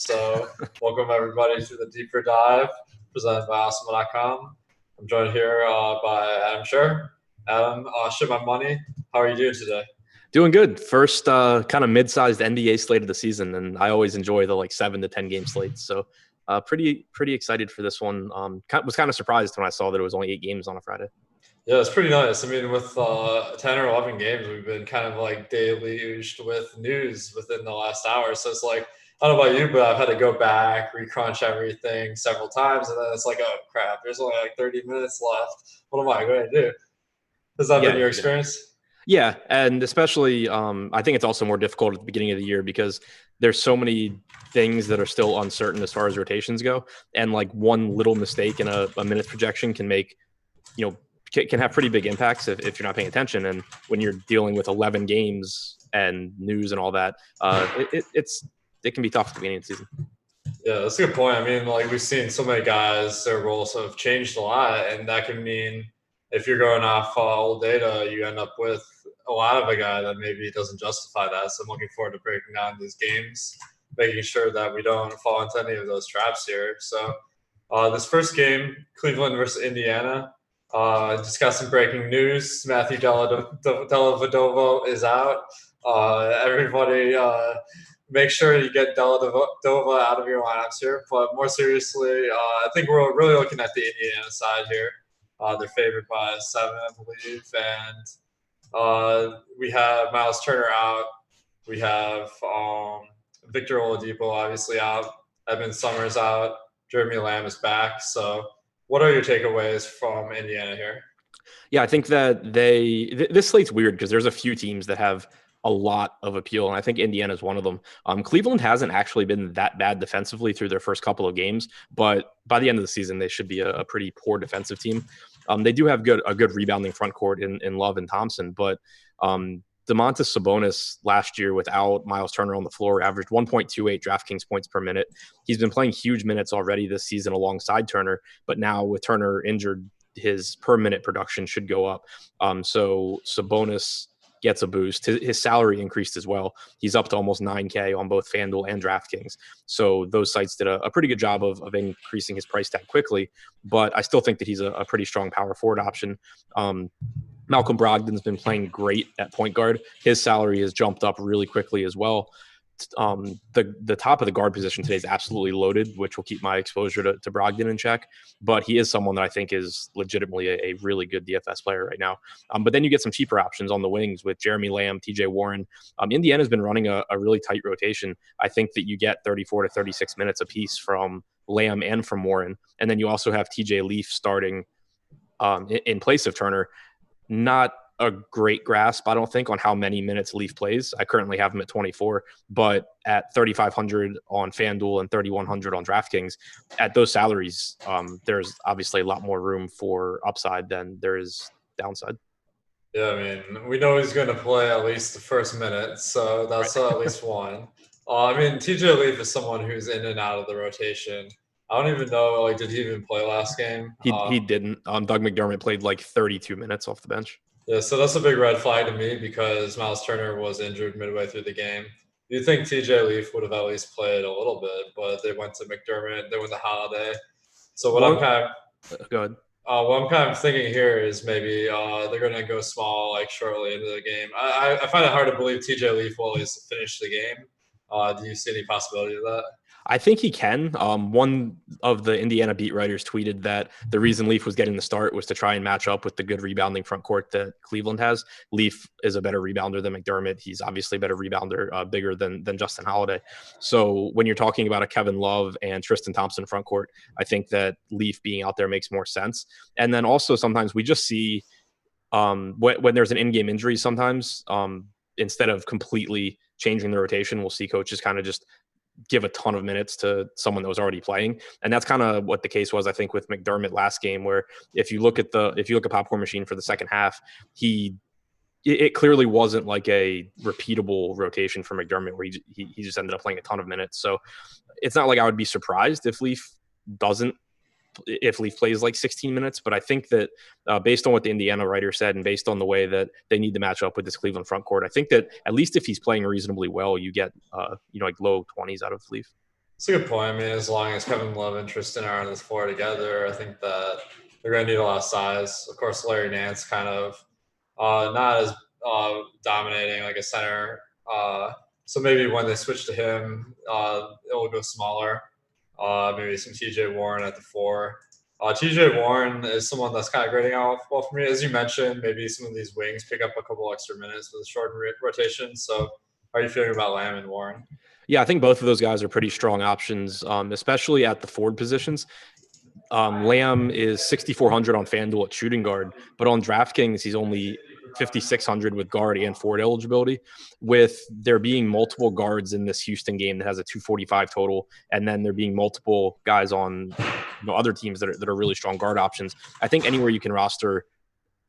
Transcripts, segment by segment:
So, welcome everybody to the Deeper Dive presented by Awesome.com. I'm joined here by Adam Scher. Adam, shit my money. How are you doing today? Doing good. First kind of mid-sized NBA slate of the season, and I always enjoy the 7 to 10 game slates. So pretty excited for this one. Was kind of surprised when I saw that it was only 8 games on a Friday. Yeah, it's pretty nice. I mean, with 10 or 11 games, we've been kind of deluged with news within the last hour. So it's like, I don't know about you, but I've had to go back, recrunch everything several times. And then it's like, oh, crap, there's only 30 minutes left. What am I going to do? Has that been your experience? Yeah, and especially I think it's also more difficult at the beginning of the year because there's so many things that are still uncertain as far as rotations go. And one little mistake in a minutes projection can make, can have pretty big impacts if you're not paying attention. And when you're dealing with 11 games and news and all that, it can be tough at the beginning of the season. Yeah, that's a good point. I mean, we've seen so many guys, their roles have changed a lot, and that can mean if you're going off old data, you end up with a lot of a guy that maybe doesn't justify that. So I'm looking forward to breaking down these games, making sure that we don't fall into any of those traps here. So this first game, Cleveland versus Indiana, just got some breaking news. Matthew Dellavedova is out. Everybody make sure you get Dellavedova out of your lineups here. But more seriously, I think we're really looking at the Indiana side here. They're favored by 7, I believe. And we have Miles Turner out. We have Victor Oladipo obviously out. Edmund Summers out. Jeremy Lamb is back. So what are your takeaways from Indiana here? Yeah, I think that this slate's weird because there's a few teams that have a lot of appeal, and I think Indiana is one of them. Cleveland hasn't actually been that bad defensively through their first couple of games, but by the end of the season, they should be a pretty poor defensive team. They do have a good rebounding front court in Love and Thompson, but Domantas Sabonis last year without Miles Turner on the floor averaged 1.28 DraftKings points per minute. He's been playing huge minutes already this season alongside Turner, but now with Turner injured, his per minute production should go up. So Sabonis gets a boost. His salary increased as well. He's up to almost $9K on both FanDuel and DraftKings. So those sites did a pretty good job of increasing his price tag quickly. But I still think that he's a pretty strong power forward option. Malcolm Brogdon's been playing great at point guard. His salary has jumped up really quickly as well. The top of the guard position today is absolutely loaded, which will keep my exposure to Brogdon in check. But he is someone that I think is legitimately a really good DFS player right now. But then you get some cheaper options on the wings with Jeremy Lamb, TJ Warren. Indiana's been running a really tight rotation. I think that you get 34 to 36 minutes apiece from Lamb and from Warren. And then you also have TJ Leaf starting in place of Turner. Not a great grasp, I don't think, on how many minutes Leaf plays. I currently have him at 24, but at 3,500 on FanDuel and 3,100 on DraftKings, at those salaries, there's obviously a lot more room for upside than there is downside. Yeah, I mean, we know he's going to play at least the first minute, so that's at least one. I mean, TJ Leaf is someone who's in and out of the rotation. I don't even know, did he even play last game? He didn't. Doug McDermott played 32 minutes off the bench. Yeah, so that's a big red flag to me because Miles Turner was injured midway through the game. You'd think TJ Leaf would have at least played a little bit, but they went to McDermott, they went to Holiday. So what I'm kind of thinking here is maybe they're going to go small shortly into the game. I find it hard to believe TJ Leaf will at least finish the game. Do you see any possibility of that? I think he can. One of the Indiana beat writers tweeted that the reason Leaf was getting the start was to try and match up with the good rebounding front court that Cleveland has. Leaf is a better rebounder than McDermott. He's obviously a better rebounder, bigger than Justin Holiday. So when you're talking about a Kevin Love and Tristan Thompson front court, I think that Leaf being out there makes more sense. And then also sometimes we just see when there's an in-game injury sometimes, instead of completely changing the rotation, we'll see coaches kind of just give a ton of minutes to someone that was already playing. And that's kind of what the case was, I think, with McDermott last game, where if you look at Popcorn Machine for the second half, it clearly wasn't a repeatable rotation for McDermott where he just ended up playing a ton of minutes. So it's not like I would be surprised if Leaf plays 16 minutes, but I think that based on what the Indiana writer said and based on the way that they need to match up with this Cleveland front court, I think that at least if he's playing reasonably well, you get low 20s out of Leaf. It's a good point. I mean, as long as Kevin Love and Tristan are on this floor together, I think that they're going to need a lot of size. Of course, Larry Nance kind of not as dominating like a center. So maybe when they switch to him, it will go smaller. Maybe some TJ Warren at the 4. TJ Warren is someone that's kind of grading out well for me. As you mentioned, maybe some of these wings pick up a couple extra minutes with a shortened rotation. So how are you feeling about Lamb and Warren? Yeah, I think both of those guys are pretty strong options, especially at the forward positions. Lamb is 6,400 on FanDuel at shooting guard, but on DraftKings, he's only 5,600 with guard and forward eligibility. With there being multiple guards in this Houston game that has a 245 total, and then there being multiple guys on other teams that are really strong guard options, I think anywhere you can roster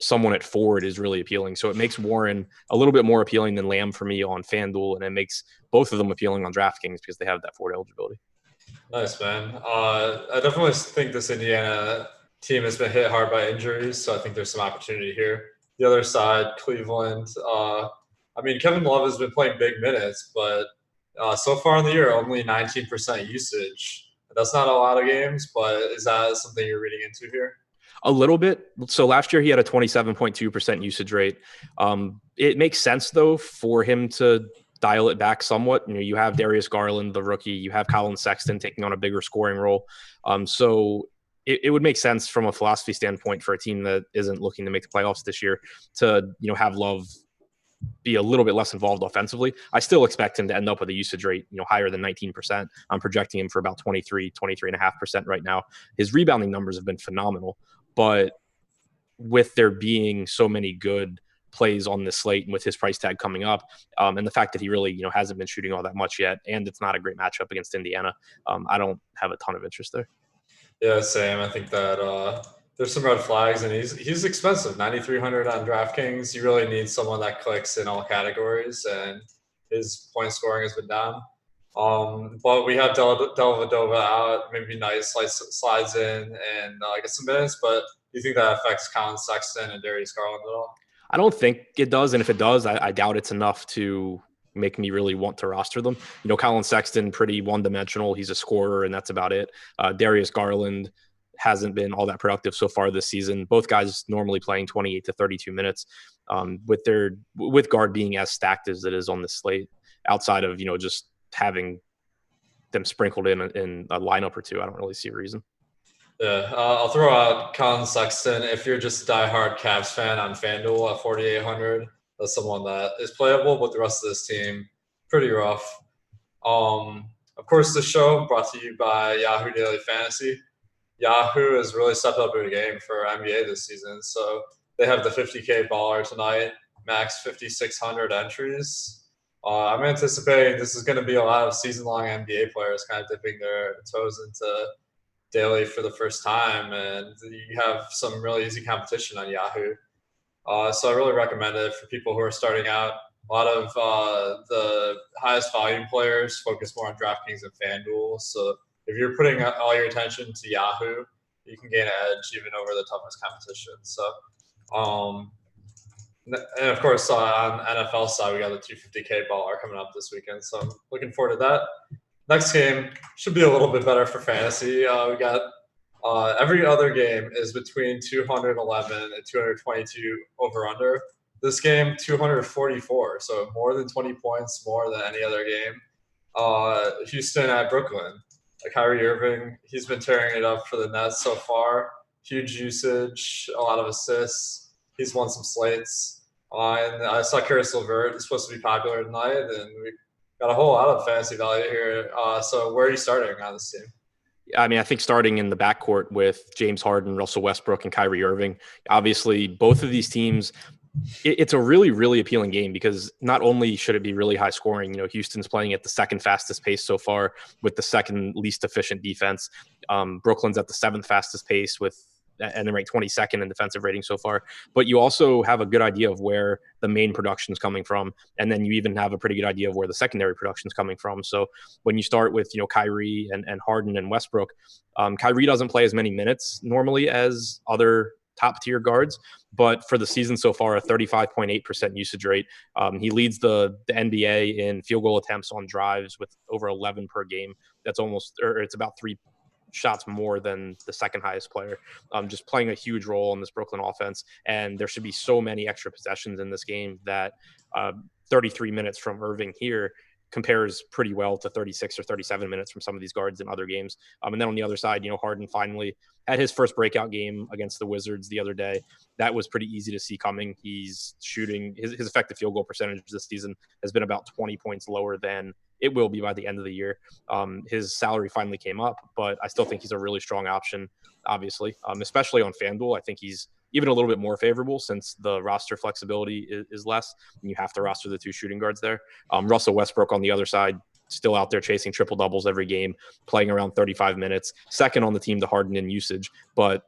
someone at forward is really appealing. So it makes Warren a little bit more appealing than Lamb for me on FanDuel, and it makes both of them appealing on DraftKings because they have that forward eligibility. Nice, man. I definitely think this Indiana team has been hit hard by injuries, so I think there's some opportunity here. The other side, Cleveland. I mean, Kevin Love has been playing big minutes, but so far in the year, only 19% usage. That's not a lot of games, but is that something you're reading into here? A little bit. So last year he had a 27.2% usage rate. It makes sense though for him to dial it back somewhat. You have Darius Garland, the rookie. You have Colin Sexton taking on a bigger scoring role. So it would make sense from a philosophy standpoint for a team that isn't looking to make the playoffs this year to have Love be a little bit less involved offensively. I still expect him to end up with a usage rate, higher than 19%. I'm projecting him for about 23.5% right now. His rebounding numbers have been phenomenal, but with there being so many good plays on this slate and with his price tag coming up, and the fact that he really, hasn't been shooting all that much yet, and it's not a great matchup against Indiana, I don't have a ton of interest there. Yeah, same. I think that there's some red flags, and he's expensive. 9,300 on DraftKings. You really need someone that clicks in all categories, and his point scoring has been down. But we have Dellavedova out. Maybe Nice slides in and gets some minutes. But do you think that affects Colin Sexton and Darius Garland at all? I don't think it does, and if it does, I doubt it's enough to make me really want to roster them. Colin Sexton, pretty one-dimensional. He's a scorer, and that's about it. Darius Garland hasn't been all that productive so far this season. Both guys normally playing 28 to 32 minutes. With guard being as stacked as it is on this slate, outside of just having them sprinkled in a lineup or two, I don't really see a reason. Yeah, I'll throw out Colin Sexton. If you're just a diehard Cavs fan on FanDuel at 4,800, that's someone that is playable, but the rest of this team, pretty rough. Of course, the show brought to you by Yahoo Daily Fantasy. Yahoo has really stepped up their game for NBA this season. So they have the 50K baller tonight, max 5,600 entries. I'm anticipating this is going to be a lot of season-long NBA players kind of dipping their toes into daily for the first time, and you have some really easy competition on Yahoo. So I really recommend it for people who are starting out. A lot of the highest volume players focus more on DraftKings and FanDuel. So if you're putting all your attention to Yahoo, you can gain an edge even over the toughest competition. So, and of course, on NFL side, we got the 250K baller coming up this weekend. So I'm looking forward to that. Next game should be a little bit better for fantasy. We got every other game is between 211 and 222 over under. This game, 244, so more than 20 points more than any other game. Houston at Brooklyn. Kyrie Irving, he's been tearing it up for the Nets so far. Huge usage, a lot of assists. He's won some slates. And I saw Caris LeVert is supposed to be popular tonight, and we got a whole lot of fantasy value here. So where are you starting on this team? I mean, I think starting in the backcourt with James Harden, Russell Westbrook, and Kyrie Irving. Obviously, both of these teams, it's a really, really appealing game because not only should it be really high scoring, Houston's playing at the second fastest pace so far with the second least efficient defense. Brooklyn's at the seventh fastest pace and they're ranked 22nd in defensive rating so far. But you also have a good idea of where the main production is coming from. And then you even have a pretty good idea of where the secondary production is coming from. So when you start with, Kyrie and Harden and Westbrook, Kyrie doesn't play as many minutes normally as other top tier guards, but for the season so far, a 35.8% usage rate. He leads the NBA in field goal attempts on drives with over 11 per game. that's almost, or it's about 3 shots more than the second highest player, just playing a huge role in this Brooklyn offense. And there should be so many extra possessions in this game that 33 minutes from Irving here compares pretty well to 36 or 37 minutes from some of these guards in other games. And then on the other side, Harden finally had his first breakout game against the Wizards the other day. That was pretty easy to see coming. He's shooting his effective field goal percentage this season has been about 20 points lower than it will be by the end of the year. His salary finally came up, but I still think he's a really strong option, obviously, especially on FanDuel. I think he's even a little bit more favorable since the roster flexibility is less, and you have to roster the 2 shooting guards there. Russell Westbrook on the other side, still out there chasing triple doubles every game, playing around 35 minutes, second on the team to Harden in usage, but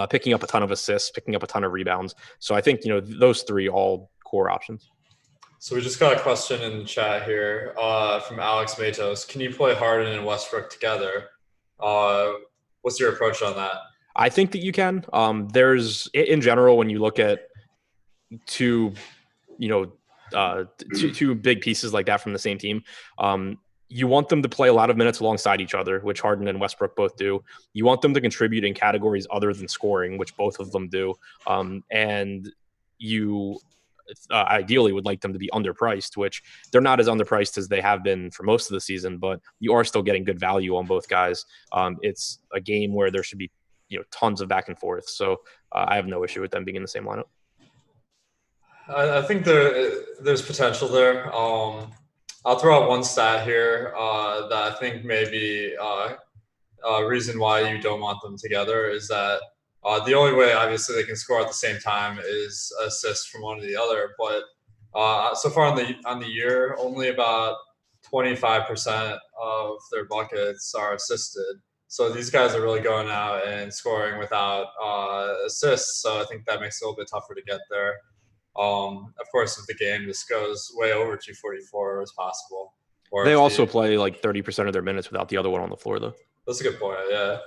picking up a ton of assists, picking up a ton of rebounds. So I think, those 3 all core options. So we just got a question in the chat here from Alex Matos. Can you play Harden and Westbrook together? What's your approach on that? I think that you can. There's, in general, when you look at two big pieces like that from the same team, you want them to play a lot of minutes alongside each other, which Harden and Westbrook both do. You want them to contribute in categories other than scoring, which both of them do. And you ideally would like them to be underpriced, which they're not as underpriced as they have been for most of the season, but you are still getting good value on both guys. It's a game where there should be tons of back and forth. So I have no issue with them being in the same lineup. I think there's potential there. I'll throw out one stat here that I think may be a reason why you don't want them together is that the only way, obviously, they can score at the same time is assists from one to the other. But so far on the year, only about 25% of their buckets are assisted. So these guys are really going out and scoring without assists. So I think that makes it a little bit tougher to get there. Of course, if the game just goes way over 244 as possible. Or they also play like 30% of their minutes without the other one on the floor, though. That's a good point, yeah.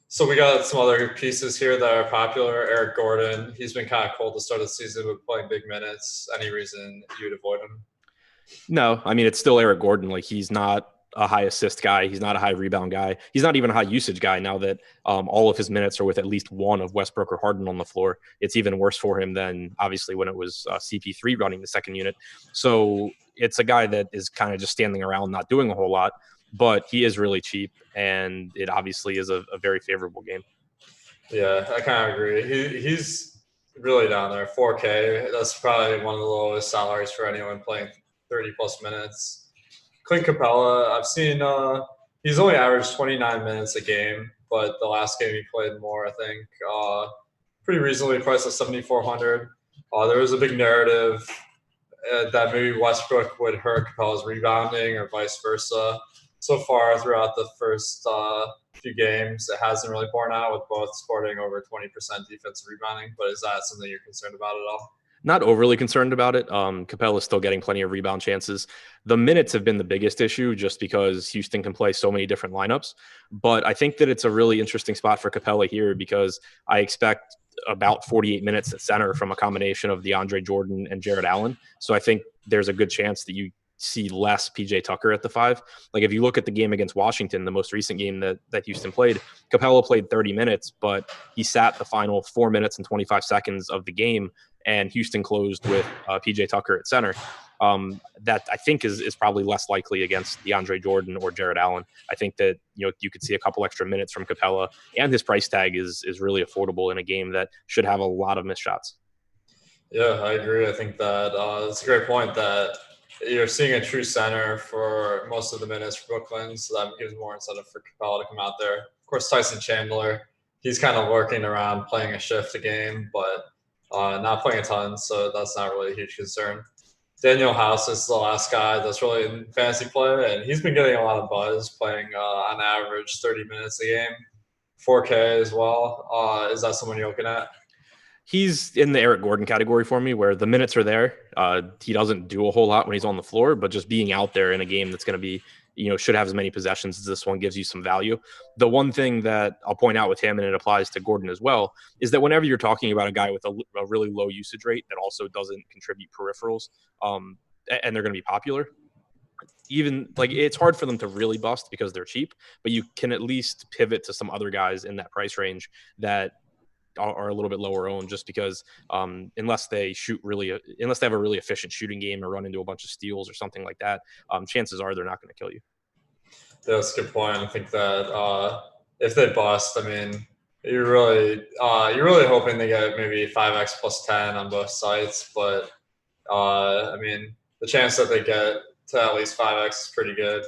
So we got some other pieces here that are popular. Eric Gordon, he's been kind of cold to start the season with playing big minutes. Any reason you'd avoid him? No, I mean, it's still Eric Gordon. Like, he's not a high assist guy. He's not a high rebound guy. He's not even a high usage guy now that all of his minutes are with at least one of Westbrook or Harden on the floor. It's even worse for him than obviously when it was CP3 running the second unit. So it's a guy that is kind of just standing around, not doing a whole lot, but he is really cheap, and it obviously is a very favorable game. Yeah, I kind of agree. He's really down there. 4K. That's probably one of the lowest salaries for anyone playing 30-plus minutes. Clint Capella, I've seen he's only averaged 29 minutes a game, but the last game he played more, I think. Pretty reasonably priced at 7,400. There was a big narrative that maybe Westbrook would hurt Capella's rebounding or vice versa. So far, throughout the first few games, it hasn't really borne out with both sporting over 20% defensive rebounding. But is that something you're concerned about at all? Not overly concerned about it. Capella's still getting plenty of rebound chances. The minutes have been the biggest issue just because Houston can play so many different lineups. But I think that it's a really interesting spot for Capella here because I expect about 48 minutes at center from a combination of DeAndre Jordan and Jared Allen. So I think there's a good chance that you see less PJ Tucker at the 5. Like, if you look at the game against Washington, the most recent game that Houston played, Capella played 30 minutes, but he sat the final 4 minutes and 25 seconds of the game, and Houston closed with PJ Tucker at center. That I think is probably less likely against DeAndre Jordan or Jared Allen. I think that you could see a couple extra minutes from Capella, and his price tag is really affordable in a game that should have a lot of missed shots. Yeah, I agree. I think that it's a great point that you're seeing a true center for most of the minutes for Brooklyn, so that gives more incentive for Capella to come out there. Of course, Tyson Chandler, he's kind of working around playing a shift a game, but not playing a ton, so that's not really a huge concern. Daniel House is the last guy that's really in fantasy play, and he's been getting a lot of buzz, playing on average 30 minutes a game, 4K as well. Is that someone you're looking at? He's in the Eric Gordon category for me, where the minutes are there. He doesn't do a whole lot when he's on the floor, but just being out there in a game that's going to be, should have as many possessions as this one gives you some value. The one thing that I'll point out with him, and it applies to Gordon as well, is that whenever you're talking about a guy with a really low usage rate that also doesn't contribute peripherals, and they're going to be popular, even like it's hard for them to really bust because they're cheap, but you can at least pivot to some other guys in that price range that are a little bit lower owned, just because unless they have a really efficient shooting game or run into a bunch of steals or something like that, chances are they're not going to kill you. Yeah, that's a good point. I think that if they bust, I mean, you're really hoping they get maybe 5x plus 10 on both sites, but I mean, the chance that they get to at least 5x is pretty good.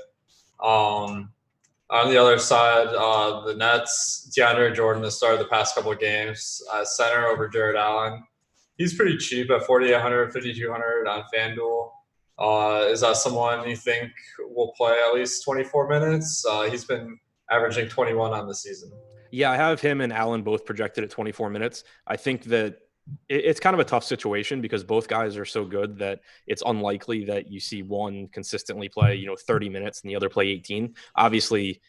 On the other side, the Nets, DeAndre Jordan has started the past couple of games, center over Jared Allen. He's pretty cheap at 4,800, 5,200 on FanDuel. Is that someone you think will play at least 24 minutes? He's been averaging 21 on the season. Yeah, I have him and Allen both projected at 24 minutes. I think that it's kind of a tough situation because both guys are so good that it's unlikely that you see one consistently play, 30 minutes and the other play 18. Obviously,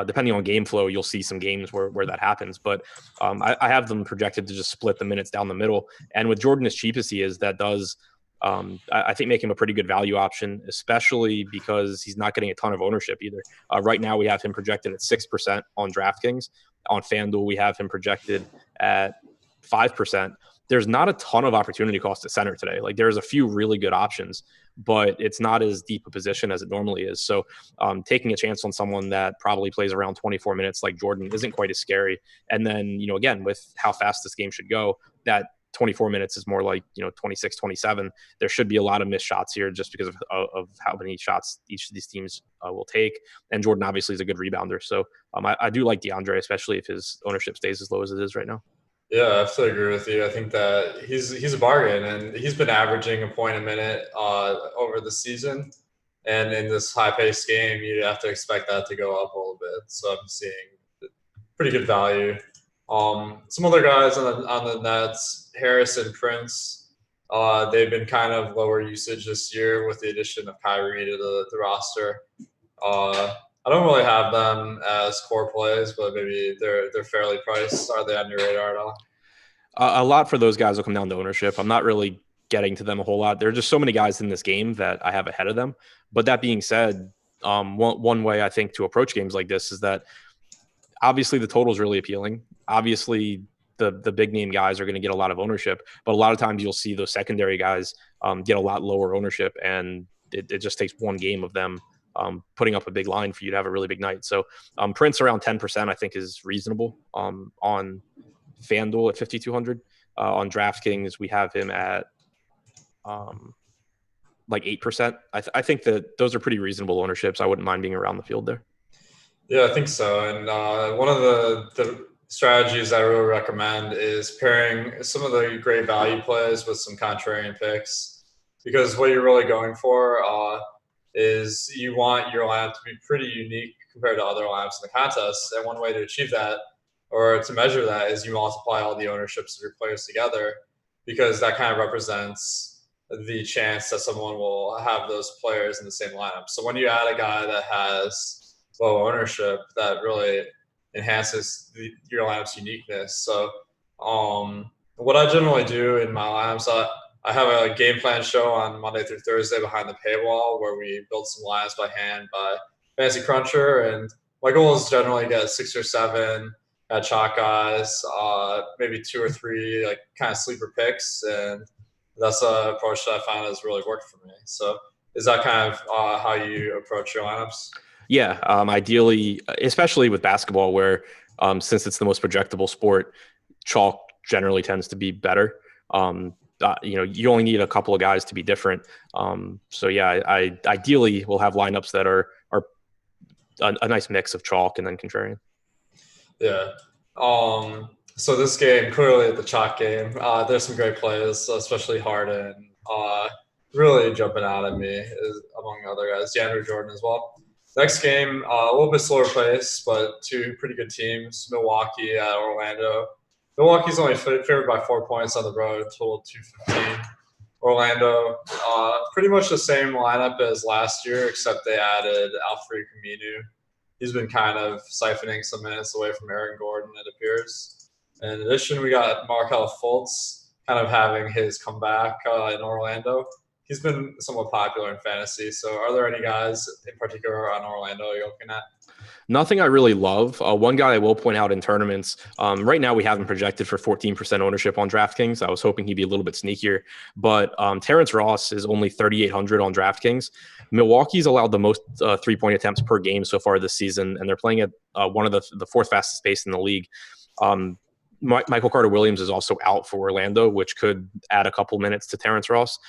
depending on game flow, you'll see some games where that happens. But I have them projected to just split the minutes down the middle. And with Jordan as cheap as he is, that does, I think, make him a pretty good value option, especially because he's not getting a ton of ownership either. Right now, we have him projected at 6% on DraftKings. On FanDuel, we have him projected at 5%. There's not a ton of opportunity cost at center today. Like there's a few really good options, but it's not as deep a position as it normally is. So taking a chance on someone that probably plays around 24 minutes like Jordan isn't quite as scary. And then, again, with how fast this game should go, that 24 minutes is more like, 26, 27. There should be a lot of missed shots here just because of how many shots each of these teams will take. And Jordan obviously is a good rebounder. So I do like DeAndre, especially if his ownership stays as low as it is right now. Yeah, I absolutely agree with you. I think that he's a bargain, and he's been averaging a point a minute over the season. And in this high-paced game, you have to expect that to go up a little bit. So I'm seeing pretty good value. Some other guys on the Nets, Harris and Prince, they've been kind of lower usage this year with the addition of Kyrie to the roster. I don't really have them as core plays, but maybe they're fairly priced. Are they on your radar at all? A lot for those guys will come down to ownership. I'm not really getting to them a whole lot. There are just so many guys in this game that I have ahead of them. But that being said, one way I think to approach games like this is that obviously the total is really appealing. Obviously, the big name guys are going to get a lot of ownership, but a lot of times you'll see those secondary guys get a lot lower ownership, and it just takes one game of them putting up a big line for you to have a really big night. So Prince around 10%, I think, is reasonable on FanDuel at 5,200. On DraftKings, we have him at like 8%. I think that those are pretty reasonable ownerships. I wouldn't mind being around the field there. Yeah, I think so. And one of the strategies I really recommend is pairing some of the great value plays with some contrarian picks, because what you're really going for is you want your lineup to be pretty unique compared to other lineups in the contest. And one way to achieve that or to measure that is you multiply all the ownerships of your players together, because that kind of represents the chance that someone will have those players in the same lineup. So when you add a guy that has low ownership, that really enhances your lineup's uniqueness. So what I generally do in my lineups, I have a game plan show on Monday through Thursday behind the paywall where we build some lineups by hand by Fantasy Cruncher. And my goal is generally get 6 or 7 at chalk guys, maybe 2 or 3 like kind of sleeper picks. And that's an approach that I found has really worked for me. So is that kind of how you approach your lineups? Yeah, ideally, especially with basketball, where since it's the most projectable sport, chalk generally tends to be better. You only need a couple of guys to be different. So yeah, I ideally will have lineups that are a nice mix of chalk and then contrarian. Yeah. So this game, clearly the chalk game, there's some great plays, especially Harden, really jumping out at me among other guys, DeAndre Jordan as well. Next game, a little bit slower pace, but 2 pretty good teams, Milwaukee at Orlando. Milwaukee's only favored by 4 points on the road, total 215. Orlando, pretty much the same lineup as last year, except they added Alfred Camino. He's been kind of siphoning some minutes away from Aaron Gordon, it appears. In addition, we got Markelle Fultz kind of having his comeback in Orlando. he's been somewhat popular in fantasy. So are there any guys in particular on Orlando you're looking at? Nothing I really love. One guy I will point out in tournaments, right now we have him projected for 14% ownership on DraftKings. I was hoping he'd be a little bit sneakier, but Terrence Ross is only 3,800 on DraftKings. Milwaukee's allowed the most 3-point attempts per game so far this season, and they're playing at one of the fourth fastest pace in the league. Michael Carter-Williams is also out for Orlando, which could add a couple minutes to Terrence Ross.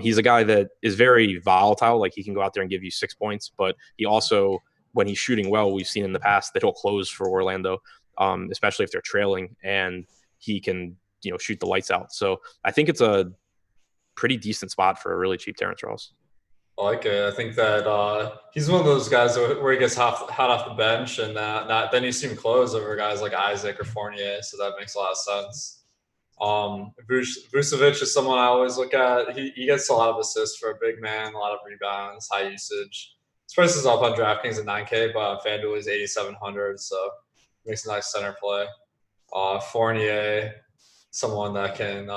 He's a guy that is very volatile. Like, he can go out there and give you 6 points, but he also, when he's shooting well, we've seen in the past that he'll close for Orlando, especially if they're trailing, and he can, shoot the lights out. So I think it's a pretty decent spot for a really cheap Terrence Ross. I like it. I think that he's one of those guys where he gets hot off the bench, and then you see him close over guys like Isaac or Fournier. So that makes a lot of sense. Vucevic is someone I always look at. He gets a lot of assists for a big man, a lot of rebounds, high usage. His price is up on DraftKings at 9K, but on FanDuel is 8,700, so makes a nice center play. Fournier, someone that can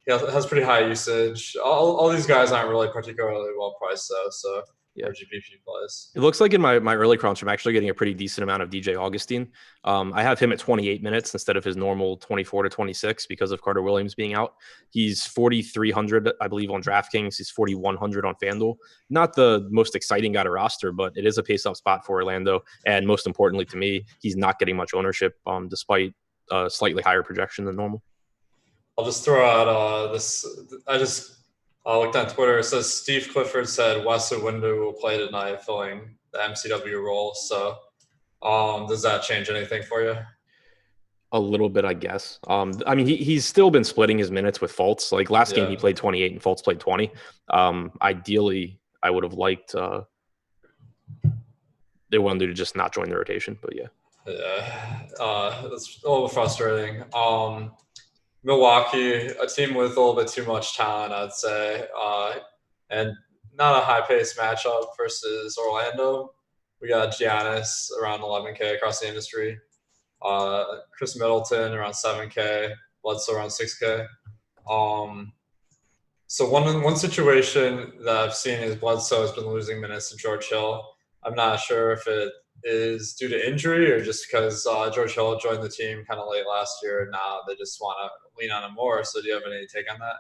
he has pretty high usage. All these guys aren't really particularly well priced though, so Yeah. GPP plays. It looks like in my early crunch, I'm actually getting a pretty decent amount of DJ Augustine. I have him at 28 minutes instead of his normal 24 to 26 because of Carter Williams being out. He's 4,300, I believe, on DraftKings. He's 4,100 on FanDuel. Not the most exciting guy to roster, but it is a pace-up spot for Orlando. And most importantly to me, he's not getting much ownership despite a slightly higher projection than normal. I'll just throw out this. I just looked on Twitter. It says Steve Clifford said Wesley Windu will play tonight, filling the MCW role. So, does that change anything for you? A little bit, I guess. I mean, he's still been splitting his minutes with Fultz. Like last game, he played 28 and Fultz played 20. Ideally, I would have liked they wanted to just not join the rotation, but yeah. Yeah, that's a little frustrating. Milwaukee, a team with a little bit too much talent, I'd say, and not a high-paced matchup versus Orlando. We got Giannis around 11K across the industry. Chris Middleton around 7K. Bledsoe around 6K. So one situation that I've seen is Bledsoe has been losing minutes to George Hill. I'm not sure if it is due to injury or just because George Hill joined the team kind of late last year, and now they just want to lean on him more. So do you have any take on that?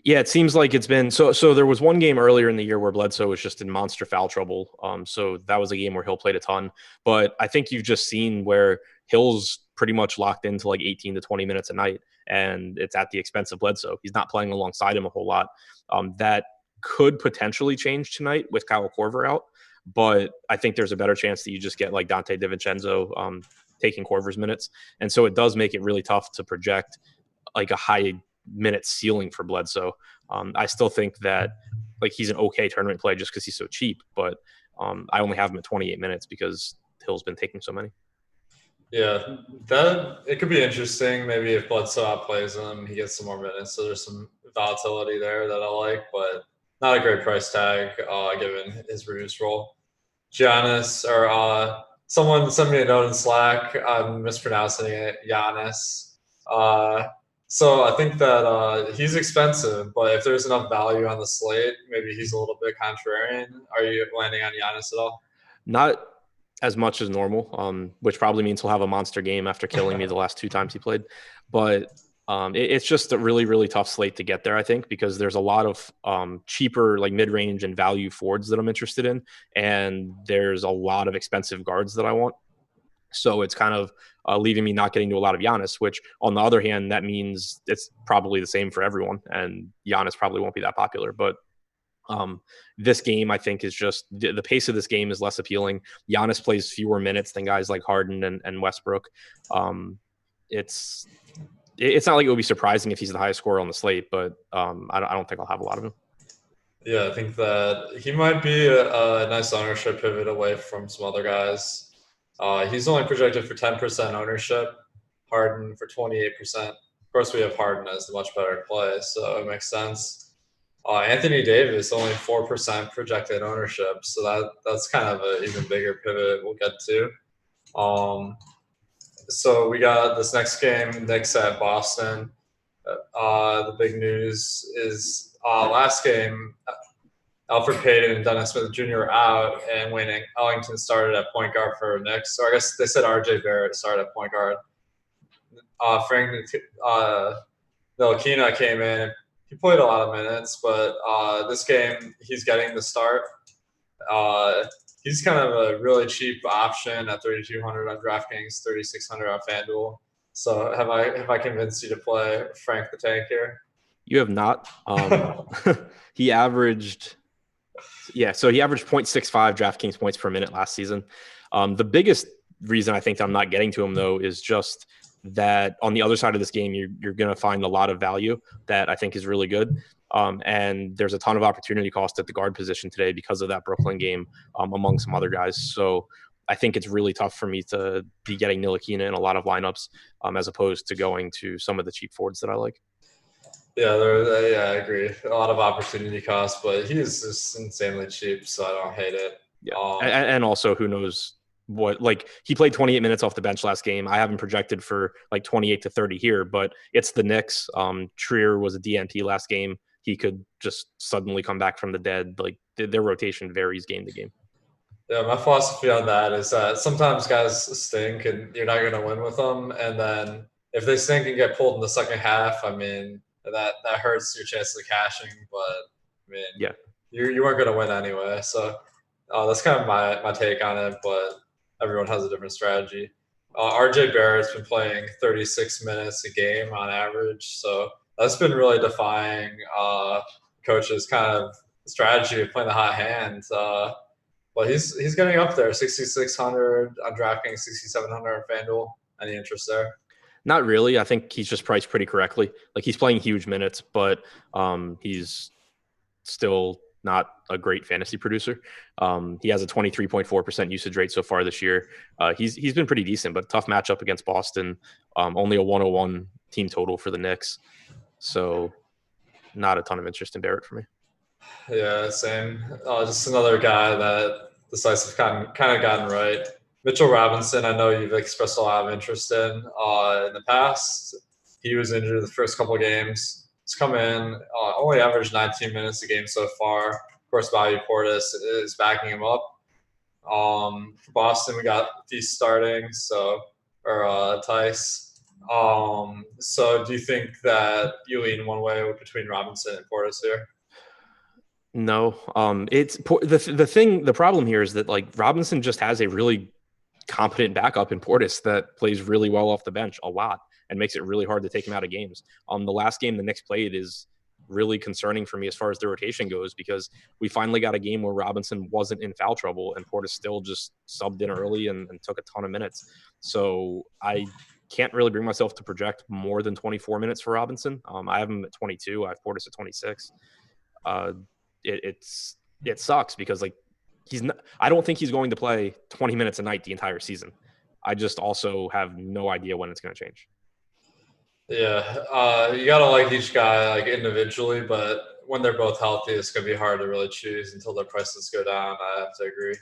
Yeah, it seems like it's been so there was one game earlier in the year where Bledsoe was just in monster foul trouble. So that was a game where Hill played a ton. But I think you've just seen where Hill's pretty much locked into like 18 to 20 minutes a night, and it's at the expense of Bledsoe. He's not playing alongside him a whole lot. That could potentially change tonight with Kyle Korver out. But I think there's a better chance that you just get like Dante DiVincenzo taking Korver's minutes. And so it does make it really tough to project like a high minute ceiling for Bledsoe. I still think that like he's an okay tournament play just because he's so cheap, but I only have him at 28 minutes because Hill's been taking so many. Yeah, that it could be interesting. Maybe if Bledsoe outplays him, he gets some more minutes. So there's some volatility there that I like, but not a great price tag given his reduced role. Giannis or someone sent me a note in Slack. I'm mispronouncing it. Giannis. So I think that he's expensive, but if there's enough value on the slate, maybe he's a little bit contrarian. Are you landing on Giannis at all? Not as much as normal, which probably means he'll have a monster game after killing me the last 2 times he played. But it's just a really, really tough slate to get there, I think, because there's a lot of cheaper, like mid-range and value forwards that I'm interested in. And there's a lot of expensive guards that I want. So it's kind of leaving me not getting to a lot of Giannis, which on the other hand, that means it's probably the same for everyone. And Giannis probably won't be that popular. But this game, I think, is just the pace of this game is less appealing. Giannis plays fewer minutes than guys like Harden and Westbrook. It's not like it would be surprising if he's the highest scorer on the slate, but I don't think I'll have a lot of him. Yeah, I think that he might be a nice ownership pivot away from some other guys. He's only projected for 10% ownership, Harden for 28%. Of course, we have Harden as the much better play, so it makes sense. Anthony Davis, only 4% projected ownership, so that's kind of an even bigger pivot we'll get to. So we got this next game, Knicks at Boston. The big news is last game, Alfred Payton and Dennis Smith Jr. were out, and Wayne Ellington started at point guard for Knicks. So I guess they said RJ Barrett started at point guard. Frank Ntilikina came in. He played a lot of minutes, but this game he's getting the start. He's kind of a really cheap option at 3,200 on DraftKings, 3,600 on FanDuel. So have I convinced you to play Frank the Tank here? You have not. He averaged 0.65 DraftKings points per minute last season. The biggest reason I think I'm not getting to him, though, is just that on the other side of this game, you're going to find a lot of value that I think is really good. And there's a ton of opportunity cost at the guard position today because of that Brooklyn game among some other guys. So I think it's really tough for me to be getting Ntilikina in a lot of lineups as opposed to going to some of the cheap forwards that I like. Yeah, I agree. A lot of opportunity cost, but he is just insanely cheap, so I don't hate it. Yeah, and also who knows what, like, he played 28 minutes off the bench last game. I haven't projected for like 28 to 30 here, but it's the Knicks. Trier was a DNP last game. He could just suddenly come back from the dead. Like, their rotation varies game to game. Yeah, my philosophy on that is that sometimes guys stink and you're not going to win with them. And then if they stink and get pulled in the second half, I mean, that hurts your chances of cashing. But, I mean, yeah, you weren't going to win anyway. So that's kind of my take on it, but everyone has a different strategy. RJ Barrett's been playing 36 minutes a game on average. So that's been really defying coach's kind of strategy of playing the hot hand. But he's getting up there, 6,600 on DraftKings, 6,700 on FanDuel. Any interest there? Not really. I think he's just priced pretty correctly. Like, he's playing huge minutes, but he's still not a great fantasy producer. He has a 23.4% usage rate so far this year. He's been pretty decent, but tough matchup against Boston. Only a 101 team total for the Knicks. So not a ton of interest in Barrett for me. Yeah, same. Just another guy that decisive kind of gotten right. Mitchell Robinson, I know you've expressed a lot of interest in the past. He was injured the first couple of games. He's come in, only averaged 19 minutes a game so far. Of course, Bobby Portis is backing him up. For Boston, we got Theis starting, Theis. So do you think that you lean one way between Robinson and Portis here? No, it's the problem here is that, like, Robinson just has a really competent backup in Portis that plays really well off the bench a lot and makes it really hard to take him out of games. The last game the Knicks played is really concerning for me as far as the rotation goes, because we finally got a game where Robinson wasn't in foul trouble and Portis still just subbed in early and took a ton of minutes. So I can't really bring myself to project more than 24 minutes for Robinson. I have him at 22. I have Portis at 26. It sucks because, like, I don't think he's going to play 20 minutes a night the entire season. I just also have no idea when it's going to change. Yeah, you gotta like each guy like individually, but when they're both healthy, it's gonna be hard to really choose until their prices go down. I have to agree.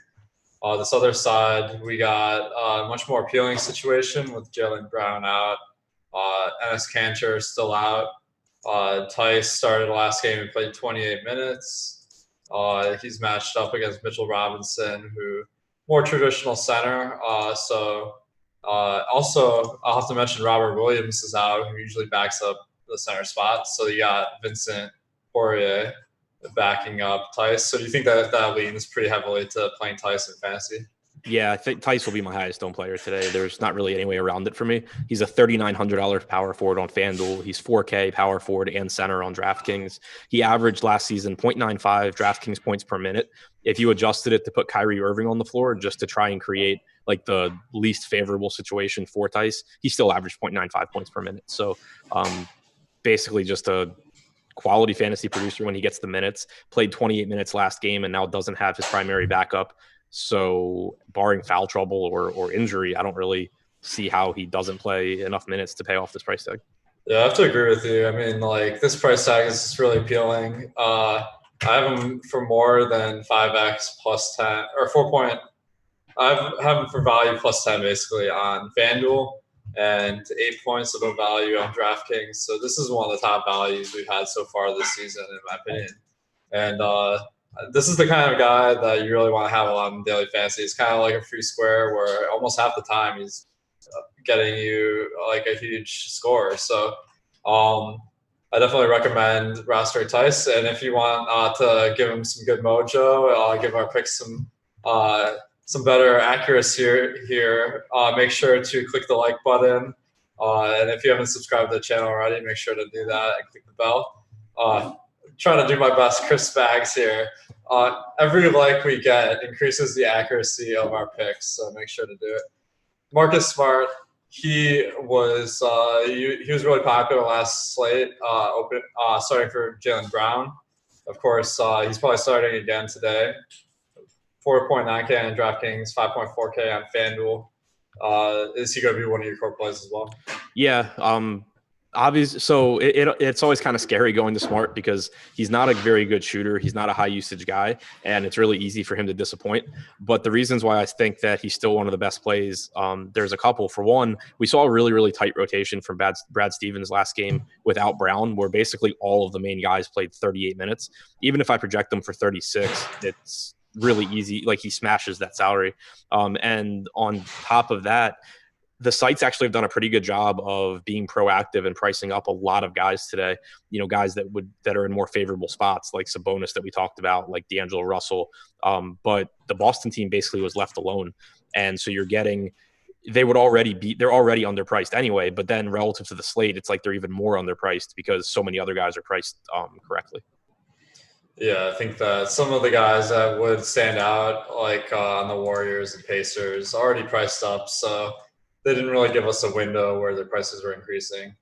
This other side, we got a much more appealing situation with Jaylen Brown out, Enes Kanter still out. Theis started last game and played 28 minutes. He's matched up against Mitchell Robinson, who more traditional center. Also, I'll have to mention Robert Williams is out, who usually backs up the center spot. So you got Vincent Poirier backing up Theis. So do you think that leans pretty heavily to playing Theis in fantasy? Yeah, I think Theis will be my highest owned player today. There's not really any way around it for me. He's a $3,900 power forward on FanDuel. He's 4K power forward and center on DraftKings. He averaged last season 0.95 DraftKings points per minute. If you adjusted it to put Kyrie Irving on the floor just to try and create like the least favorable situation for Theis, he still averaged 0.95 points per minute. So basically just a quality fantasy producer when he gets the minutes. Played 28 minutes last game and now doesn't have his primary backup. So barring foul trouble or injury, I don't really see how he doesn't play enough minutes to pay off this price tag. Yeah, I have to agree with you. I mean, like, this price tag is just really appealing. I have him for more than 5x plus 10 or 4 point. I have him for value plus 10 basically on FanDuel. and 8 points above value on DraftKings. So this is one of the top values we've had so far this season, in my opinion. And this is the kind of guy that you really want to have on daily fantasy. It's kind of like a free square where almost half the time he's getting you like a huge score. So I definitely recommend roster Theis. And if you want to give him some good mojo, give our picks some better accuracy here, make sure to click the like button. And if you haven't subscribed to the channel already, make sure to do that and click the bell. Trying to do my best, Chris Bags here. Every like we get increases the accuracy of our picks, so make sure to do it. Marcus Smart, he was really popular last slate, starting for Jaylen Brown. Of course, he's probably starting again today. 4.9K on DraftKings, 5.4K on FanDuel. Is he going to be one of your core plays as well? Yeah. Obviously, so it's always kind of scary going to Smart because he's not a very good shooter. He's not a high usage guy, and it's really easy for him to disappoint. But the reasons why I think that he's still one of the best plays, there's a couple. For one, we saw a really, really tight rotation from Brad Stevens last game without Brown, where basically all of the main guys played 38 minutes. Even if I project them for 36, it's really easy. Like, he smashes that salary. And on top of that, the sites actually have done a pretty good job of being proactive and pricing up a lot of guys today. You know, guys that are in more favorable spots, like Sabonis that we talked about, like D'Angelo Russell. But the Boston team basically was left alone, and so they're already underpriced anyway. But then relative to the slate, it's like they're even more underpriced because so many other guys are priced correctly. Yeah, I think that some of the guys that would stand out, like on the Warriors and Pacers, already priced up, so they didn't really give us a window where the prices were increasing.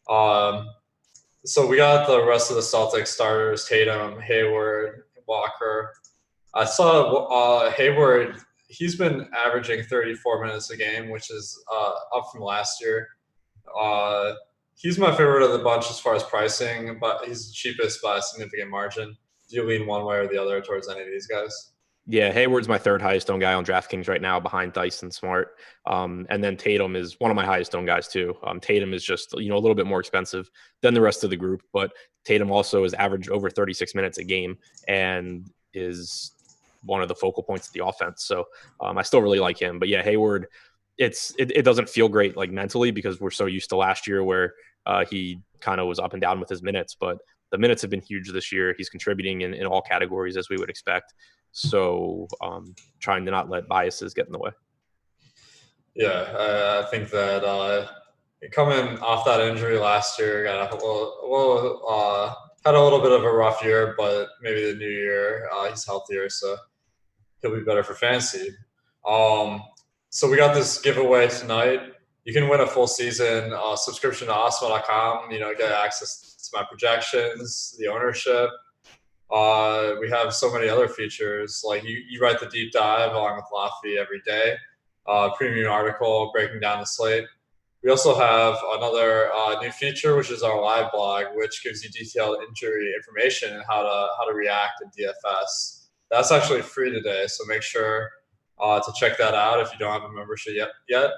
So we got the rest of the Celtics starters: Tatum, Hayward, Walker. I saw Hayward. He's been averaging 34 minutes a game, which is up from last year. He's my favorite of the bunch as far as pricing, but he's the cheapest by a significant margin. Do you lean one way or the other towards any of these guys? Yeah, Hayward's my third highest owned guy on DraftKings right now, behind Theis and Smart. And then Tatum is one of my highest owned guys too. Tatum is just, a little bit more expensive than the rest of the group, but Tatum also has averaged over 36 minutes a game and is one of the focal points of the offense. So I still really like him. But yeah, Hayward, it doesn't feel great like mentally because we're so used to last year where he kind of was up and down with his minutes, but the minutes have been huge this year. He's contributing in all categories as we would expect. So trying to not let biases get in the way. Yeah, I think that coming off that injury last year, got had a little bit of a rough year, but maybe the new year he's healthier, so he'll be better for fantasy. So we got this giveaway tonight. You can win a full season subscription to Osmo.com. Get access to my projections, the ownership. We have so many other features, like you write the deep dive along with Laffy every day, premium article breaking down the slate. We also have another new feature, which is our live blog, which gives you detailed injury information and how to react in DFS. That's actually free today, so make sure to check that out if you don't have a membership yet.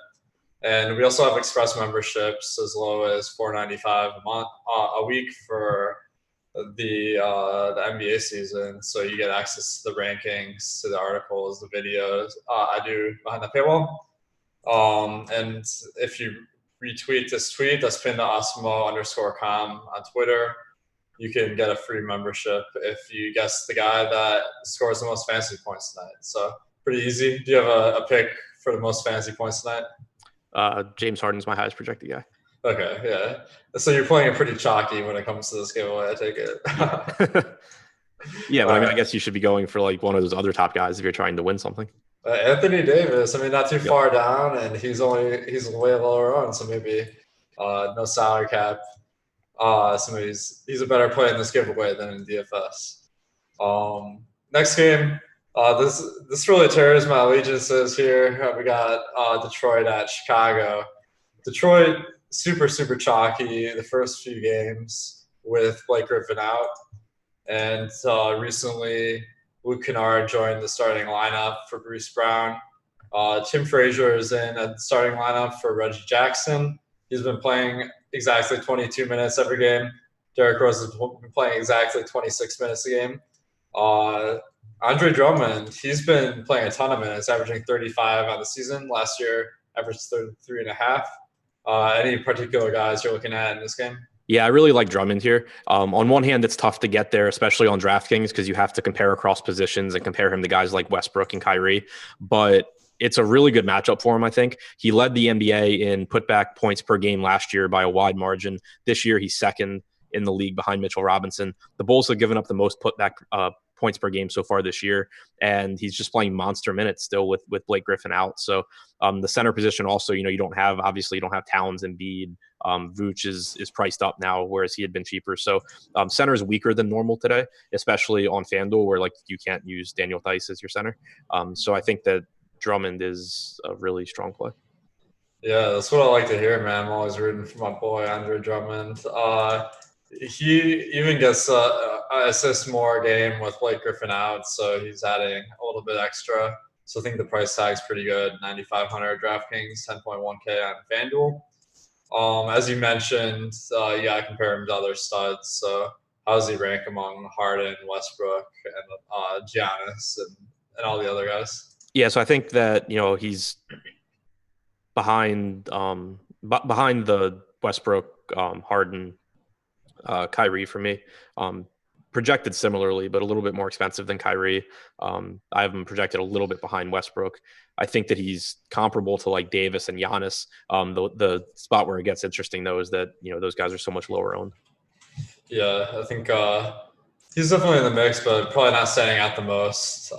And we also have express memberships as low as $4.95 a week for the NBA season, so you get access to the rankings, to the articles, the videos I do behind the paywall. And if you retweet this tweet that's pinned to Osmo_com on Twitter, you can get a free membership if you guess the guy that scores the most fantasy points tonight. So pretty easy. Do you have a pick for the most fantasy points tonight? James Harden's my highest projected guy. Okay, yeah. So you're playing it pretty chalky when it comes to this giveaway, I take it. Yeah, but I guess you should be going for like one of those other top guys if you're trying to win something. Anthony Davis, not too far down, and he's way lower on, so maybe no salary cap. So he's a better player in this giveaway than in DFS. Next game, this really tears my allegiances here. We got Detroit at Chicago. Detroit, super chalky the first few games with Blake Griffin out, and recently Luke Kennard joined the starting lineup for Bruce Brown. Tim Frazier is in a starting lineup for Reggie Jackson. He's been playing exactly 22 minutes every game. Derrick Rose has been playing exactly 26 minutes a game. Andre Drummond, he's been playing a ton of minutes, averaging 35 on the season. Last year, averaged 33 and a half. Any particular guys you're looking at in this game? Yeah, I really like Drummond here. On one hand, it's tough to get there, especially on DraftKings, because you have to compare across positions and compare him to guys like Westbrook and Kyrie. But it's a really good matchup for him, I think. He led the NBA in putback points per game last year by a wide margin. This year, he's second in the league behind Mitchell Robinson. The Bulls have given up the most putback points per game so far this year, and he's just playing monster minutes still with Blake Griffin out. So the center position also, you don't have Towns and Embiid. Vooch is priced up now, whereas he had been cheaper. So center is weaker than normal today, especially on FanDuel, where like you can't use Daniel Theis as your center. So I think that Drummond is a really strong play. Yeah, that's what I like to hear, man. I'm always rooting for my boy Andre Drummond. He even gets assists more a game with Blake Griffin out, so he's adding a little bit extra. So I think the price tag's pretty good. 9,500 DraftKings, 10.1K on FanDuel. As you mentioned, I compare him to other studs. So how does he rank among Harden, Westbrook, and Giannis, and all the other guys? Yeah, so I think that he's behind the Westbrook, Harden, Kyrie for me. Projected similarly, but a little bit more expensive than Kyrie. I have him projected a little bit behind Westbrook. I think that he's comparable to like Davis and Giannis. The spot where it gets interesting though is that those guys are so much lower owned. Yeah, I think he's definitely in the mix, but probably not standing out the most.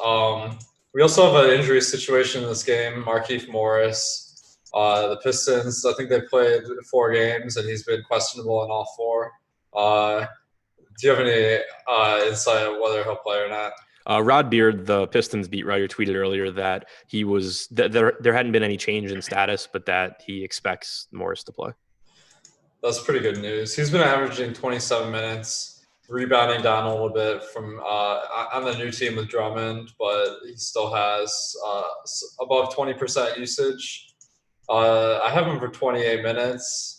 We also have an injury situation in this game. Markieff Morris, the Pistons, I think they played 4 games, and he's been questionable in all 4. Do you have any insight on whether he'll play or not? Rod Beard, the Pistons beat writer, tweeted earlier that there hadn't been any change in status, but that he expects Morris to play. That's pretty good news. He's been averaging 27 minutes, rebounding down a little bit from on the new team with Drummond, but he still has above 20% usage. I have him for 28 minutes.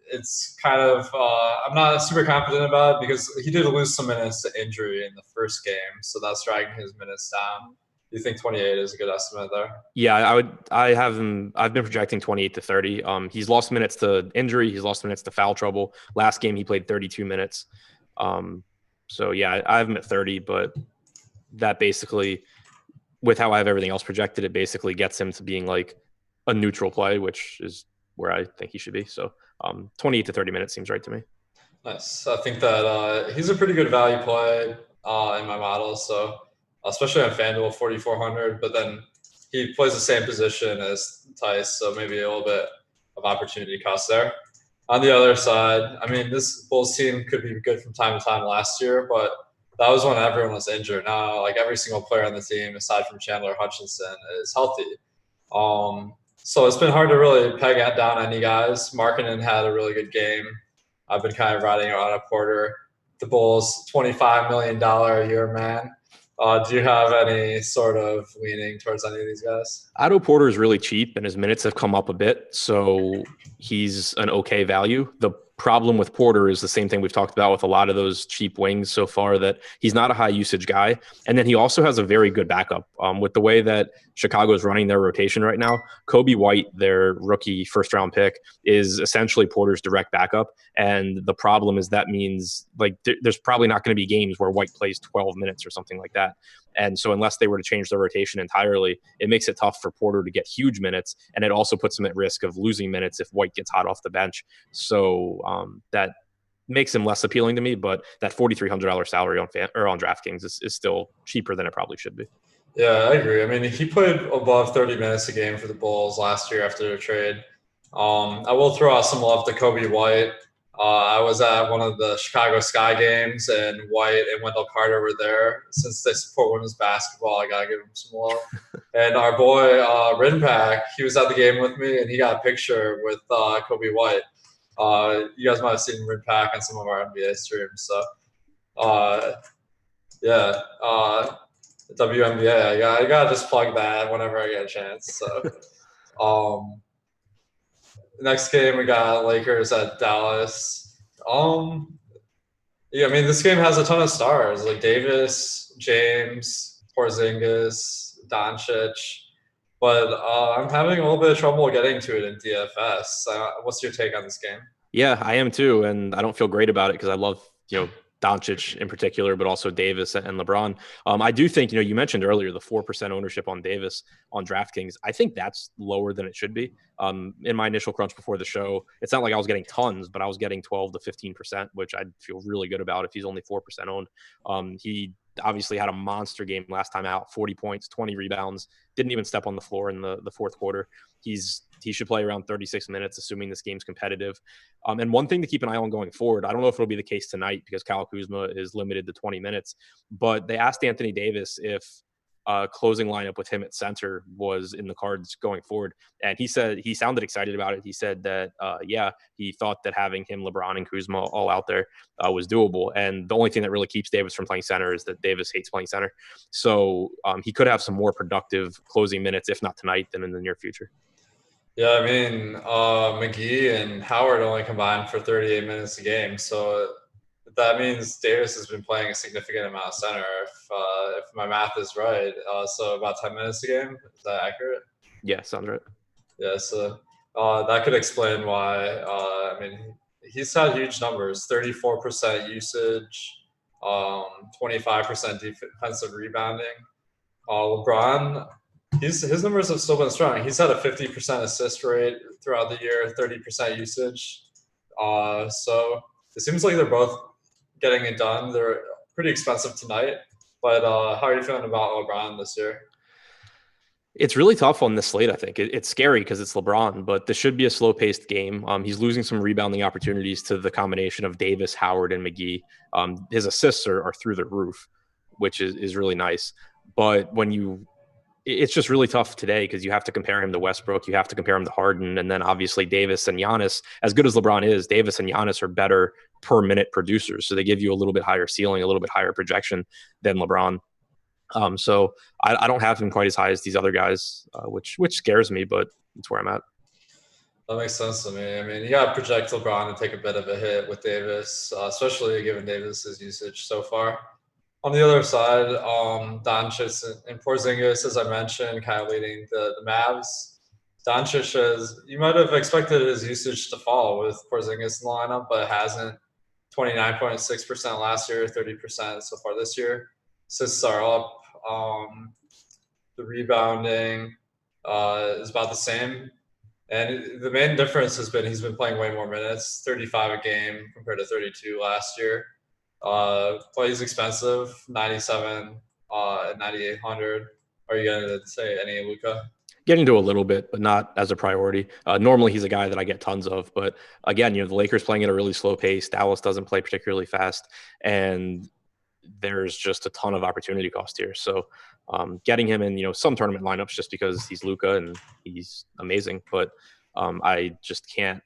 It's kind of I'm not super confident about it because he did lose some minutes to injury in the first game, so that's dragging his minutes down. You think 28 is a good estimate there? Yeah, I have him. I've been projecting 28 to 30. He's lost minutes to injury. He's lost minutes to foul trouble. Last game he played 32 minutes. So yeah, I have him at 30, but that basically, with how I have everything else projected, it basically gets him to being like a neutral play, which is where I think he should be. So 28 to 30 minutes seems right to me. Nice. I think that he's a pretty good value play in my model. So especially on FanDuel, 4,400. But then he plays the same position as Theis, so maybe a little bit of opportunity cost there. On the other side, I mean, this Bulls team could be good from time to time last year, but that was when everyone was injured. Now, like every single player on the team, aside from Chandler Hutchinson, is healthy. So it's been hard to really peg down any guys. Markkanen had a really good game. I've been kind of riding on a Porter. The Bulls, $25 million a year man. Do you have any sort of leaning towards any of these guys? Otto Porter is really cheap, and his minutes have come up a bit, so he's an okay value. The problem with Porter is the same thing we've talked about with a lot of those cheap wings so far, that he's not a high usage guy. And then he also has a very good backup. With the way that Chicago is running their rotation right now, Kobe White, their rookie first round pick, is essentially Porter's direct backup. And the problem is that means like there's probably not going to be games where White plays 12 minutes or something like that. And so unless they were to change their rotation entirely, it makes it tough for Porter to get huge minutes. And it also puts him at risk of losing minutes if White gets hot off the bench. So that makes him less appealing to me. But that $4,300 salary on DraftKings is still cheaper than it probably should be. Yeah, I agree. I mean, he played above 30 minutes a game for the Bulls last year after the trade. I will throw out some love to Kobe White. I was at one of the Chicago Sky games, and White and Wendell Carter were there. Since they support women's basketball, I got to give them some love. And our boy, Rinpack, he was at the game with me, and he got a picture with Kobe White. You guys might have seen Rinpack on some of our NBA streams. So, yeah. WNBA. I gotta just plug that whenever I get a chance. So, next game we got Lakers at Dallas. Yeah, I mean this game has a ton of stars like Davis, James, Porzingis, Doncic, but I'm having a little bit of trouble getting to it in DFS. What's your take on this game? Yeah, I am too, and I don't feel great about it because I love Doncic in particular, but also Davis and LeBron. I do think you mentioned earlier the 4% ownership on Davis on DraftKings. I think that's lower than it should be. In my initial crunch before the show, it's not like I was getting tons, but I was getting 12 to 15%, which I'd feel really good about if he's only 4% owned. He obviously had a monster game last time out, 40 points, 20 rebounds, didn't even step on the floor in the fourth quarter. He should play around 36 minutes, assuming this game's competitive. And one thing to keep an eye on going forward, I don't know if it'll be the case tonight because Kyle Kuzma is limited to 20 minutes, but they asked Anthony Davis if closing lineup with him at center was in the cards going forward. And he said he sounded excited about it. He said that, he thought that having him, LeBron, and Kuzma all out there was doable. And the only thing that really keeps Davis from playing center is that Davis hates playing center. So he could have some more productive closing minutes, if not tonight, then in the near future. Yeah, I mean, McGee and Howard only combined for 38 minutes a game, so that means Davis has been playing a significant amount of center, if my math is right. So about 10 minutes a game. Is that accurate? Yeah, sounds right. Yeah, so that could explain why. I mean, he's had huge numbers: 34% usage, 25% defensive rebounding. LeBron, his numbers have still been strong. He's had a 50% assist rate throughout the year, 30% usage. So it seems like they're both getting it done. They're pretty expensive tonight. But how are you feeling about LeBron this year? It's really tough on this slate, I think. It's scary because it's LeBron, but this should be a slow-paced game. He's losing some rebounding opportunities to the combination of Davis, Howard, and McGee. His assists are through the roof, which is really nice. But it's just really tough today because you have to compare him to Westbrook. You have to compare him to Harden. And then obviously Davis and Giannis, as good as LeBron is, Davis and Giannis are better per minute producers. So they give you a little bit higher ceiling, a little bit higher projection than LeBron. So I don't have him quite as high as these other guys, which scares me, but it's where I'm at. That makes sense to me. I mean, you got to project LeBron to take a bit of a hit with Davis, especially given Davis's usage so far. On the other side, Doncic and Porzingis, as I mentioned, kind of leading the Mavs. Doncic you might have expected his usage to fall with Porzingis in the lineup, but it hasn't. 29.6% last year, 30% so far this year. Assists are up. The rebounding is about the same. And the main difference has been he's been playing way more minutes, 35 a game compared to 32 last year. But he's expensive, 97 at 9,800. Are you going to say any Luka? Getting to a little bit, but not as a priority. Normally, he's a guy that I get tons of. But again, the Lakers playing at a really slow pace. Dallas doesn't play particularly fast. And there's just a ton of opportunity cost here. So getting him in, some tournament lineups just because he's Luka and he's amazing. But I just can't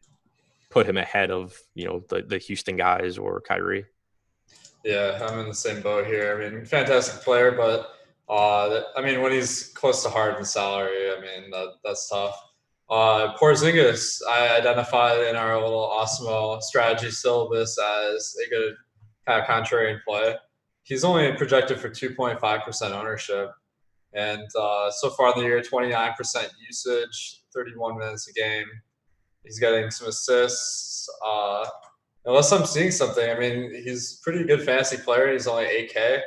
put him ahead of, the Houston guys or Kyrie. Yeah, I'm in the same boat here. I mean, fantastic player, but when he's close to Harden's salary, that's tough. Porzingis, I identified in our little Osmo strategy syllabus as a good kind of contrarian play. He's only projected for 2.5% ownership. And so far in the year, 29% usage, 31 minutes a game. He's getting some assists. Unless I'm seeing something, he's a pretty good fantasy player. He's only 8K.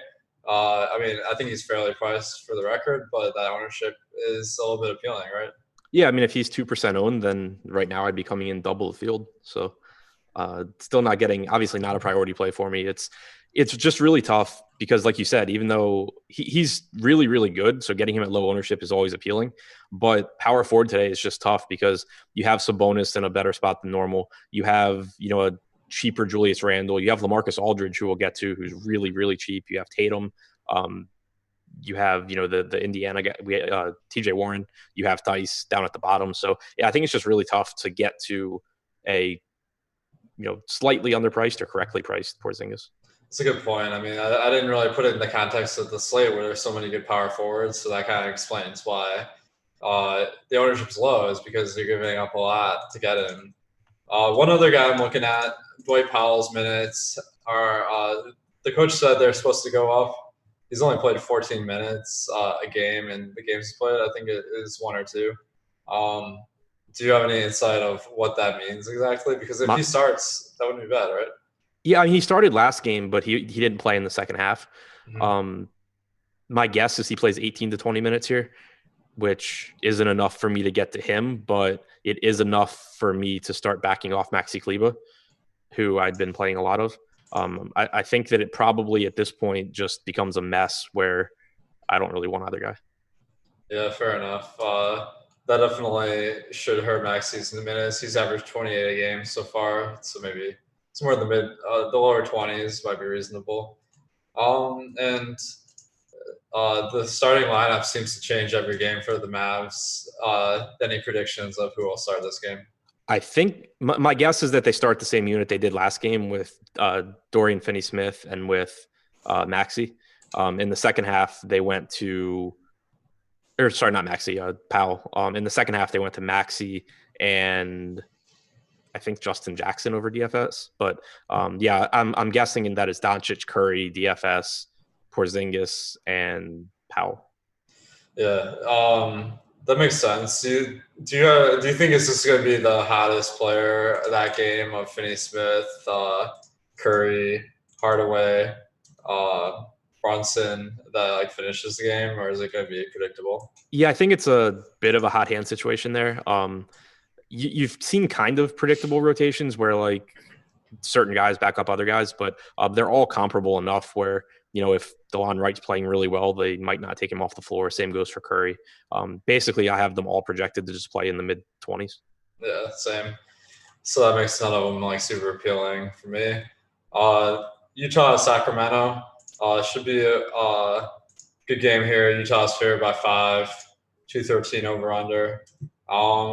I think he's fairly priced for the record, but that ownership is a little bit appealing, right? Yeah, if he's 2% owned, then right now I'd be coming in double the field. So still not getting, obviously not a priority play for me. It's just really tough because, like you said, even though he's really, really good, so getting him at low ownership is always appealing. But power forward today is just tough because you have Sabonis in a better spot than normal. You have, a cheaper Julius Randle. You have LaMarcus Aldridge, who we'll get to, who's really, really cheap. You have Tatum. You have, the Indiana guy, TJ Warren. You have Theis down at the bottom. So, yeah, I think it's just really tough to get to a, slightly underpriced or correctly priced Porzingis. It's a good point. I mean, I didn't really put it in the context of the slate where there's so many good power forwards, so that kind of explains why the ownership's low is because they're giving up a lot to get in. One other guy I'm looking at, Dwight Powell's minutes are. The coach said they're supposed to go up. He's only played 14 minutes a game, and the games he's played, I think it is one or two. Um, do you have any insight of what that means exactly? Because if My, he starts, that wouldn't be bad, right? yeah, I mean, he started last game, but he didn't play in the second half. Mm-hmm. Um, my guess is he plays 18 to 20 minutes here, which isn't enough for me to get to him, but it is enough for me to start backing off Maxi Kleber, who I'd been playing a lot of. I think that it probably at this point just becomes a mess where I don't really want either guy. Yeah, fair enough. That definitely should hurt Maxi's in the minutes. He's averaged 28 a game so far, so maybe it's more the the lower 20s might be reasonable. And the starting lineup seems to change every game for the Mavs. Any predictions of who will start this game? I think my guess is that they start the same unit they did last game with Dorian Finney-Smith and with Maxi. In the second half, they went to or sorry, not Maxi, Powell. In the second half, they went to Maxi and I think Justin Jackson over DFS. But yeah, I'm guessing that is Doncic, Curry, DFS, Porzingis, and Powell. Yeah, that makes sense. Do you think it's just going to be the hottest player that game of Finney Smith, Curry, Hardaway, uh, Brunson that like finishes the game, or is it going to be predictable? Yeah, I think it's a bit of a hot hand situation there. You've seen kind of predictable rotations where like certain guys back up other guys, but they're all comparable enough where, if DeLon Wright's playing really well, they might not take him off the floor. Same goes for Curry. Basically, I have them all projected to just play in the mid 20s. Yeah, same. So that makes none of them like super appealing for me. Utah, Sacramento should be a good game here. Utah's favored by 5, 213 over under.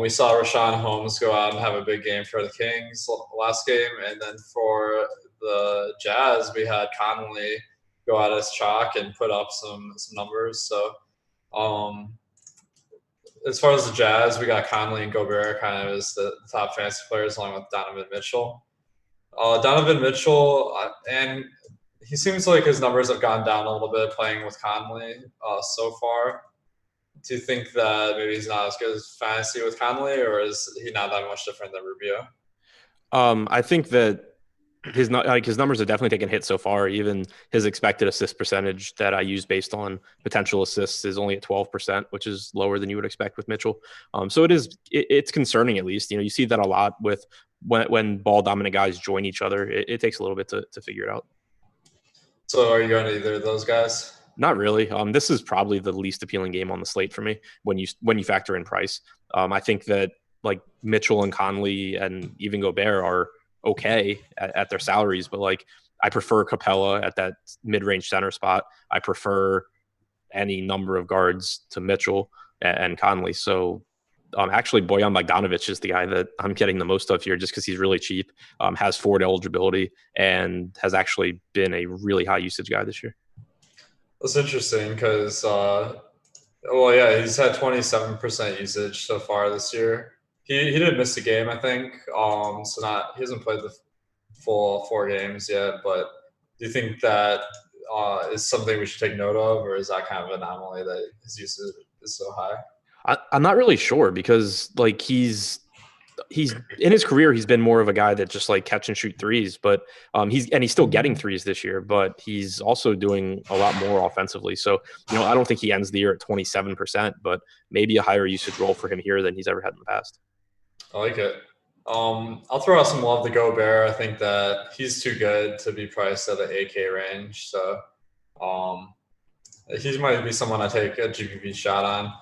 We saw Rashawn Holmes go out and have a big game for the Kings last game, and then for the Jazz, we had Conley go out as chalk and put up some numbers. So, as far as the Jazz, we got Conley and Gobert kind of as the top fantasy players, along with Donovan Mitchell. Donovan Mitchell, and he seems like his numbers have gone down a little bit playing with Conley so far. Do you think that maybe he's not as good as fantasy with Conley, or is he not that much different than Rubio? I think that his numbers have definitely taken hits so far. Even his expected assist percentage that I use based on potential assists is only at 12%, which is lower than you would expect with Mitchell. So it's concerning at least. You see that a lot with when ball dominant guys join each other. It takes a little bit to figure it out. So are you going to either of those guys? Not really. This is probably the least appealing game on the slate for me when you factor in price. I think that like Mitchell and Conley and even Gobert are okay at their salaries, but like I prefer Capella at that mid-range center spot. I prefer any number of guards to Mitchell and Conley. So actually Bojan Bogdanovic is the guy that I'm getting the most of here just because he's really cheap, has forward eligibility, and has actually been a really high usage guy this year. That's interesting because, he's had 27% usage so far this year. He didn't miss a game, I think. He hasn't played the full 4 games yet. But do you think that is something we should take note of, or is that kind of an anomaly that his usage is so high? I'm not really sure because like he's in his career, he's been more of a guy that just like catch and shoot threes, but he's still getting threes this year, but he's also doing a lot more offensively. So, I don't think he ends the year at 27%, but maybe a higher usage role for him here than he's ever had in the past. I like it. I'll throw out some love to Gobert. I think that he's too good to be priced at the 8K range. So he might be someone I take a GPP shot on,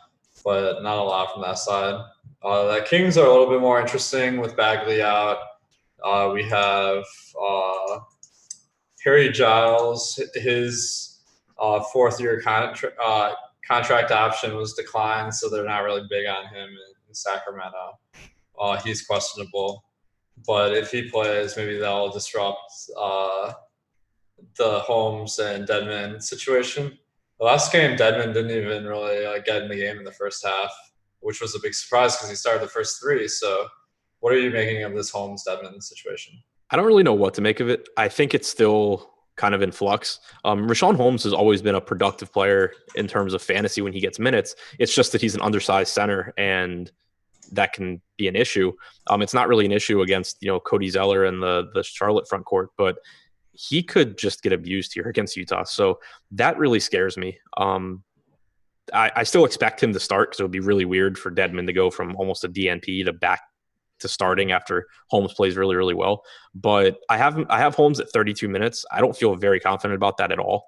but not a lot from that side. The Kings are a little bit more interesting with Bagley out. We have Harry Giles. His fourth-year contract option was declined, so they're not really big on him in Sacramento. He's questionable, but if he plays, maybe that'll disrupt the Holmes and Dedmon situation. The last game, Dedmon didn't even really get in the game in the first half, which was a big surprise because he started the first three. So, what are you making of this Holmes Dedmon situation? I don't really know what to make of it. I think it's still kind of in flux. Richaun Holmes has always been a productive player in terms of fantasy when he gets minutes. It's just that he's an undersized center, and that can be an issue. It's not really an issue against Cody Zeller and the Charlotte front court, but he could just get abused here against Utah. So that really scares me. I still expect him to start because it would be really weird for Dedmon to go from almost a DNP to back to starting after Holmes plays really, really well. But I have Holmes at 32 minutes. I don't feel very confident about that at all.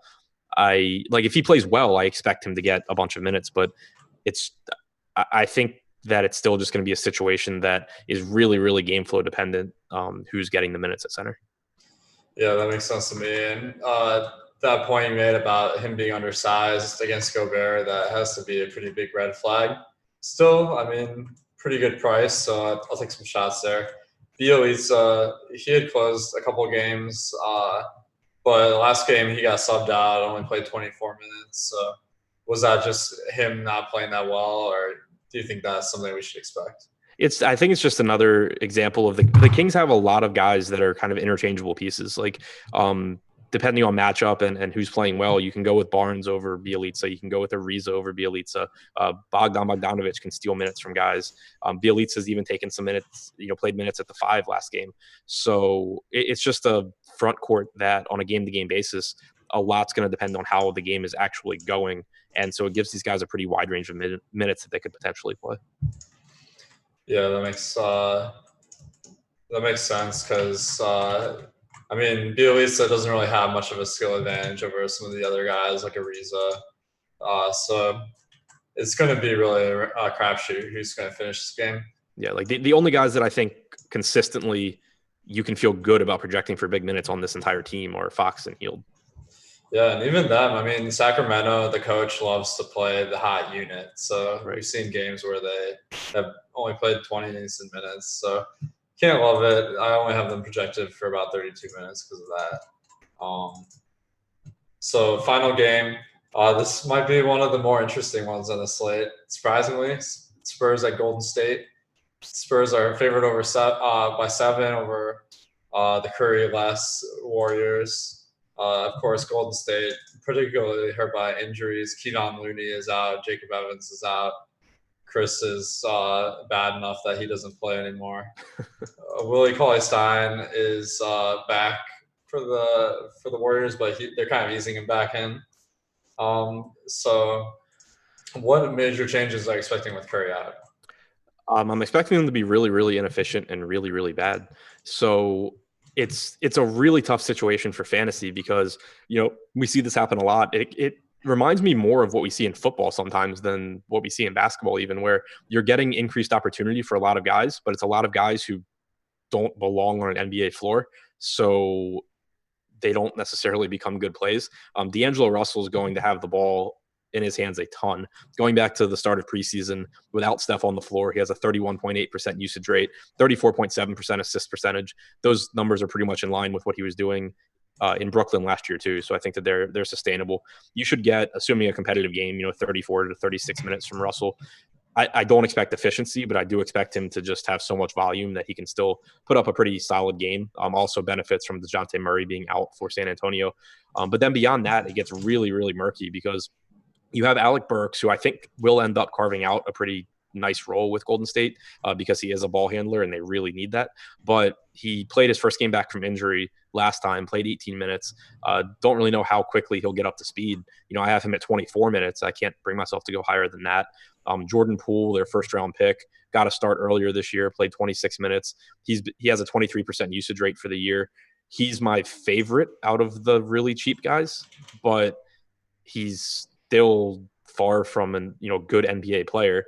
If he plays well, I expect him to get a bunch of minutes, but I think that it's still just going to be a situation that is really, really game flow dependent. Who's getting the minutes at center? Yeah, that makes sense to me. And that point you made about him being undersized against Gobert, that has to be a pretty big red flag. Still, I mean, pretty good price, so I'll take some shots there. Bielitsa, he had closed a couple games, but last game he got subbed out, only played 24 minutes. So was that just him not playing that well, or do you think that's something we should expect? I think it's just another example of the Kings have a lot of guys that are kind of interchangeable pieces. Depending on matchup and who's playing well, you can go with Barnes over Bielitsa. You can go with Ariza over Bielitsa. Bogdanovic can steal minutes from guys. Bielitsa's even taken some minutes, played minutes at the 5 last game. So it's just a front court that on a game-to-game basis, a lot's going to depend on how the game is actually going. And so it gives these guys a pretty wide range of minutes that they could potentially play. Yeah, that makes sense because Bielitsa doesn't really have much of a skill advantage over some of the other guys like Ariza. So it's going to be really a crapshoot who's going to finish this game. Yeah, the only guys that I think consistently you can feel good about projecting for big minutes on this entire team are Fox and Hield. Yeah, and even them. Sacramento, the coach loves to play the hot unit. So We've seen games where they have only played 20 decent minutes. So can't love it. I only have them projected for about 32 minutes because of that. So final game. This might be one of the more interesting ones on the slate. Surprisingly, Spurs at Golden State. Spurs are favored by 7 over the Curry-less Warriors. Of course, Golden State, particularly hurt by injuries. Keaton Looney is out. Jacob Evans is out. Chris is bad enough that he doesn't play anymore. Willie Cauley-Stein is back for the Warriors, but they're kind of easing him back in. So what major changes are you expecting with Curry out? I'm expecting them to be really, really inefficient and really, really bad. So it's a really tough situation for fantasy because, we see this happen a lot. It reminds me more of what we see in football sometimes than what we see in basketball, even where you're getting increased opportunity for a lot of guys, but it's a lot of guys who don't belong on an NBA floor. So they don't necessarily become good plays. D'Angelo Russell is going to have the ball in his hands a ton. Going back to the start of preseason, without Steph on the floor, he has a 31.8% usage rate, 34.7% assist percentage. Those numbers are pretty much in line with what he was doing in Brooklyn last year too. So I think that they're sustainable. You should get, assuming a competitive game, 34 to 36 minutes from Russell. I don't expect efficiency, but I do expect him to just have so much volume that he can still put up a pretty solid game. Also benefits from DeJounte Murray being out for San Antonio. But then beyond that, it gets really, really murky because you have Alec Burks, who I think will end up carving out a pretty nice role with Golden State because he is a ball handler and they really need that. But he played his first game back from injury last time, played 18 minutes. Don't really know how quickly he'll get up to speed. I have him at 24 minutes. I can't bring myself to go higher than that. Jordan Poole, their first round pick, got a start earlier this year, played 26 minutes. He has a 23% usage rate for the year. He's my favorite out of the really cheap guys, but he's still far from a good NBA player.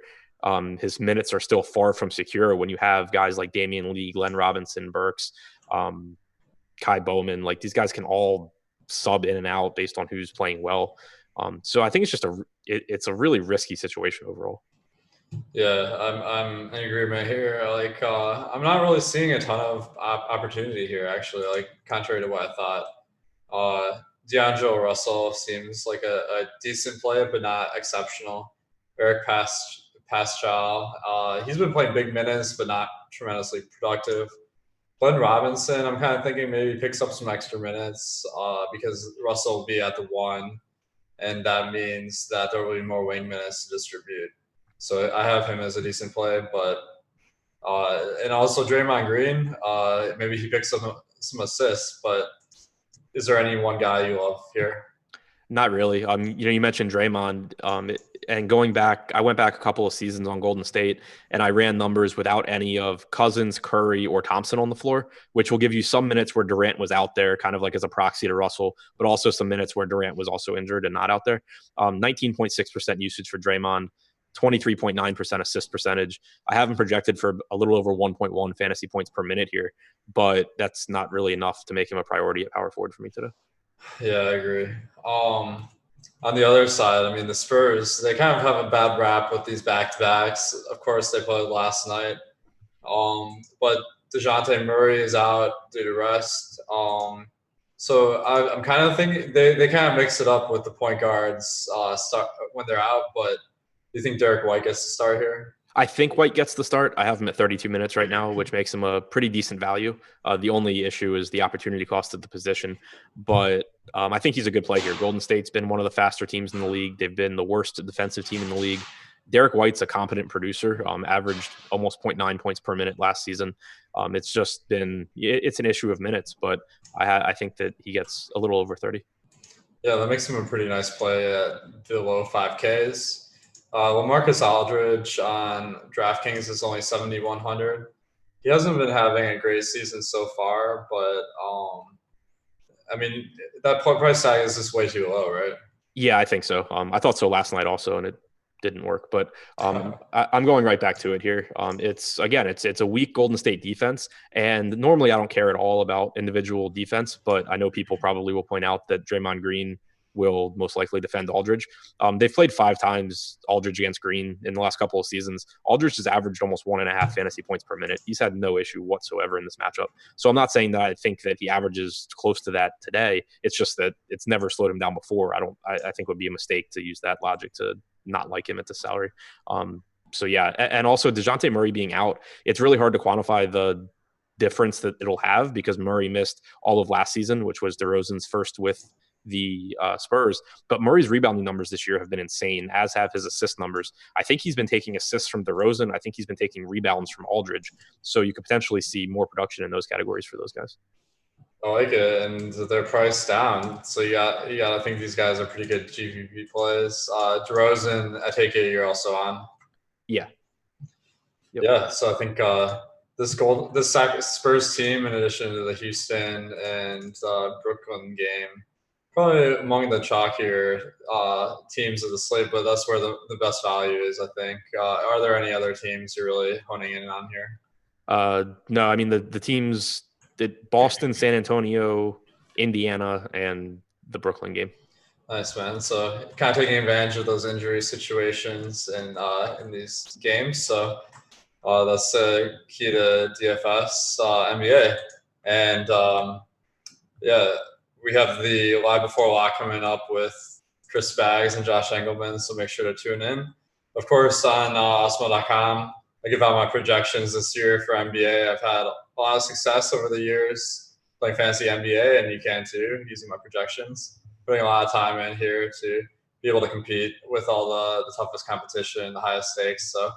His minutes are still far from secure when you have guys like Damian Lee, Glenn Robinson, Burks, Kai Bowman. These guys can all sub in and out based on who's playing well. So I think it's just it's a really risky situation overall. Yeah, I'm in agreement here. I'm not really seeing a ton of opportunity here, actually. Contrary to what I thought. D'Angelo Russell seems like a decent play, but not exceptional. Eric Pascal, he's been playing big minutes, but not tremendously productive. Glenn Robinson, I'm kind of thinking maybe picks up some extra minutes because Russell will be at the 1, and that means that there will be more wing minutes to distribute. So I have him as a decent play, but and also Draymond Green, maybe he picks up some assists, but is there any one guy you love here? Not really. You mentioned Draymond, and going back, I went back a couple of seasons on Golden State, and I ran numbers without any of Cousins, Curry, or Thompson on the floor, which will give you some minutes where Durant was out there, kind of like as a proxy to Russell, but also some minutes where Durant was also injured and not out there. 19.6% usage for Draymond, 23.9% assist percentage. I have him projected for a little over 1.1 fantasy points per minute here, but that's not really enough to make him a priority at power forward for me today. Yeah, I agree. On the other side, I mean, the Spurs, they kind of have a bad rap with these back-to-backs. Of course, they played last night. But DeJounte Murray is out due to rest. So I'm kind of thinking they kind of mix it up with the point guards start when they're out. But do you think Derek White gets to start here? I think White gets the start. I have him at 32 minutes right now, which makes him a pretty decent value. The only issue is the opportunity cost of the position. But I think he's a good play here. Golden State's been one of the faster teams in the league. They've been the worst defensive team in the league. Derek White's a competent producer, averaged almost 0.9 points per minute last season. It's just been – it's an issue of minutes, but I think that he gets a little over 30. Yeah, that makes him a pretty nice play at the low 5Ks. LaMarcus Aldridge on DraftKings is only 7,100. He hasn't been having a great season so far, but I mean, that price tag is just way too low, right? Yeah, I think so. I thought so last night also, and it didn't work. But I'm going right back to it here. It's a weak Golden State defense, and normally I don't care at all about individual defense, but I know people probably will point out that Draymond Green will most likely defend Aldridge. They've played 5 times Aldridge against Green in the last couple of seasons. Aldridge has averaged almost 1.5 fantasy points per minute. He's had no issue whatsoever in this matchup. So I'm not saying that I think that he averages close to that today. It's just that it's never slowed him down before. I think it would be a mistake to use that logic to not like him at the salary. So yeah, and also DeJounte Murray being out, it's really hard to quantify the difference that it'll have because Murray missed all of last season, which was DeRozan's first with the Spurs, but Murray's rebounding numbers this year have been insane, as have his assist numbers. I think he's been taking assists from DeRozan. I think he's been taking rebounds from Aldridge. So you could potentially see more production in those categories for those guys. I like it, and they're priced down. So you got to think these guys are pretty good GPP plays. DeRozan, I take it you're also on. Yeah. Yep. Yeah. So I think this Spurs team, in addition to the Houston and Brooklyn game, probably among the chalkier teams of the slate, but that's where the best value is, I think. Are there any other teams you're really honing in on here? No, I mean, the teams that Boston, San Antonio, Indiana, and the Brooklyn game. Nice, man. So kind of taking advantage of those injury situations in these games. So that's the key to DFS NBA. And yeah, we have the live before lock coming up with Chris Baggs and Josh Engelman, so make sure to tune in. Of course, on Osmo.com, I give out my projections this year for NBA. I've had a lot of success over the years playing fantasy NBA, and you can too, using my projections. Putting a lot of time in here to be able to compete with all the toughest competition, the highest stakes. So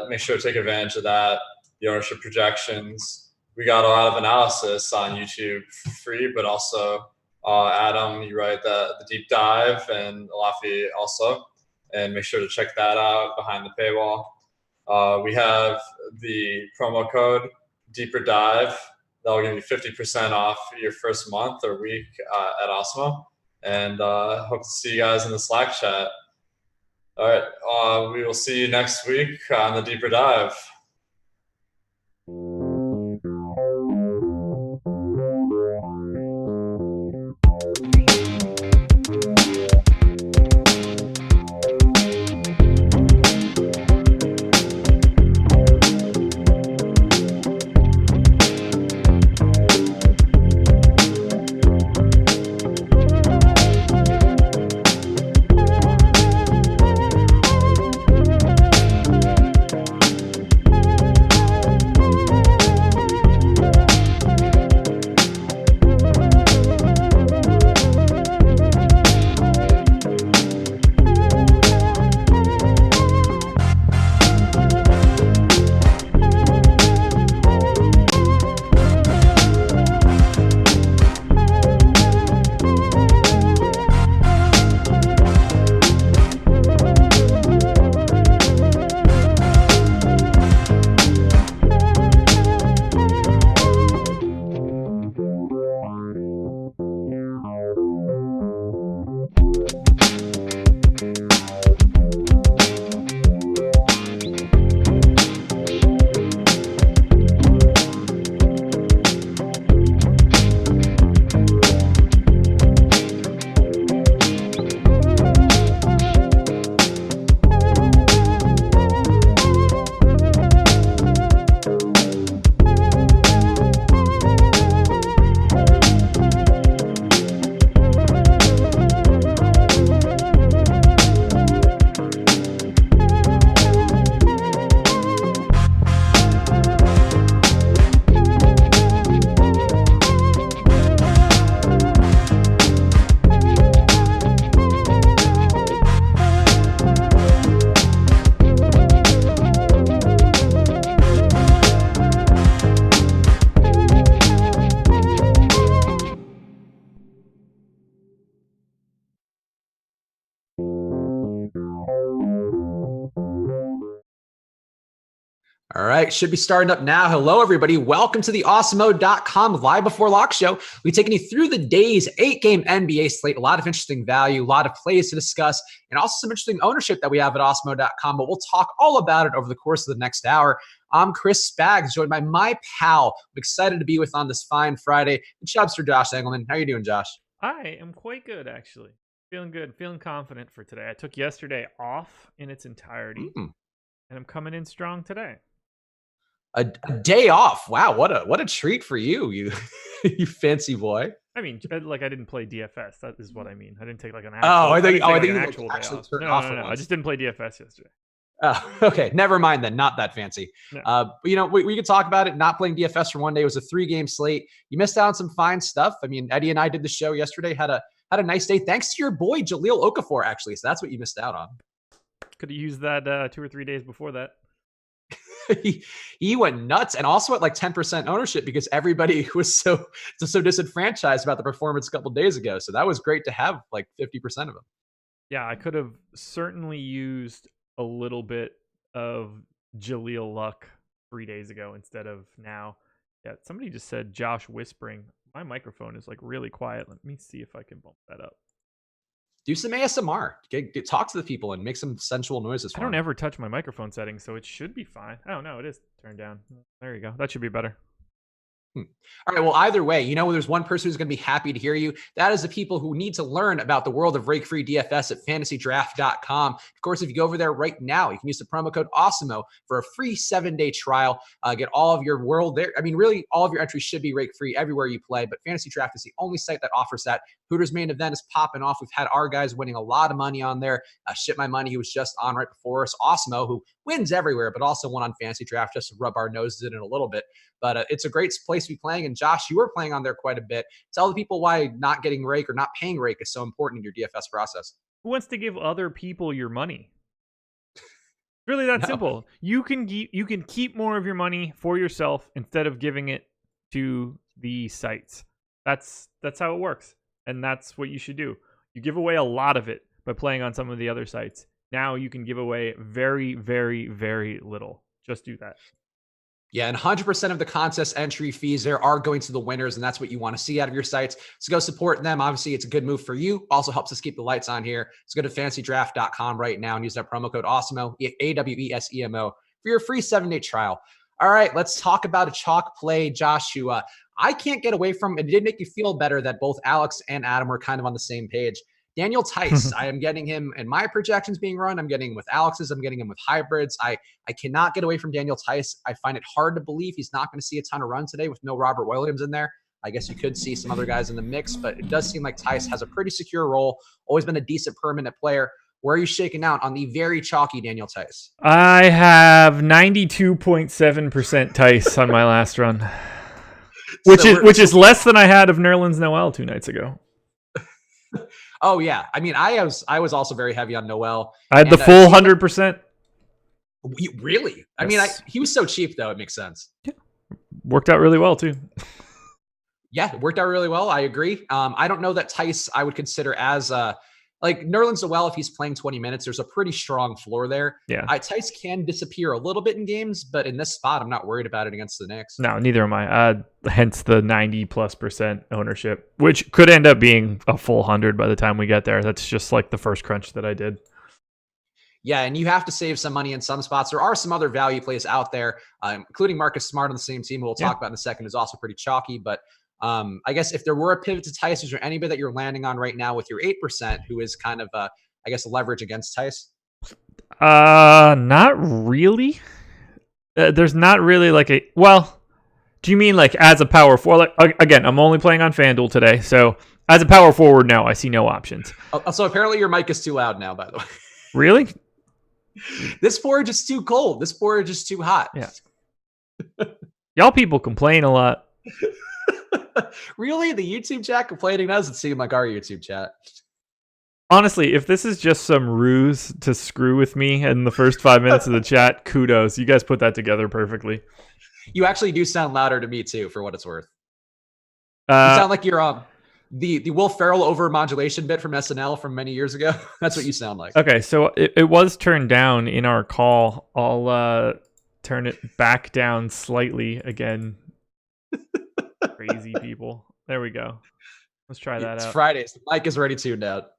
make sure to take advantage of that. The ownership projections. We got a lot of analysis on YouTube free, but also Adam, you write the deep dive, and Lafi also. And make sure to check that out behind the paywall. We have the promo code Deeper Dive. That'll give you 50% off your first month or week at Osmo. And hope to see you guys in the Slack chat. All right. We will see you next week on the Deeper Dive. All right, should be starting up now. Hello, everybody. Welcome to the awesemo.com live before lock show. We're taking you through the day's 8-game NBA slate. A lot of interesting value, a lot of plays to discuss, and also some interesting ownership that we have at awesemo.com. But we'll talk all about it over the course of the next hour. I'm Chris Spags, joined by my pal. I'm excited to be with on this fine Friday. The Chubster Josh Engelman. How are you doing, Josh? I am quite good, actually. Feeling good, feeling confident for today. I took yesterday off in its entirety, and I'm coming in strong today. A day off. Wow, what a treat for you, you fancy boy. I mean, like I didn't play DFS. That is what I mean. I didn't take like an actual. I think an actual day off. No. I just didn't play DFS yesterday. Oh, okay. Never mind then. Not that fancy. No. But we could talk about it. Not playing DFS for one day. It was a 3-game slate. You missed out on some fine stuff. I mean, Eddie and I did the show yesterday. Had a nice day. Thanks to your boy Jahlil Okafor, actually. So that's what you missed out on. Could have used that 2 or 3 days before that. he went nuts, and also at like 10% ownership because everybody was so disenfranchised about the performance a couple of days ago. So that was great to have like 50% of them. Yeah, I could have certainly used a little bit of Jahlil luck 3 days ago instead of now. Yeah, somebody just said Josh whispering. My microphone is like really quiet. Let me see if I can bump that up. Do some ASMR. Talk to the people and make some sensual noises. I don't ever touch my microphone settings, so it should be fine. Oh, no, it is turned down. There you go. That should be better. All right. Well, either way, there's one person who's going to be happy to hear you. That is the people who need to learn about the world of Rake-free DFS at fantasydraft.com. Of course, if you go over there right now, you can use the promo code AWESEMO for a free 7-day trial. Get all of your world there. I mean, really, all of your entries should be rake-free everywhere you play, but Fantasy Draft is the only site that offers that. Hooters main event is popping off. We've had our guys winning a lot of money on there. Ship My Money, who was just on right before us. Awesemo, who wins everywhere, but also won on Fantasy Draft, just to rub our noses in it a little bit. But it's a great place to be playing. And Josh, you were playing on there quite a bit. Tell the people why not getting Rake or not paying Rake is so important in your DFS process. Who wants to give other people your money? Really that simple. You can keep more of your money for yourself instead of giving it to the sites. That's how it works. And that's what you should do. You give away a lot of it by playing on some of the other sites. Now you can give away very, very, very little. Just do that. Yeah, and 100% of the contest entry fees there are going to the winners, and that's what you want to see out of your sites. So go support them. Obviously, it's a good move for you. Also helps us keep the lights on here. So go to fantasydraft.com right now and use that promo code AWESEMO, AWESEMO, for your free 7-day trial. All right, let's talk about a chalk play, Joshua. I can't get away from it. It did make you feel better that both Alex and Adam were kind of on the same page. Daniel Theis, I am getting him in my projections being run. I'm getting him with Alex's. I'm getting him with hybrids. I cannot get away from Daniel Theis. I find it hard to believe he's not going to see a ton of run today with no Robert Williams in there. I guess you could see some other guys in the mix, but it does seem like Theis has a pretty secure role, always been a decent permanent player. Where are you shaking out on the very chalky Daniel Theis? I have 92.7% Theis on my last run, which is less than I had of Nerlens Noel 2 nights ago. Oh yeah, I mean, I was also very heavy on Noel. I had the full 100%. Really? I mean, he was so cheap though. It makes sense. Yeah. Worked out really well too. Yeah, it worked out really well. I agree. I don't know that Theis I would consider as like Nerlens Noel, if he's playing 20 minutes, there's a pretty strong floor there. Yeah. Theis can disappear a little bit in games, but in this spot, I'm not worried about it against the Knicks. No, neither am I. Hence the 90+% ownership, which could end up being a full 100 by the time we get there. That's just like the first crunch that I did. Yeah, and you have to save some money in some spots. There are some other value plays out there, including Marcus Smart on the same team, who we'll talk about in a second, is also pretty chalky, but I guess if there were a pivot to Theis, is there anybody that you're landing on right now with your 8% who is kind of, I guess, leverage against Theis? Not really. There's not really like a, well, do you mean like as a power forward? Like, again, I'm only playing on FanDuel today. So as a power forward now, I see no options. So apparently your mic is too loud now, by the way. Really? This forage is too cold. This forage is too hot. Yeah. Y'all people complain a lot. Really? The YouTube chat complaining doesn't seem like our YouTube chat. Honestly, if this is just some ruse to screw with me in the first 5 minutes of the chat, kudos. You guys put that together perfectly. You actually do sound louder to me, too, for what it's worth. You sound like you're the Will Ferrell over modulation bit from SNL from many years ago. That's what you sound like. Okay, so it was turned down in our call. I'll turn it back down slightly again. Crazy people. There we go. Let's try that out. It's Fridays. The mic is ready tuned out.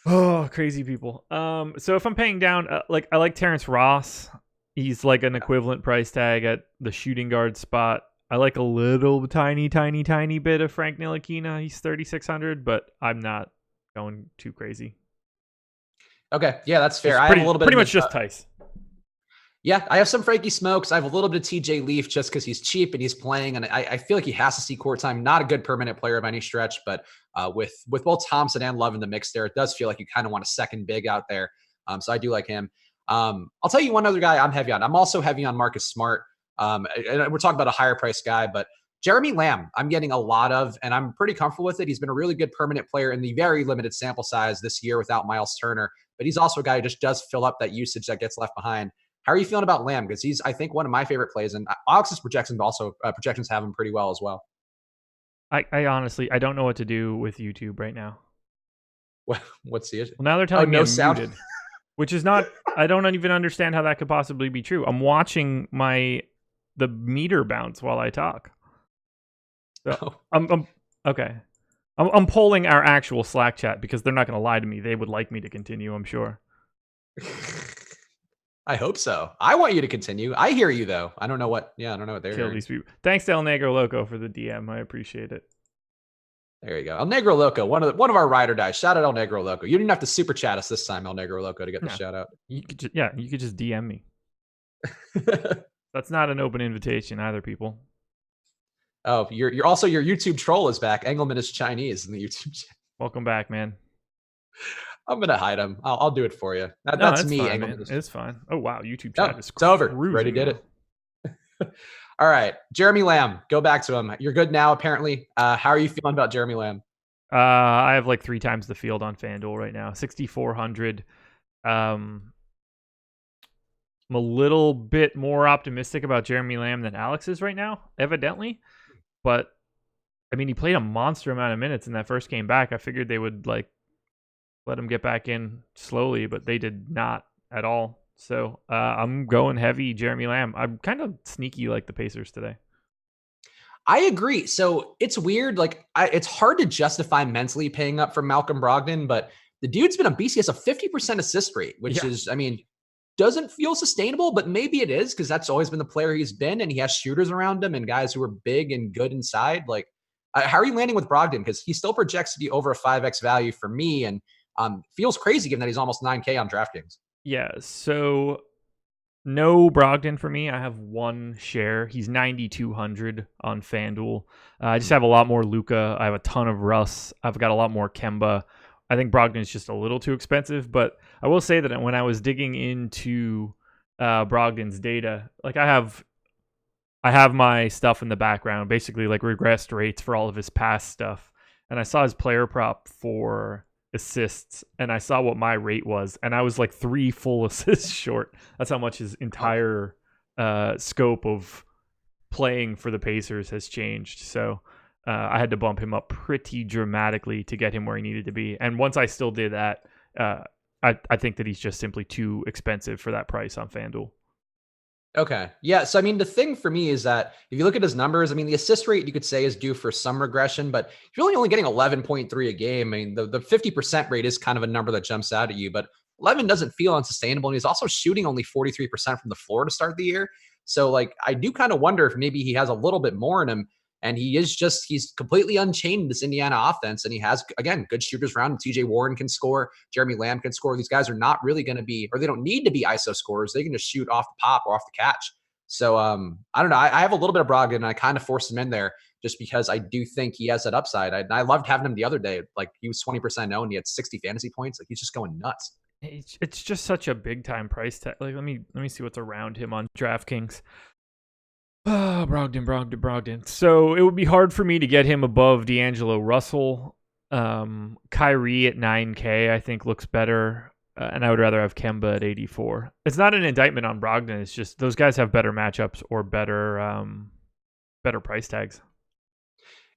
Oh, crazy people. So if I'm paying down, I like Terrence Ross. He's like an equivalent price tag at the shooting guard spot. I like a little tiny bit of Frank Ntilikina. He's 3,600, but I'm not going too crazy. Okay, yeah, that's fair. It's I have a little bit pretty of much just Theis. Yeah, I have some Frankie Smokes. I have a little bit of TJ Leaf just because he's cheap and he's playing, and I feel like he has to see court time. Not a good permanent player by any stretch, but with both Thompson and Love in the mix there, it does feel like you kind of want a second big out there. So I do like him. I'll tell you one other guy I'm heavy on. I'm also heavy on Marcus Smart. And we're talking about a higher price guy, but Jeremy Lamb, I'm getting a lot of, and I'm pretty comfortable with it. He's been a really good permanent player in the very limited sample size this year without Miles Turner, but he's also a guy who just does fill up that usage that gets left behind. How are you feeling about Lamb? Because he's, I think, one of my favorite plays, and Alex's projections have him pretty well as well. I honestly, I don't know what to do with YouTube right now. What's the issue? Well, now they're telling me no I'm sound, muted, which is not. I don't even understand how that could possibly be true. I'm watching the meter bounce while I talk. So I'm okay. I'm polling our actual Slack chat because they're not going to lie to me. They would like me to continue, I'm sure. I hope so. I want you to continue. I hear you though. I don't know what they're Kill hearing. these people. Thanks to El Negro Loco for the DM. I appreciate it. There you go. El Negro Loco, one of our ride or die. Shout out El Negro Loco. You didn't have to super chat us this time, El Negro Loco, to get the shout out. You could just DM me. That's not an open invitation either, people. Oh, you're also, your YouTube troll is back. Engelman is Chinese in the YouTube chat. Welcome back, man. I'm gonna hide him. I'll do it for you. That's me. Fine, Engelman. It's fine. Oh wow, YouTube chat is it's over. Already did it. All right, Jeremy Lamb. Go back to him. You're good now, apparently. How are you feeling about Jeremy Lamb? I have like 3 times the field on FanDuel right now. 6,400. I'm a little bit more optimistic about Jeremy Lamb than Alex is right now, evidently. But I mean, he played a monster amount of minutes in that first game back. I figured they would let him get back in slowly, but they did not at all. So I'm going heavy Jeremy Lamb. I'm kind of sneaky like the Pacers today. I agree. So it's weird. It's hard to justify mentally paying up for Malcolm Brogdon, but the dude's been a beast. He has a 50% assist rate, which is, I mean, doesn't feel sustainable, but maybe it is because that's always been the player he's been, and he has shooters around him and guys who are big and good inside. How are you landing with Brogdon? Because he still projects to be over a 5x value for me, and feels crazy given that he's almost 9K on DraftKings. Yeah, so no Brogdon for me. I have 1 share. He's 9,200 on FanDuel. I just have a lot more Luka. I have a ton of Russ. I've got a lot more Kemba. I think Brogdon is just a little too expensive, but I will say that when I was digging into Brogdon's data, I have my stuff in the background, basically regressed rates for all of his past stuff, and I saw his player prop for assists, and I saw what my rate was, and I was 3 full assists short. That's how much his entire scope of playing for the Pacers has changed. So I had to bump him up pretty dramatically to get him where he needed to be. And once I still did that, I think that he's just simply too expensive for that price on FanDuel. Okay. Yeah. So, I mean, the thing for me is that if you look at his numbers, I mean, the assist rate you could say is due for some regression, but he's really only getting 11.3 a game. I mean, the 50% rate is kind of a number that jumps out at you, but 11 doesn't feel unsustainable. And he's also shooting only 43% from the floor to start the year. So I do kind of wonder if maybe he has a little bit more in him. And he's completely unchained in this Indiana offense. And he has, again, good shooters around him. TJ Warren can score. Jeremy Lamb can score. These guys are not really going to be, or they don't need to be ISO scorers. They can just shoot off the pop or off the catch. So I don't know. I have a little bit of Brogdon, and I kind of forced him in there just because I do think he has that upside. I loved having him the other day. He was 20% owned. He had 60 fantasy points. He's just going nuts. It's just such a big time price tag. Let me see what's around him on DraftKings. Brogdon. So it would be hard for me to get him above D'Angelo Russell. Kyrie at 9K, I think looks better. And I would rather have Kemba at 84. It's not an indictment on Brogdon. It's just those guys have better matchups or better price tags.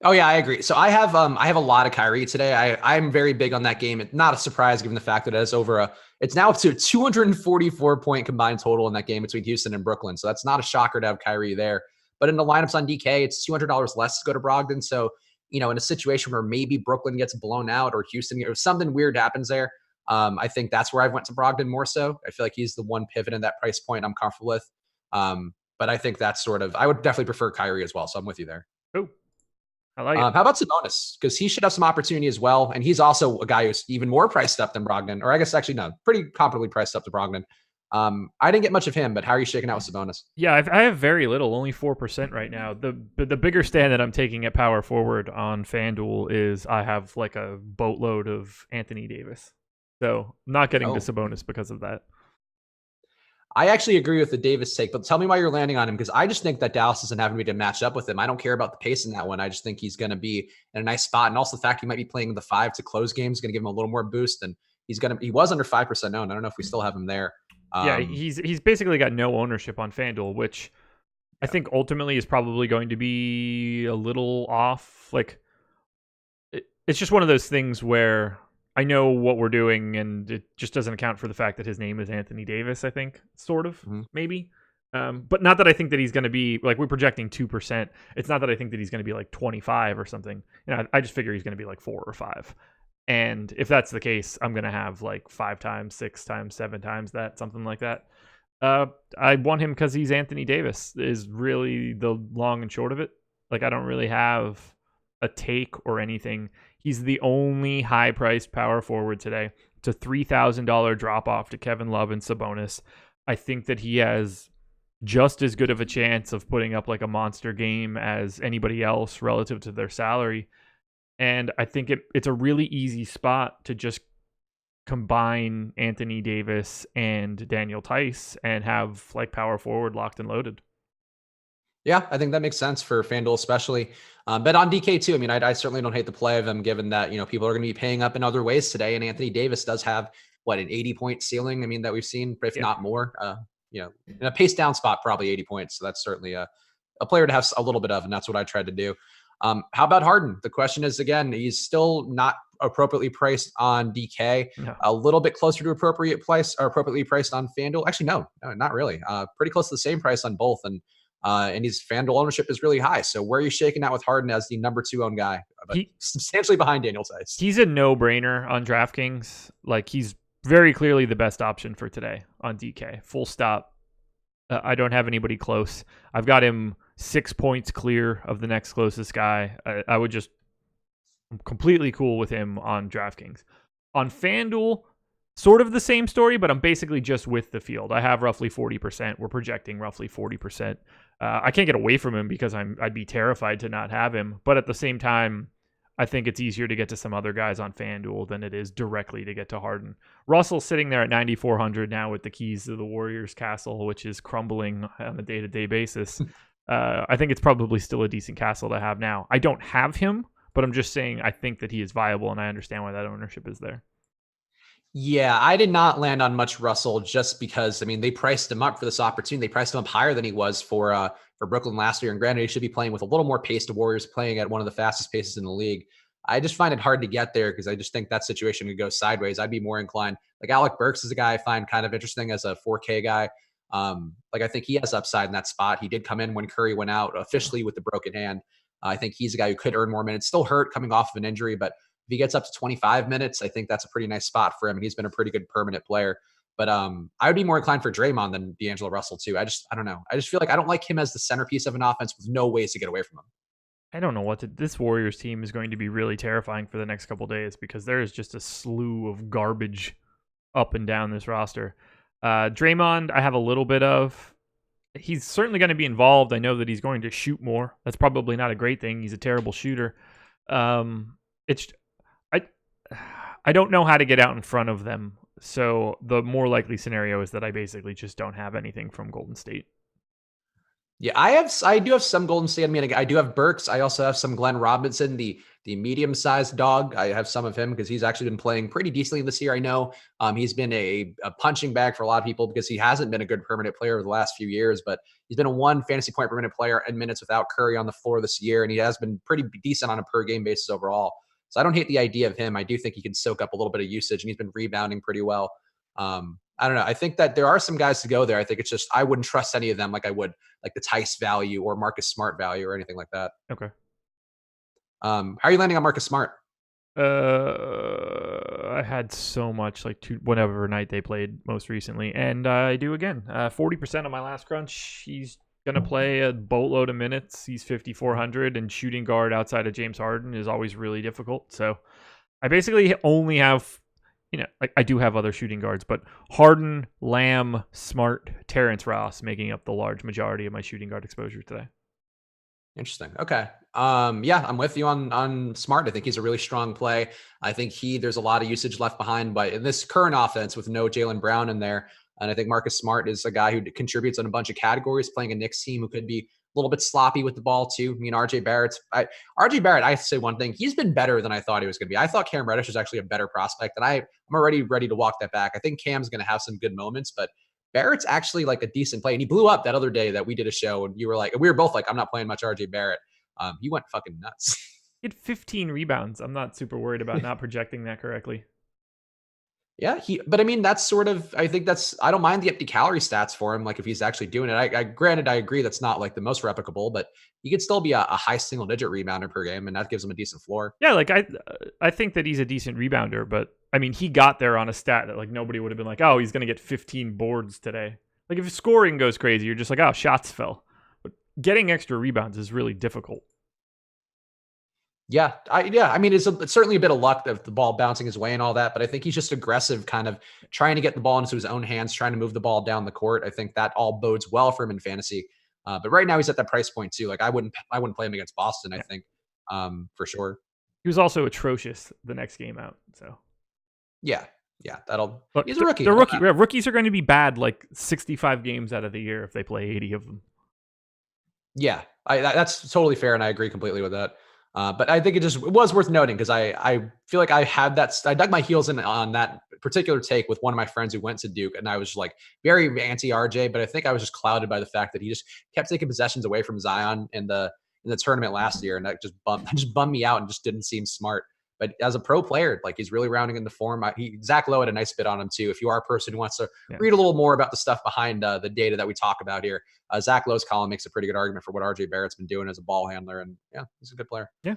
Oh yeah, I agree. So I have a lot of Kyrie today. I'm very big on that game. It's not a surprise given the fact that it has over It's now up to a 244-point combined total in that game between Houston and Brooklyn. So that's not a shocker to have Kyrie there. But in the lineups on DK, it's $200 less to go to Brogdon. So, in a situation where maybe Brooklyn gets blown out or Houston, or something weird happens there, I think that's where I went to Brogdon more so. I feel like he's the one pivot in that price point I'm comfortable with. But I think that's I would definitely prefer Kyrie as well. So I'm with you there. Oh, I like it. How about Sabonis? Because he should have some opportunity as well. And he's also a guy who's even more priced up than Brogdon, or I guess actually, no, pretty comparably priced up to Brogdon. I didn't get much of him, but how are you shaking out with Sabonis? Yeah, I have very little, only 4% right now. The bigger stand that I'm taking at power forward on FanDuel is I have like a boatload of Anthony Davis. So I'm not getting to Sabonis because of that. I actually agree with the Davis take, but tell me why you're landing on him, because I just think that Dallas doesn't have anybody to match up with him. I don't care about the pace in that one. I just think he's going to be in a nice spot. And also the fact he might be playing the 5 to close games is going to give him a little more boost. And he was under 5% owned. I don't know if we still have him there. Yeah, he's basically got no ownership on FanDuel, which I think ultimately is probably going to be a little off. Like, it's just one of those things where I know what we're doing, and it just doesn't account for the fact that his name is Anthony Davis, I think, sort of, maybe. But not that I think that he's going to be, like, we're projecting 2%. It's not that I think that he's going to be, like, 25 or something. I just figure he's going to be, like, 4 or 5. And if that's the case, I'm going to have, like, 5 times, 6 times, 7 times that, something like that. I want him because he's Anthony Davis, is really the long and short of it. Like, I don't really have a take or anything. He's the only high-priced power forward today. It's a $3,000 drop-off to Kevin Love and Sabonis. I think that he has just as good of a chance of putting up like a monster game as anybody else relative to their salary. And I think it's a really easy spot to just combine Anthony Davis and Daniel Theis and have like power forward locked and loaded. Yeah, I think that makes sense for FanDuel especially. But on DK too, I mean, I certainly don't hate the play of him given that, people are going to be paying up in other ways today. And Anthony Davis does have, an 80-point ceiling, I mean, that we've seen, if not more. In a pace down spot, probably 80 points. So that's certainly a player to have a little bit of, and that's what I tried to do. How about Harden? The question is, again, he's still not appropriately priced on DK, a little bit closer to appropriately priced on FanDuel. Actually, no, not really. Pretty close to the same price on both. And his FanDuel ownership is really high. So where are you shaking out with Harden as the number 2 owned guy? Substantially behind Daniel Theis. He's a no-brainer on DraftKings. Like, he's very clearly the best option for today on DK. Full stop. I don't have anybody close. I've got him 6 points clear of the next closest guy. I'm completely cool with him on DraftKings. On FanDuel, sort of the same story, but I'm basically just with the field. I have roughly 40%. We're projecting roughly 40%. I can't get away from him because I'd be terrified to not have him. But at the same time, I think it's easier to get to some other guys on FanDuel than it is directly to get to Harden. Russell's sitting there at 9,400 now with the keys to the Warriors' castle, which is crumbling on a day-to-day basis. I think it's probably still a decent castle to have now. I don't have him, but I'm just saying I think that he is viable, and I understand why that ownership is there. Yeah, I did not land on much Russell just because, I mean, they priced him up for this opportunity. They priced him up higher than he was for Brooklyn last year. And granted, he should be playing with a little more pace. The Warriors playing at one of the fastest paces in the league. I just find it hard to get there because I just think that situation could go sideways. I'd be more inclined. Like Alec Burks is a guy I find kind of interesting as a 4K guy. I think he has upside in that spot. He did come in when Curry went out officially with the broken hand. I think he's a guy who could earn more minutes. Still hurt coming off of an injury, but if he gets up to 25 minutes, I think that's a pretty nice spot for him. And he's been a pretty good permanent player. But I would be more inclined for Draymond than D'Angelo Russell too. I don't know. I just feel like I don't like him as the centerpiece of an offense with no ways to get away from him. I don't know this Warriors team is going to be really terrifying for the next couple days because there is just a slew of garbage up and down this roster. Draymond, I have a little bit of. He's certainly going to be involved. I know that he's going to shoot more. That's probably not a great thing. He's a terrible shooter. I don't know how to get out in front of them. So the more likely scenario is that I basically just don't have anything from Golden State. Yeah, I do have some Golden State. I mean, I do have Burks. I also have some Glenn Robinson, the medium-sized dog. I have some of him because he's actually been playing pretty decently this year. I know he's been a punching bag for a lot of people because he hasn't been a good permanent player over the last few years, but he's been a 1 fantasy point per minute player in minutes without Curry on the floor this year, and he has been pretty decent on a per-game basis overall. So I don't hate the idea of him. I do think he can soak up a little bit of usage, and he's been rebounding pretty well. I don't know. I think that there are some guys to go there. I think it's just I wouldn't trust any of them like I would like the Theis value or Marcus Smart value or anything like that. Okay. How are you landing on Marcus Smart? I had so much like whatever night they played most recently, and I do again. 40% of my last crunch. He's gonna play a boatload of minutes. He's 5,400, and shooting guard outside of James Harden is always really difficult. So I basically only have, like I do have other shooting guards, but Harden, Lamb, Smart, Terrence Ross making up the large majority of my shooting guard exposure today. Interesting. Okay. Yeah, I'm with you on Smart. I think he's a really strong play. I think there's a lot of usage left behind, but in this current offense with no Jaylen Brown in there, and I think Marcus Smart is a guy who contributes in a bunch of categories, playing a Knicks team who could be a little bit sloppy with the ball too. I mean, RJ Barrett, I have to say one thing. He's been better than I thought he was going to be. I thought Cam Reddish was actually a better prospect, and I'm already ready to walk that back. I think Cam's going to have some good moments, but Barrett's actually like a decent play. And he blew up that other day that we did a show and you were like, we were both like, I'm not playing much RJ Barrett. He went fucking nuts. He had 15 rebounds. I'm not super worried about not projecting that correctly. Yeah, but I mean, that's sort of, I don't mind the empty calorie stats for him. Like if he's actually doing it, granted, I agree that's not like the most replicable, but he could still be a high single digit rebounder per game. And that gives him a decent floor. Yeah. Like I think that he's a decent rebounder, but I mean, he got there on a stat that like nobody would have been like, oh, he's going to get 15 boards today. Like if scoring goes crazy, you're just like, oh, shots fell. But getting extra rebounds is really difficult. Yeah. I mean, it's certainly a bit of luck of the ball bouncing his way and all that, but I think he's just aggressive, kind of trying to get the ball into his own hands, trying to move the ball down the court. I think that all bodes well for him in fantasy. But right now he's at that price point too. Like I wouldn't play him against Boston, I think, for sure. He was also atrocious the next game out. So yeah, he's a rookie. Rookies are going to be bad like 65 games out of the year if they play 80 of them. Yeah, that's totally fair, and I agree completely with that. But I think it was worth noting because I feel like I dug my heels in on that particular take with one of my friends who went to Duke, and I was like very anti RJ, but I think I was just clouded by the fact that he just kept taking possessions away from Zion in the tournament last year, and that just bummed me out and just didn't seem smart. But as a pro player, like he's really rounding in the form. Zach Lowe had a nice bit on him too. If you are a person who wants to read a little more about the stuff behind the data that we talk about here, Zach Lowe's column makes a pretty good argument for what RJ Barrett's been doing as a ball handler. And yeah, he's a good player. Yeah.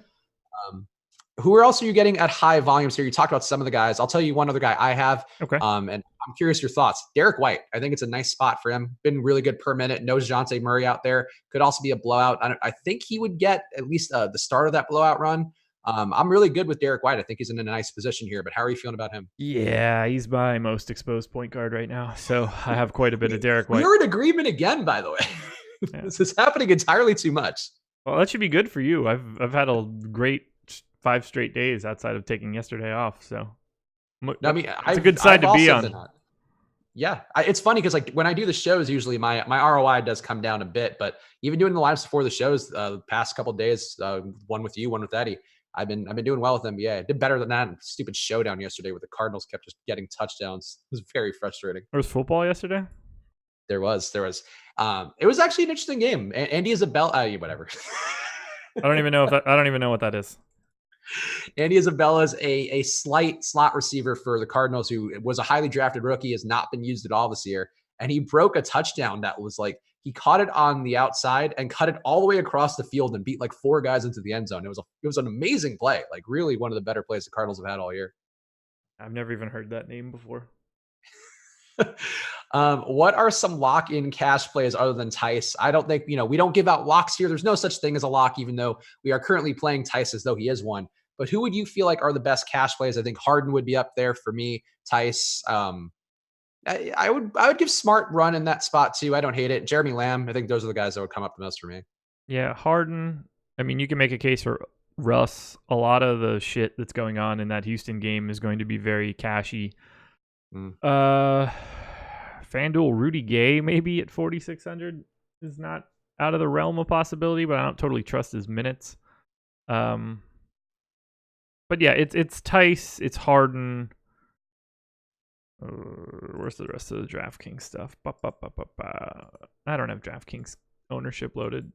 Who else are you getting at high volumes here? You talked about some of the guys. I'll tell you one other guy I have. Okay. And I'm curious your thoughts. Derek White. I think it's a nice spot for him. Been really good per minute. Knows DeJounte Murray out there. Could also be a blowout. I think he would get at least the start of that blowout run. I'm really good with Derek White. I think he's in a nice position here, but how are you feeling about him? Yeah, he's my most exposed point guard right now. So I have quite a bit of Derek White. You're in agreement again, by the way. Yeah. This is happening entirely too much. Well, that should be good for you. I've had a great 5 straight days outside of taking yesterday off. So I mean, it's a good side to be on. Yeah, it's funny because like when I do the shows, usually my ROI does come down a bit, but even doing the lives before the shows, the past couple of days, one with you, one with Eddie, I've been doing well with NBA. I did better than that stupid showdown yesterday where the Cardinals kept just getting touchdowns. It was very frustrating. There was football yesterday? There was. It was actually an interesting game. Andy Isabella, whatever. I don't even know what that is. Andy Isabella is a slight slot receiver for the Cardinals who was a highly drafted rookie, has not been used at all this year. And he broke a touchdown that was like, he caught it on the outside and cut it all the way across the field and beat like 4 guys into the end zone. It was an amazing play, like really one of the better plays the Cardinals have had all year. I've never even heard that name before. What are some lock-in cash plays other than Theis? I don't think, we don't give out locks here. There's no such thing as a lock, even though we are currently playing Theis as though he is one. But who would you feel like are the best cash plays? I think Harden would be up there for me. Theis, I would give Smart run in that spot too. I don't hate it. Jeremy Lamb, I think those are the guys that would come up the most for me. Yeah, Harden. I mean, you can make a case for Russ. A lot of the shit that's going on in that Houston game is going to be very cashy. FanDuel Rudy Gay maybe at 4,600 is not out of the realm of possibility, but I don't totally trust his minutes. But yeah, it's Theis, it's Harden. Where's the rest of the DraftKings stuff? I don't have DraftKings ownership loaded.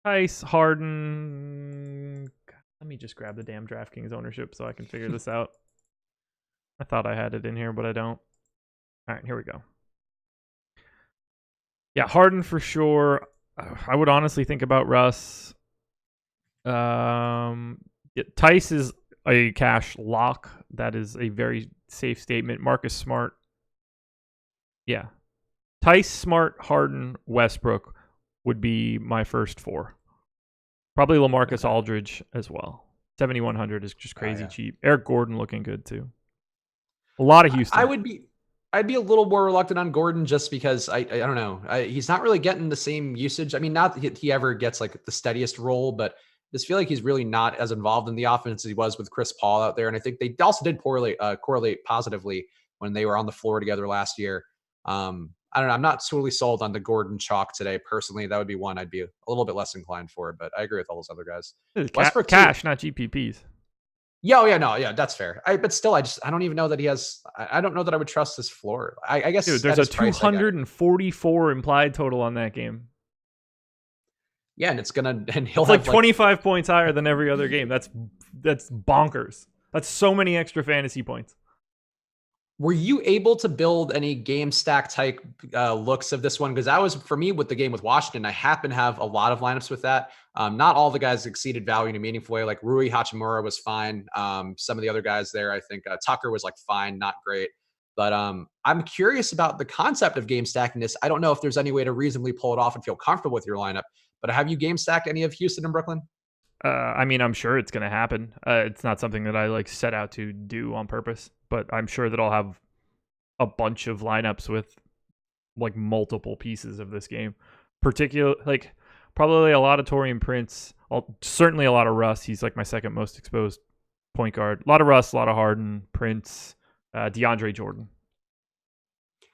Theis, Harden. God, let me just grab the damn DraftKings ownership so I can figure this out. I thought I had it in here, but I don't. All right, here we go. Yeah, Harden for sure. I would honestly think about Russ. Theis is a cash lock. That is a very safe statement. Marcus Smart. Yeah. Theis, Smart, Harden, Westbrook would be my first 4. Probably LaMarcus Aldridge as well. 7,100 is just crazy cheap. Eric Gordon looking good too. A lot of Houston. I'd be a little more reluctant on Gordon just because I don't know. He's not really getting the same usage. I mean, not that he ever gets like the steadiest role, but I just feel like he's really not as involved in the offense as he was with Chris Paul out there. And I think they also did correlate positively when they were on the floor together last year. I don't know. I'm not totally sold on the Gordon chalk today. Personally, that would be one I'd be a little bit less inclined for, but I agree with all those other guys. Westbrook cash, not GPPs. Yeah, that's fair. But still, I don't even know that he has. I don't know that I would trust his floor. I guess dude, there's a 244 implied total on that game. Yeah, and he'll have like 25 points higher than every other game. That's bonkers. That's so many extra fantasy points. Were you able to build any game stack type looks of this one? Because that was, for me, with the game with Washington, I happen to have a lot of lineups with that. Not all the guys exceeded value in a meaningful way. Like Rui Hachimura was fine. Some of the other guys there, I think Tucker was like fine, not great. But I'm curious about the concept of game stacking this. I don't know if there's any way to reasonably pull it off and feel comfortable with your lineup. But have you game stacked any of Houston and Brooklyn? I mean, I'm sure it's going to happen. It's not something that I like set out to do on purpose, but I'm sure that I'll have a bunch of lineups with like multiple pieces of this game. Like probably a lot of Taurean Prince, certainly a lot of Russ. He's like my second most exposed point guard. A lot of Russ, a lot of Harden, Prince, DeAndre Jordan.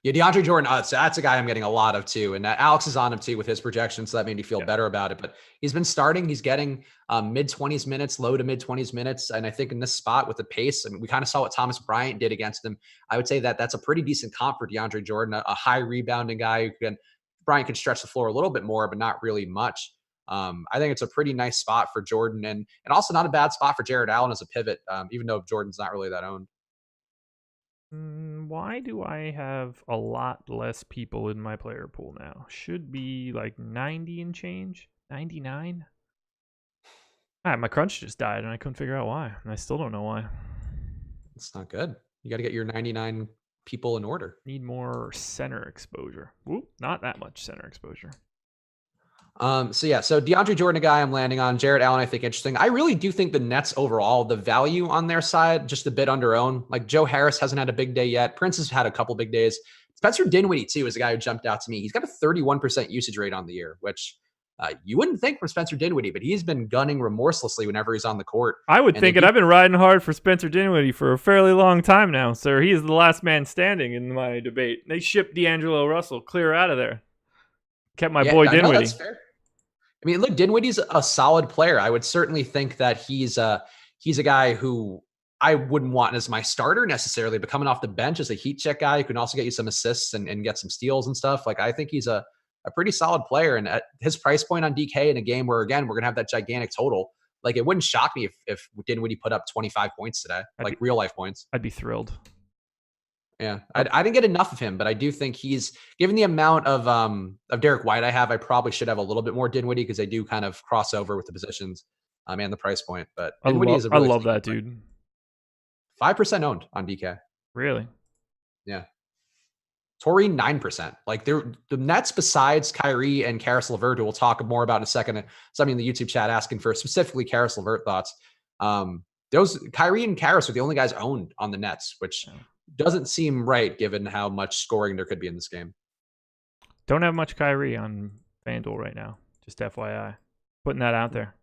Yeah, DeAndre Jordan, that's a guy I'm getting a lot of too. And Alex is on him too with his projections, so that made me feel better about it. But he's been starting. He's getting mid-20s minutes, low to mid-20s minutes. And I think in this spot with the pace, I mean, we kind of saw what Thomas Bryant did against him. I would say that that's a pretty decent comp for DeAndre Jordan, a high rebounding guy who Bryant can stretch the floor a little bit more, but not really much. I think it's a pretty nice spot for Jordan and also not a bad spot for Jared Allen as a pivot, even though Jordan's not really that owned. Why do I have a lot less people in my player pool now? Should be like 90 and change, 99. My crunch just died and I couldn't figure out why. And I still don't know why. It's not good. You got to get your 99 people in order. Need more center exposure. Whoop, not that much center exposure. So DeAndre Jordan, a guy I'm landing on. Jared Allen, I think interesting. I really do think the Nets overall, the value on their side, just a bit under owned. Like Joe Harris hasn't had a big day yet. Prince has had a couple big days. Spencer Dinwiddie too is a guy who jumped out to me. He's got a 31% usage rate on the year, which you wouldn't think from Spencer Dinwiddie, but he's been gunning remorselessly whenever he's on the court. I would think it. I've been riding hard for Spencer Dinwiddie for a fairly long time now, sir. He is the last man standing in my debate. They shipped D'Angelo Russell clear out of there. Kept my boy Dinwiddie. That's fair. I mean, look, Dinwiddie's a solid player. I would certainly think that he's a guy who I wouldn't want as my starter necessarily, but coming off the bench as a heat check guy who can also get you some assists and get some steals and stuff. Like, I think he's a pretty solid player. And at his price point on DK in a game where, again, we're going to have that gigantic total, like it wouldn't shock me if Dinwiddie put up 25 points today, real life points. I'd be thrilled. Yeah, I didn't get enough of him, but I do think he's, given the amount of Derek White I have, I probably should have a little bit more Dinwiddie because they do kind of cross over with the positions and the price point. But Dinwiddie is a really I love that dude. 5% owned on DK. Really? Yeah. Taurean 9%. Like the Nets besides Kyrie and Karis LeVert, who we'll talk more about in a second. Somebody in the YouTube chat asking for specifically Karis LeVert thoughts. Those Kyrie and Karis are the only guys owned on the Nets, which doesn't seem right given how much scoring there could be in this game. Don't have much Kyrie on FanDuel right now. Just FYI. Putting that out there.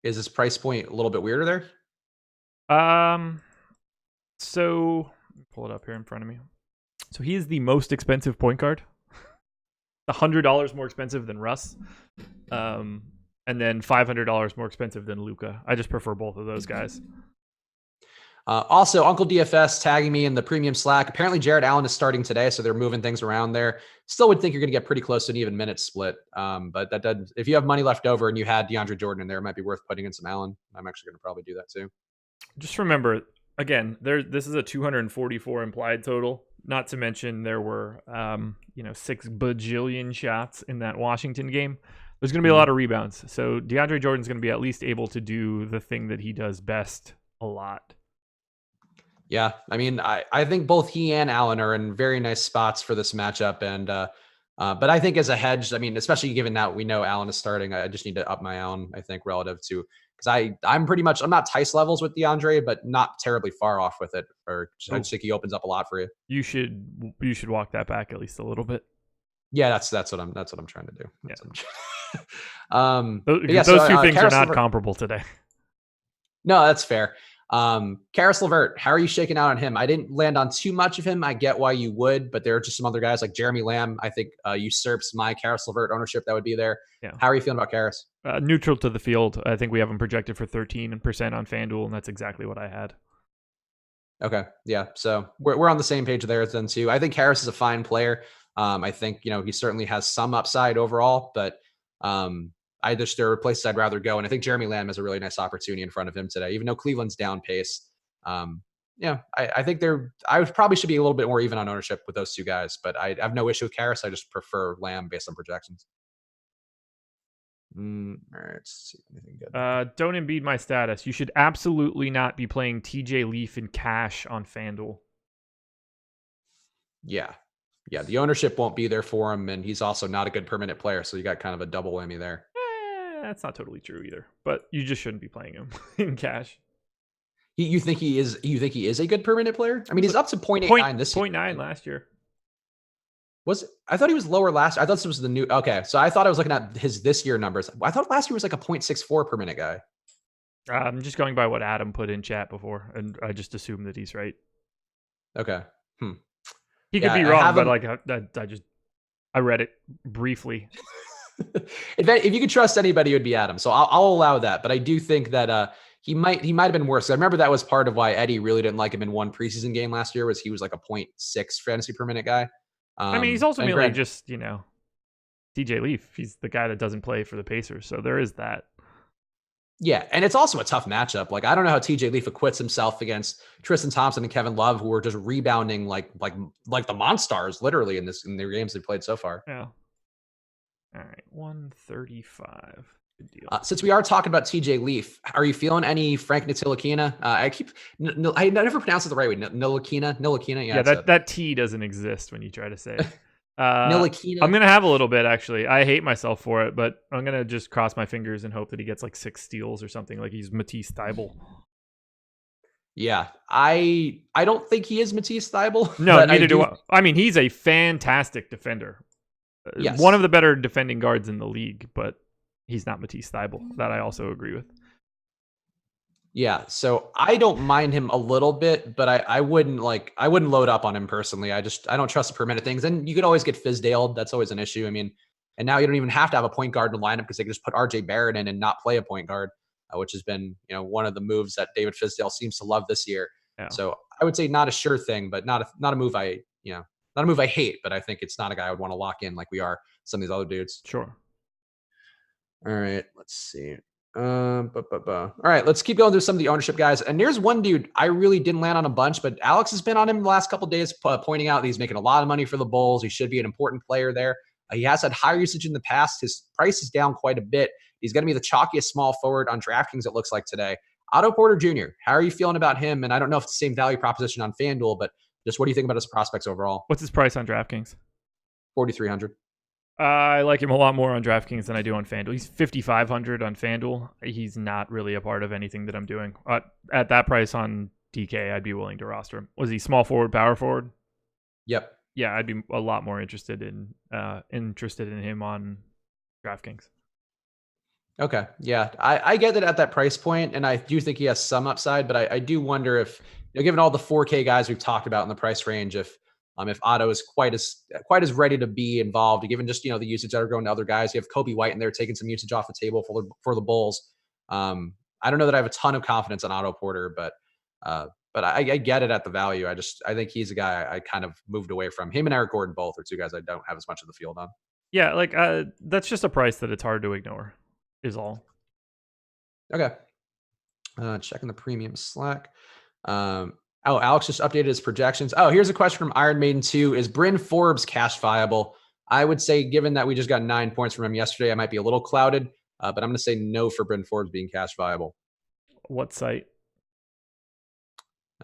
Is this price point a little bit weirder there? So pull it up here in front of me. So he is the most expensive point guard. $100 more expensive than Russ. And then $500 more expensive than Luka. I just prefer both of those guys. Also, Uncle DFS tagging me in the premium Slack. Apparently, Jared Allen is starting today, so they're moving things around there. Still would think you're going to get pretty close to an even minute split. But that doesn't. If you have money left over and you had DeAndre Jordan in there, it might be worth putting in some Allen. I'm actually going to probably do that too. Just remember, again, this is a 244 implied total. Not to mention there were 6 bajillion shots in that Washington game. There's going to be a lot of rebounds. So DeAndre Jordan's going to be at least able to do the thing that he does best a lot. Yeah, I mean, I think both he and Allen are in very nice spots for this matchup. And but I think as a hedge, I mean, especially given that we know Allen is starting, I just need to up my Allen, I think, relative to, because I'm not Theis levels with DeAndre, but not terribly far off with it. Or I just think he opens up a lot for you. You should walk that back at least a little bit. Yeah, that's what I'm trying to do. Those two things are not comparable today. No, that's fair. Karis LeVert, how are you shaking out on him? I didn't land on too much of him. I get why you would, but there are just some other guys like Jeremy Lamb. I think usurps my Karis LeVert ownership that would be there. Yeah. How are you feeling about Karis? Neutral to the field. I think we have him projected for 13% on FanDuel, and that's exactly what I had. Okay, yeah. So we're on the same page there then too. I think Karis is a fine player. I think he certainly has some upside overall, but there are places I'd rather go. And I think Jeremy Lamb has a really nice opportunity in front of him today, even though Cleveland's down pace. I think I probably should be a little bit more even on ownership with those two guys, but I have no issue with Karis. I just prefer Lamb based on projections. All right, let's see anything good. Don't Embiid my status. You should absolutely not be playing TJ Leaf in cash on FanDuel. Yeah, the ownership won't be there for him, and he's also not a good permanent player, so you got kind of a double whammy there. That's not totally true either, but you just shouldn't be playing him in cash. You think he is? You think he is a good permanent player? I mean, he's up to 0.89 this year. 0.9 last year. I thought he was lower last. I thought this was the new. Okay, so I thought I was looking at his this year numbers. I thought last year was like a 0.64 per minute guy. I'm just going by what Adam put in chat before, and I just assume that he's right. Okay. He could be wrong, but I read it briefly. If you could trust anybody, it would be Adam. So I'll allow that. But I do think that he might have been worse. I remember that was part of why Eddie really didn't like him in one preseason game last year, was he was like a 0.6 fantasy per minute guy. I mean, he's also mainly just, TJ Leaf. He's the guy that doesn't play for the Pacers. So there is that. Yeah, and it's also a tough matchup. Like, I don't know how TJ Leaf acquits himself against Tristan Thompson and Kevin Love, who are just rebounding like the Monstars, literally, in their games they've played so far. Yeah. All right, 135. Good deal. Since we are talking about TJ Leaf, are you feeling any Frank Ntilikina? I never pronounce it the right way. Ntilikina. Yeah, that T doesn't exist when you try to say it. Ntilikina. I'm gonna have a little bit, actually. I hate myself for it, but I'm gonna just cross my fingers and hope that he gets like 6 steals or something, like he's Matisse Thybulle. Yeah, I don't think he is Matisse Thybulle. No, neither do I. I mean, he's a fantastic defender. Yes. One of the better defending guards in the league, but he's not Matisse Thybulle. That I also agree with. Yeah, so I don't mind him a little bit, but I wouldn't load up on him personally. I don't trust the per minute things. And you could always get Fizdale. That's always an issue. I mean, and now you don't even have to have a point guard in the lineup because they can just put RJ Barrett in and not play a point guard, which has been, one of the moves that David Fizdale seems to love this year. Yeah. So I would say not a sure thing, but not a move not a move I hate, but I think it's not a guy I would want to lock in like we are some of these other dudes. Sure. All right, let's see. All right, let's keep going through some of the ownership guys. And there's one dude I really didn't land on a bunch, but Alex has been on him the last couple of days, pointing out that he's making a lot of money for the Bulls. He should be an important player there. He has had higher usage in the past. His price is down quite a bit. He's going to be the chalkiest small forward on DraftKings, it looks like today. Otto Porter Jr., how are you feeling about him? And I don't know if it's the same value proposition on FanDuel, but just what do you think about his prospects overall? What's his price on DraftKings? 4,300. I like him a lot more on DraftKings than I do on FanDuel. He's 5,500 on FanDuel. He's not really a part of anything that I'm doing. At that price on DK, I'd be willing to roster him. Was he small forward, power forward? Yep. Yeah, I'd be a lot more interested in him on DraftKings. Okay. Yeah, I get it at that price point, and I do think he has some upside, but I do wonder if, given all the 4K guys we've talked about in the price range, if Otto is quite as ready to be involved, given just the usage that are going to other guys. You have Kobe White in there taking some usage off the table for the Bulls. I don't know that I have a ton of confidence on Otto Porter, but I get it at the value. I think he's a guy I kind of moved away from. Him and Eric Gordon both are two guys I don't have as much of the field on. Yeah, that's just a price that it's hard to ignore, is all. Okay. Checking the premium Slack. Oh, Alex just updated his projections. Oh, here's a question from Iron Maiden 2. Is Bryn Forbes cash viable? I would say, given that we just got 9 points from him yesterday, I might be a little clouded, but I'm going to say no for Bryn Forbes being cash viable. What site?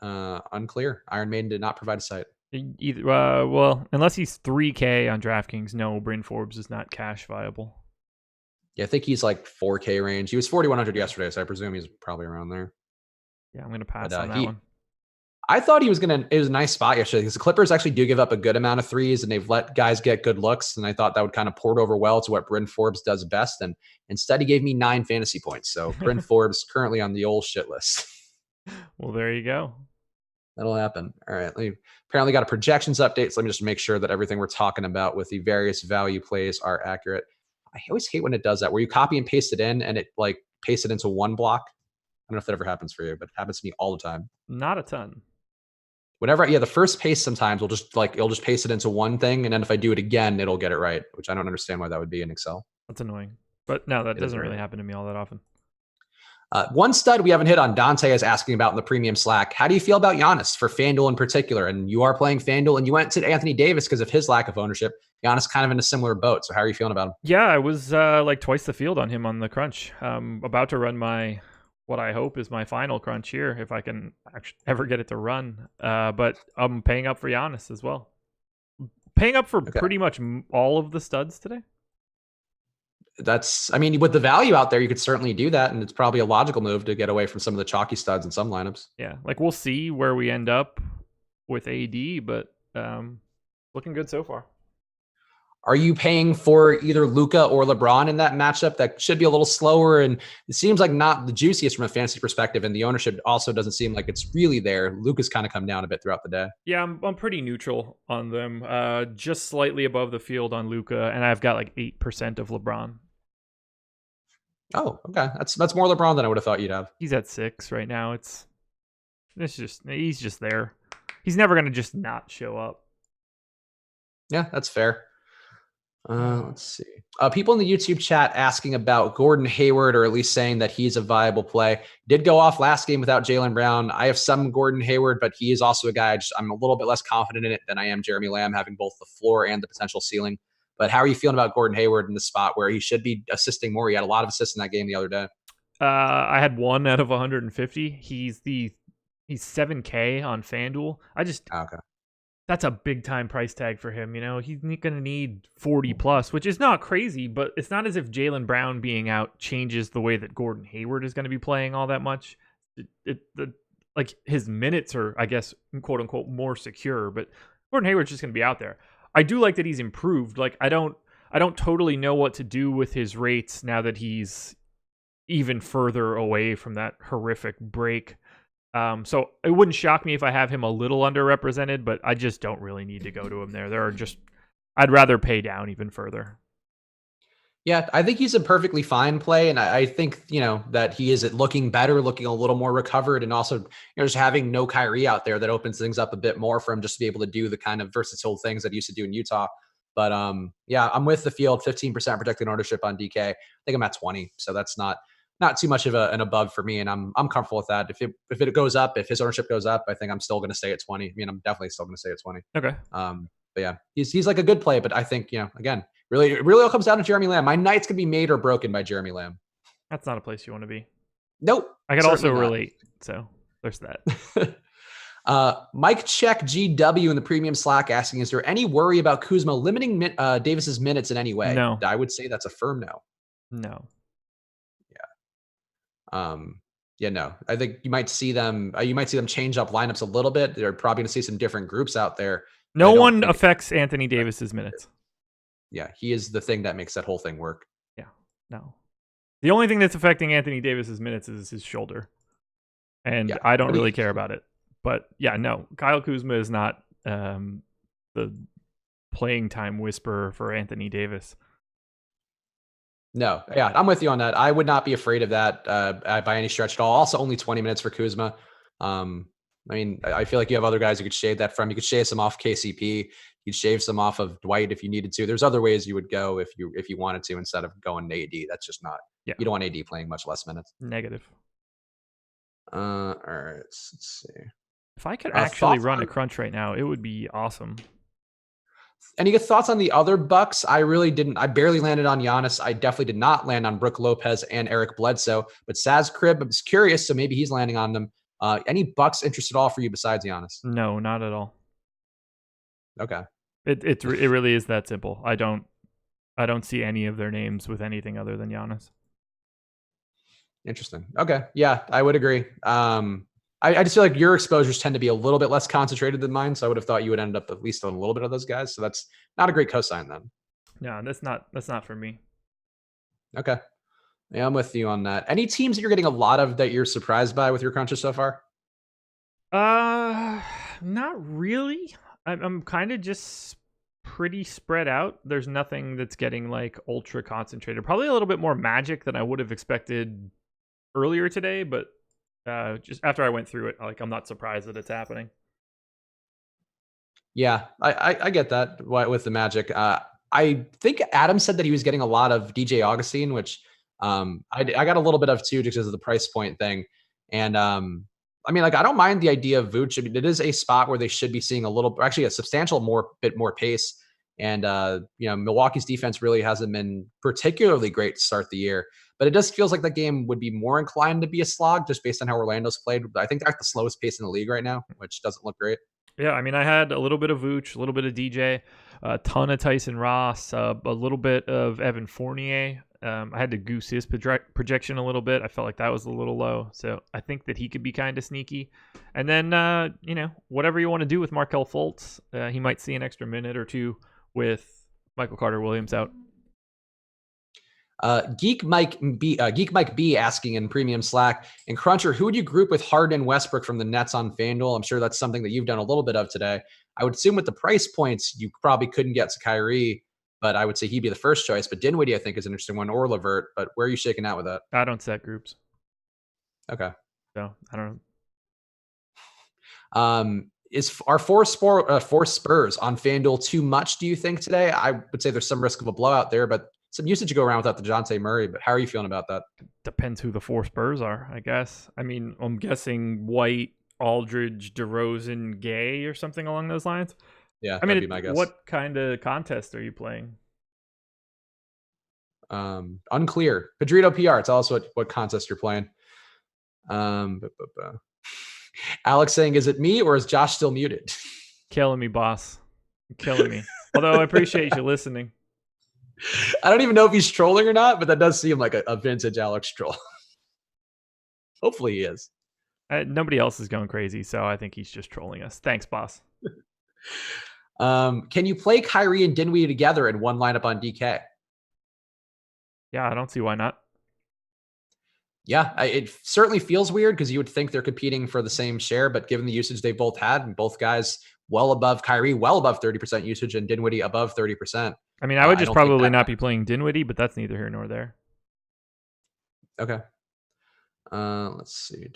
Unclear. Iron Maiden did not provide a site. Either, well, unless he's 3K on DraftKings, no, Bryn Forbes is not cash viable. Yeah, I think he's like 4K range. He was 4,100 yesterday, so I presume he's probably around there. Yeah, I'm going to pass on that one. I thought it was a nice spot yesterday because the Clippers actually do give up a good amount of threes and they've let guys get good looks. And I thought that would kind of port over well to what Bryn Forbes does best. And instead he gave me 9 fantasy points. So Bryn Forbes currently on the old shit list. Well, there you go. That'll happen. All right. We apparently got a projections update. So let me just make sure that everything we're talking about with the various value plays are accurate. I always hate when it does that, where you copy and paste it in and it like pastes it into one block. I don't know if that ever happens for you, but it happens to me all the time. Not a ton. The first paste sometimes it'll just paste it into one thing, and then if I do it again, it'll get it right, which I don't understand why that would be in Excel. That's annoying. But no, that doesn't really happen to me all that often. One stud we haven't hit on, Dante is asking about in the premium Slack. How do you feel about Giannis for FanDuel in particular? And you are playing FanDuel, and you went to Anthony Davis because of his lack of ownership. Giannis kind of in a similar boat. So how are you feeling about him? Yeah, I was like twice the field on him on the crunch. About to run what I hope is my final crunch here, if I can actually ever get it to run. But I'm paying up for Giannis as well. Paying up for pretty much all of the studs today. With the value out there, you could certainly do that. And it's probably a logical move to get away from some of the chalky studs in some lineups. Yeah, like we'll see where we end up with AD, but looking good so far. Are you paying for either Luka or LeBron in that matchup? That should be a little slower, and it seems like not the juiciest from a fantasy perspective, and the ownership also doesn't seem like it's really there. Luka's kind of come down a bit throughout the day. Yeah, I'm pretty neutral on them. Just slightly above the field on Luka, and I've got like 8% of LeBron. Oh, okay. That's more LeBron than I would have thought you'd have. He's at 6 right now. He's just there. He's never gonna just not show up. Yeah, that's fair. Let's see. People in the YouTube chat asking about Gordon Hayward, or at least saying that he's a viable play. Did go off last game without Jaylen Brown. I have some Gordon Hayward, but he is also a guy I'm a little bit less confident in it than I am Jeremy Lamb, having both the floor and the potential ceiling. But how are you feeling about Gordon Hayward in the spot where he should be assisting more? He had a lot of assists in that game the other day. I had 1 out of 150. He's 7K on FanDuel. Okay. That's a big time price tag for him. You know, he's going to need 40 plus, which is not crazy, but it's not as if Jaylen Brown being out changes the way that Gordon Hayward is going to be playing all that much. Like his minutes are, I guess, quote unquote, more secure, but Gordon Hayward's just going to be out there. I do like that he's improved. Like I don't totally know what to do with his rates now that he's even further away from that horrific break. So it wouldn't shock me if I have him a little underrepresented, but I just don't really need to go to him there. I'd rather pay down even further. Yeah, I think he's a perfectly fine play. And I think, that he is looking better, looking a little more recovered, and also, just having no Kyrie out there that opens things up a bit more for him just to be able to do the kind of versatile things that he used to do in Utah. But yeah, I'm with the field, 15% protected ownership on DK. I think I'm at 20. So that's not too much of an above for me. And I'm comfortable with that. If it goes up, if his ownership goes up, I think I'm still going to stay at 20. I mean, I'm definitely still going to stay at 20. Okay. But yeah, he's like a good play, but I think, again, really, it really all comes down to Jeremy Lamb. My night's going to be made or broken by Jeremy Lamb. That's not a place you want to be. Nope. I could also relate. So there's that. Mike Check GW in the premium Slack asking, is there any worry about Kuzma limiting Davis's minutes in any way? No. I would say that's a firm no. No. Yeah, no. I think you might see them change up lineups a little bit. They're probably going to see some different groups out there. No one affects Anthony Davis's minutes. Yeah, he is the thing that makes that whole thing work. Yeah, no. The only thing that's affecting Anthony Davis's minutes is his shoulder. And I don't really care about it. But yeah, no. Kyle Kuzma is not the playing time whisperer for Anthony Davis. No, yeah, I'm with you on that. I would not be afraid of that by any stretch at all. Also, only 20 minutes for Kuzma. I feel like you have other guys you could shave that from. You could shave some off KCP. You'd shave some off of Dwight if you needed to. There's other ways you would go if you wanted to instead of going AD. That's just not. Yeah. You don't want AD playing much less minutes. Negative. All right. Let's see. If I could actually run a crunch right now, it would be awesome. Any good thoughts on the other Bucs? I really didn't. I barely landed on Giannis. I definitely did not land on Brook Lopez and Eric Bledsoe. But Saz Crib, I was curious, so maybe he's landing on them. Any Bucs interest at all for you besides Giannis? No, not at all. Okay. It really is that simple. I don't see any of their names with anything other than Giannis. Interesting. Okay. Yeah, I would agree. I just feel like your exposures tend to be a little bit less concentrated than mine. So I would have thought you would end up at least on a little bit of those guys. So that's not a great cosign then. No, that's not for me. Okay. Yeah, I'm with you on that. Any teams that you're getting a lot of that you're surprised by with your crunches so far? Not really. I'm kind of just pretty spread out. There's nothing that's getting like ultra concentrated. Probably a little bit more Magic than I would have expected earlier today, but just after I went through it, like I'm not surprised that it's happening. Yeah, I get that with the Magic. I think Adam said that he was getting a lot of DJ Augustine, which I got a little bit of too, just because of the price point thing. And I mean, like I don't mind the idea of Vooch. I mean, it is a spot where they should be seeing actually a substantial bit more pace. And Milwaukee's defense really hasn't been particularly great to start the year. But it just feels like the game would be more inclined to be a slog just based on how Orlando's played. I think they're at the slowest pace in the league right now, which doesn't look great. Yeah, I mean, I had a little bit of Vooch, a little bit of DJ, a ton of Tyson Ross, a little bit of Evan Fournier. I had to goose his projection a little bit. I felt like that was a little low. So I think that he could be kind of sneaky. And then, whatever you want to do with Markelle Fultz, he might see an extra minute or two with Michael Carter-Williams out. Geek Mike B asking in premium Slack and Cruncher, who would you group with Harden and Westbrook from the Nets on FanDuel? I'm sure that's something that you've done a little bit of today. I would assume with the price points, you probably couldn't get to Kyrie, but I would say he'd be the first choice. But Dinwiddie, I think, is an interesting one, or Levert. But where are you shaking out with that? I don't set groups. Okay. So I don't know. Are four Spurs on FanDuel too much, do you think, today? I would say there's some risk of a blowout there, but some usage to go around without the DeJounte Murray. But how are you feeling about that? Depends who the four Spurs are, I guess. I mean, I'm guessing White, Aldridge, DeRozan, Gay, or something along those lines. Yeah, I mean, that'd be my guess. What kind of contest are you playing? Unclear. Pedrito PR, tell us what contest you're playing. Alex saying, is it me or is Josh still muted? Killing me, boss. Killing me. Although I appreciate you listening. I don't even know if he's trolling or not, but that does seem like a vintage Alex troll. Hopefully he is. Nobody else is going crazy, so I think he's just trolling us. Thanks, boss. Can you play Kyrie and Dinwiddie together in one lineup on DK? Yeah, I don't see why not. Yeah, it certainly feels weird because you would think they're competing for the same share, but given the usage they both had, and both guys well above Kyrie, well above 30% usage, and Dinwiddie above 30%. I mean, I would just probably not be playing Dinwiddie, but that's neither here nor there. Okay. Let's see.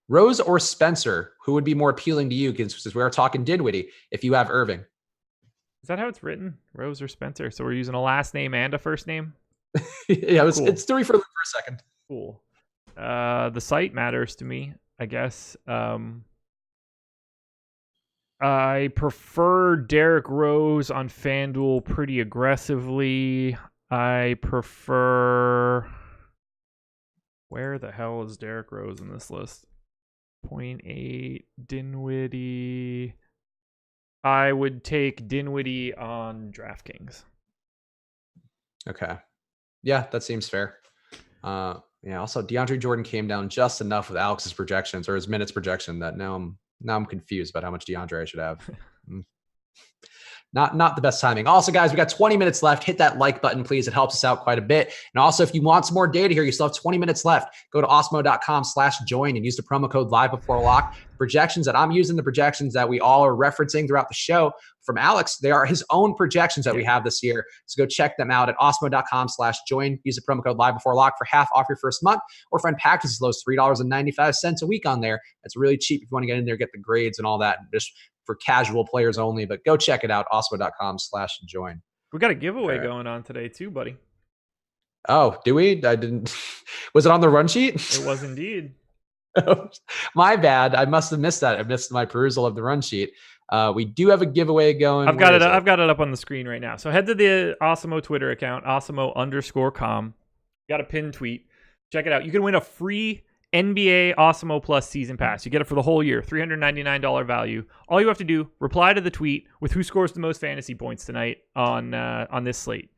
Rose or Spencer, who would be more appealing to you? Because we are talking Dinwiddie if you have Irving. Is that how it's written? Rose or Spencer? So we're using a last name and a first name? Yeah, it's three for a second. Cool. The site matters to me, I guess. I prefer Derrick Rose on FanDuel pretty aggressively. I prefer... Where the hell is Derrick Rose in this list? 0.8 Dinwiddie. I would take Dinwiddie on DraftKings. Okay. Yeah, that seems fair. Yeah. Also, DeAndre Jordan came down just enough with Alex's projections or his minutes projection that now I'm confused about how much DeAndre I should have. Not the best timing. Also, guys, we got 20 minutes left. Hit that like button, please. It helps us out quite a bit. And also, if you want some more data here, you still have 20 minutes left. Go to osmo.com/join and use the promo code live before lock. The projections that I'm using, the projections that we all are referencing throughout the show from Alex, they are his own projections that we have this year. So go check them out at osmo.com/join. Use the promo code live before lock for half off your first month, or find packages as low as $3.95 a week on there. That's really cheap if you want to get in there, get the grades and all that. Just for casual players only, but go check it out, osmo.com/join. We got a giveaway going on today too, buddy. Oh, do we? I didn't. Was it on the run sheet? It was indeed. My bad. I must have missed that. I missed my perusal of the run sheet. We do have a giveaway going. I've got it. I've got it up on the screen right now. So head to the Osimo Twitter account, Osimo_com. Got a pinned tweet. Check it out. You can win a free NBA Osimo Plus season pass. You get it for the whole year, $399 value. All you have to do, reply to the tweet with who scores the most fantasy points tonight on this slate.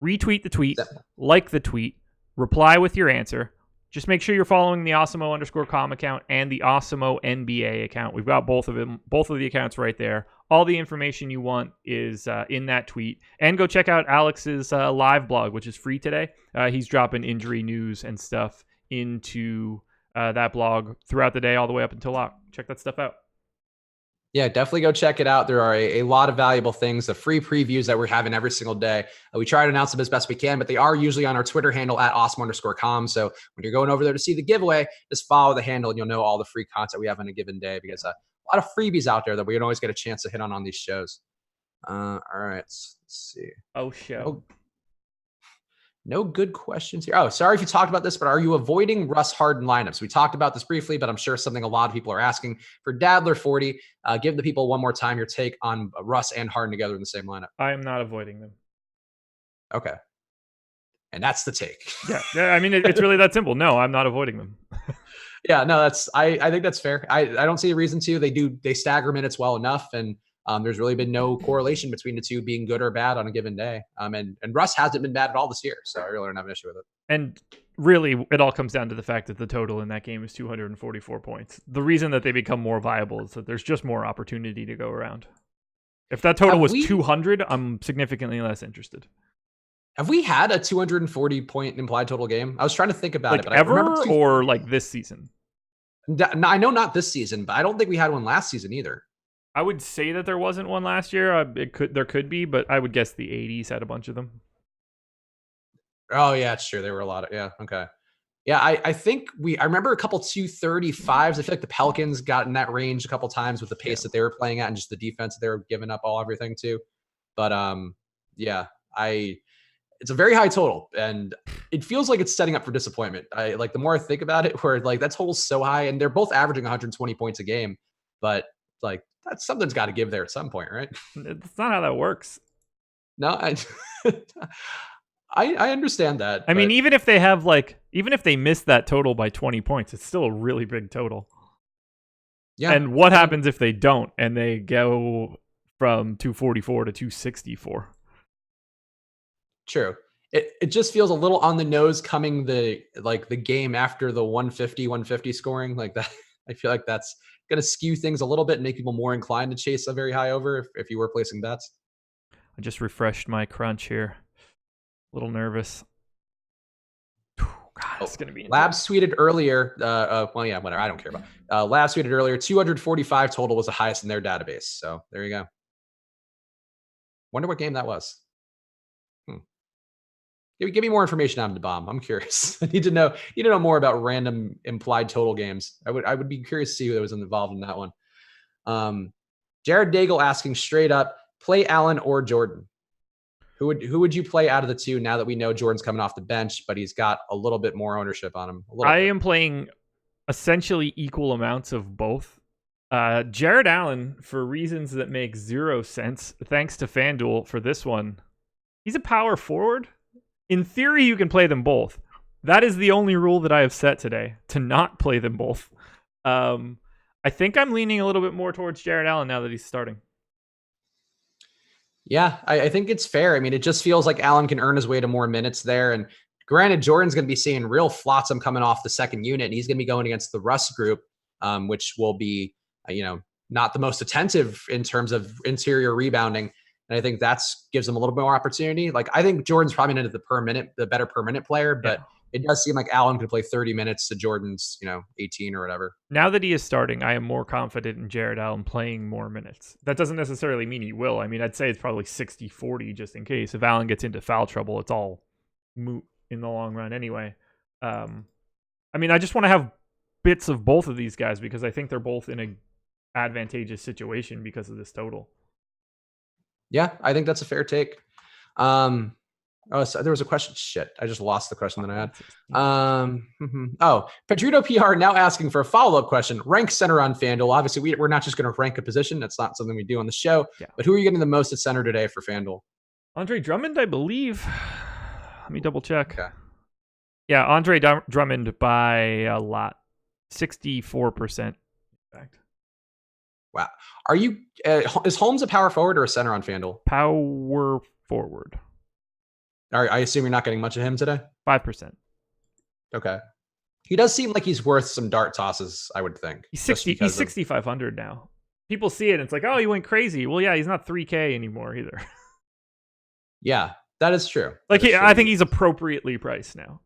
Retweet the tweet, like the tweet, reply with your answer. Just make sure you're following the Osimo_com account and the Osimo NBA account. We've got both of them, both of the accounts right there. All the information you want is in that tweet. And go check out Alex's live blog, which is free today. He's dropping injury news and stuff into that blog throughout the day all the way up until lock. Check that stuff out. Yeah, definitely go check it out. There are a lot of valuable things, the free previews that we're having every single day. We try to announce them as best we can, but they are usually on our Twitter handle at Osmo_com. So when you're going over there to see the giveaway, just follow the handle and you'll know all the free content we have on a given day, because a lot of freebies out there that we don't always get a chance to hit on these shows. All right, let's see. No good questions here. Oh, sorry if you talked about this, but are you avoiding Russ Harden lineups? We talked about this briefly, but I'm sure something a lot of people are asking. For Dadler 40, give the people one more time your take on Russ and Harden together in the same lineup. I am not avoiding them. Okay. And that's the take. Yeah. I mean, it's really that simple. No, I'm not avoiding them. Yeah, no, I think that's fair. I don't see a reason to. They stagger minutes well enough, and there's really been no correlation between the two being good or bad on a given day. And Russ hasn't been bad at all this year, so I really don't have an issue with it. And really, it all comes down to the fact that the total in that game is 244 points. The reason that they become more viable is that there's just more opportunity to go around. If that total was 200, I'm significantly less interested. Have we had a 240-point implied total game? I was trying to think about it, but ever, I remember or like this season? I know not this season, but I don't think we had one last season either. I would say that there wasn't one last year. There could be, but I would guess the 80s had a bunch of them. Oh yeah, it's true. There were a lot of okay. Yeah, I think I remember a couple 235s. I feel like the Pelicans got in that range a couple times with the pace that they were playing at and just the defense that they were giving up everything to. But it's a very high total, and it feels like it's setting up for disappointment. The more I think about it, where that total's so high, and they're both averaging 120 points a game, but that's something's got to give there at some point, right? That's not how that works. No, I understand that. I mean, even if they miss that total by 20 points, it's still a really big total. Yeah. And what happens if they don't and they go from 244 to 264? True. It just feels a little on the nose coming the game after the 150 scoring like that. I feel like that's going to skew things a little bit and make people more inclined to chase a very high over if you were placing bets. I just refreshed my crunch here. A little nervous. God, it's going to be Labs tweeted earlier. Whatever. I don't care about. Labs tweeted earlier. 245 total was the highest in their database. So there you go. Wonder what game that was. Give me more information on the bomb. I'm curious. I need to know more about random implied total games. I would be curious to see who was involved in that one. Jared Daigle asking straight up, play Allen or Jordan. Who would you play out of the two now that we know Jordan's coming off the bench, but he's got a little bit more ownership on him? I am playing essentially equal amounts of both. Jared Allen, for reasons that make zero sense, thanks to FanDuel for this one. He's a power forward. In theory, you can play them both. That is the only rule that I have set today, to not play them both. I think I'm leaning a little bit more towards Jared Allen now that he's starting. Yeah, I think it's fair. I mean, it just feels like Allen can earn his way to more minutes there. And granted, Jordan's going to be seeing real flotsam coming off the second unit, and he's going to be going against the Russ group, which will be, not the most attentive in terms of interior rebounding. And I think gives him a little bit more opportunity. I think Jordan's probably into the better per minute player, but it does seem like Allen could play 30 minutes to Jordan's, 18 or whatever. Now that he is starting, I am more confident in Jared Allen playing more minutes. That doesn't necessarily mean he will. I mean, I'd say it's probably 60-40 just in case. If Allen gets into foul trouble, it's all moot in the long run anyway. I just want to have bits of both of these guys because I think they're both in an advantageous situation because of this total. Yeah, I think that's a fair take. Oh, so there was a question. Shit, I just lost the question that I had. Oh, Pedrito PR now asking for a follow-up question. Rank center on FanDuel. Obviously, we're not just going to rank a position. That's not something we do on the show. Yeah. But who are you getting the most at center today for FanDuel? Andre Drummond, I believe. Let me double check. Okay. Yeah, Andre Drummond by a lot. 64%. In fact. Wow. Are you? Is Holmes a power forward or a center on FanDuel? Power forward. I assume you're not getting much of him today? 5%. Okay. He does seem like he's worth some dart tosses, I would think. He's 6,500 now. People see it and it's like, oh, he went crazy. Well, yeah, he's not 3K anymore either. Yeah, that is true. Like, I think he's appropriately priced now.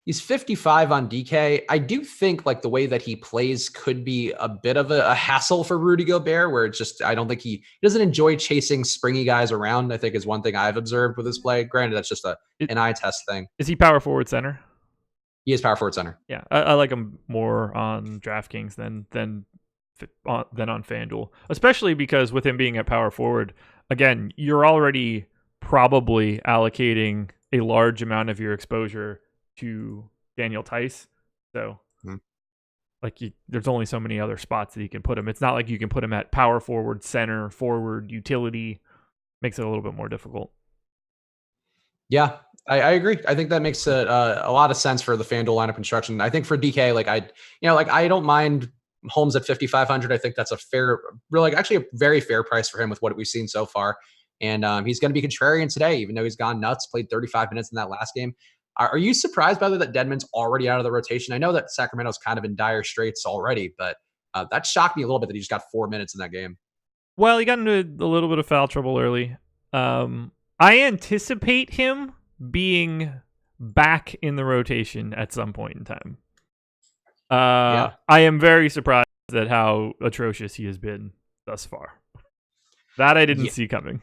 He's 55 on DK. I do think like the way that he plays could be a bit of a hassle for Rudy Gobert, where it's just, I don't think he doesn't enjoy chasing springy guys around, I think is one thing I've observed with his play. Granted, that's just an eye test thing. Is he power forward center? He is power forward center. Yeah, I like him more on DraftKings than on FanDuel, especially because with him being at power forward, again, you're already probably allocating a large amount of your exposure to Daniel Theis. So there's only so many other spots that you can put him. It's not like you can put him at power forward, center, forward, utility. Makes it a little bit more difficult. Yeah, I agree. I think that makes a lot of sense for the FanDuel lineup construction. I think for DK, I don't mind Holmes at 5,500. I think that's a fair, really, actually a very fair price for him with what we've seen so far. And he's going to be contrarian today, even though he's gone nuts, played 35 minutes in that last game. Are you surprised, by the way, that Dedmon's already out of the rotation? I know that Sacramento's kind of in dire straits already, but that shocked me a little bit that he just got 4 minutes in that game. Well, he got into a little bit of foul trouble early. I anticipate him being back in the rotation at some point in time. I am very surprised at how atrocious he has been thus far. That I didn't see coming.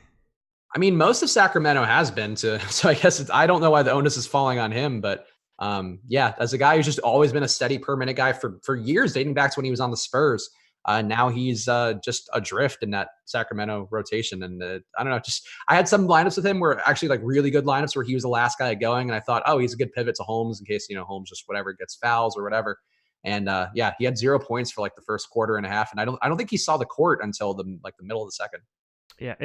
I mean, most of Sacramento has been so I guess I don't know why the onus is falling on him, but as a guy who's just always been a steady per minute guy for years, dating back to when he was on the Spurs. Now he's just adrift in that Sacramento rotation. And I don't know, I had some lineups with him where actually like really good lineups where he was the last guy going. And I thought, oh, he's a good pivot to Holmes in case, Holmes just whatever gets fouls or whatever. And he had 0 points for like the first quarter and a half. And I don't think he saw the court until the middle of the second. Yeah,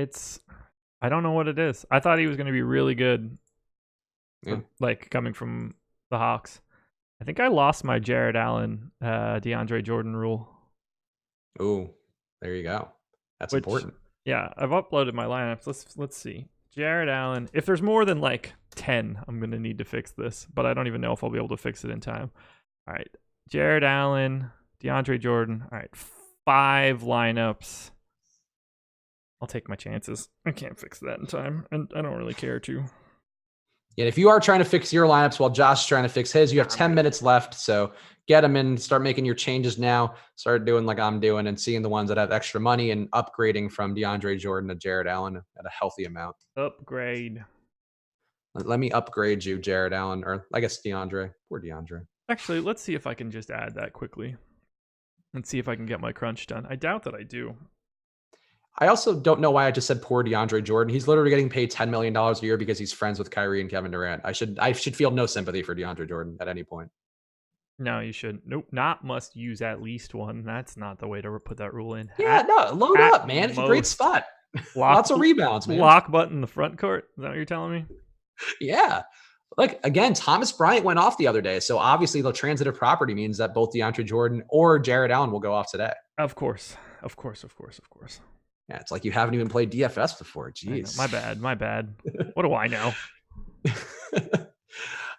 I don't know what it is. I thought he was going to be really good, like coming from the Hawks. I think I lost my Jared Allen, DeAndre Jordan rule. Oh, there you go. That's important. Yeah, I've uploaded my lineups. Let's see. Jared Allen. If there's more than like 10, I'm going to need to fix this, but I don't even know if I'll be able to fix it in time. All right. Jared Allen, DeAndre Jordan. All right. 5 lineups. I'll take my chances. I can't fix that in time, and I don't really care to. Yeah, if you are trying to fix your lineups while Josh is trying to fix his, you have 10 minutes left. So get them in, start making your changes now. Start doing like I'm doing and seeing the ones that have extra money and upgrading from DeAndre Jordan to Jared Allen at a healthy amount. Upgrade. Let me upgrade you, Jared Allen, or I guess DeAndre. Poor DeAndre. Actually, let's see if I can just add that quickly. Let's see if I can get my crunch done. I doubt that I do. I also don't know why I just said poor DeAndre Jordan. He's literally getting paid $10 million a year because he's friends with Kyrie and Kevin Durant. I should feel no sympathy for DeAndre Jordan at any point. No, you shouldn't. Nope, not must use at least one. That's not the way to put that rule in. Yeah, load up, man. It's a great spot. Lots of rebounds, man. Lock button in the front court. Is that what you're telling me? Yeah. Like, again, Thomas Bryant went off the other day. So obviously the transitive property means that both DeAndre Jordan or Jared Allen will go off today. Of course. Yeah, it's like you haven't even played DFS before. Jeez. My bad. What do I know?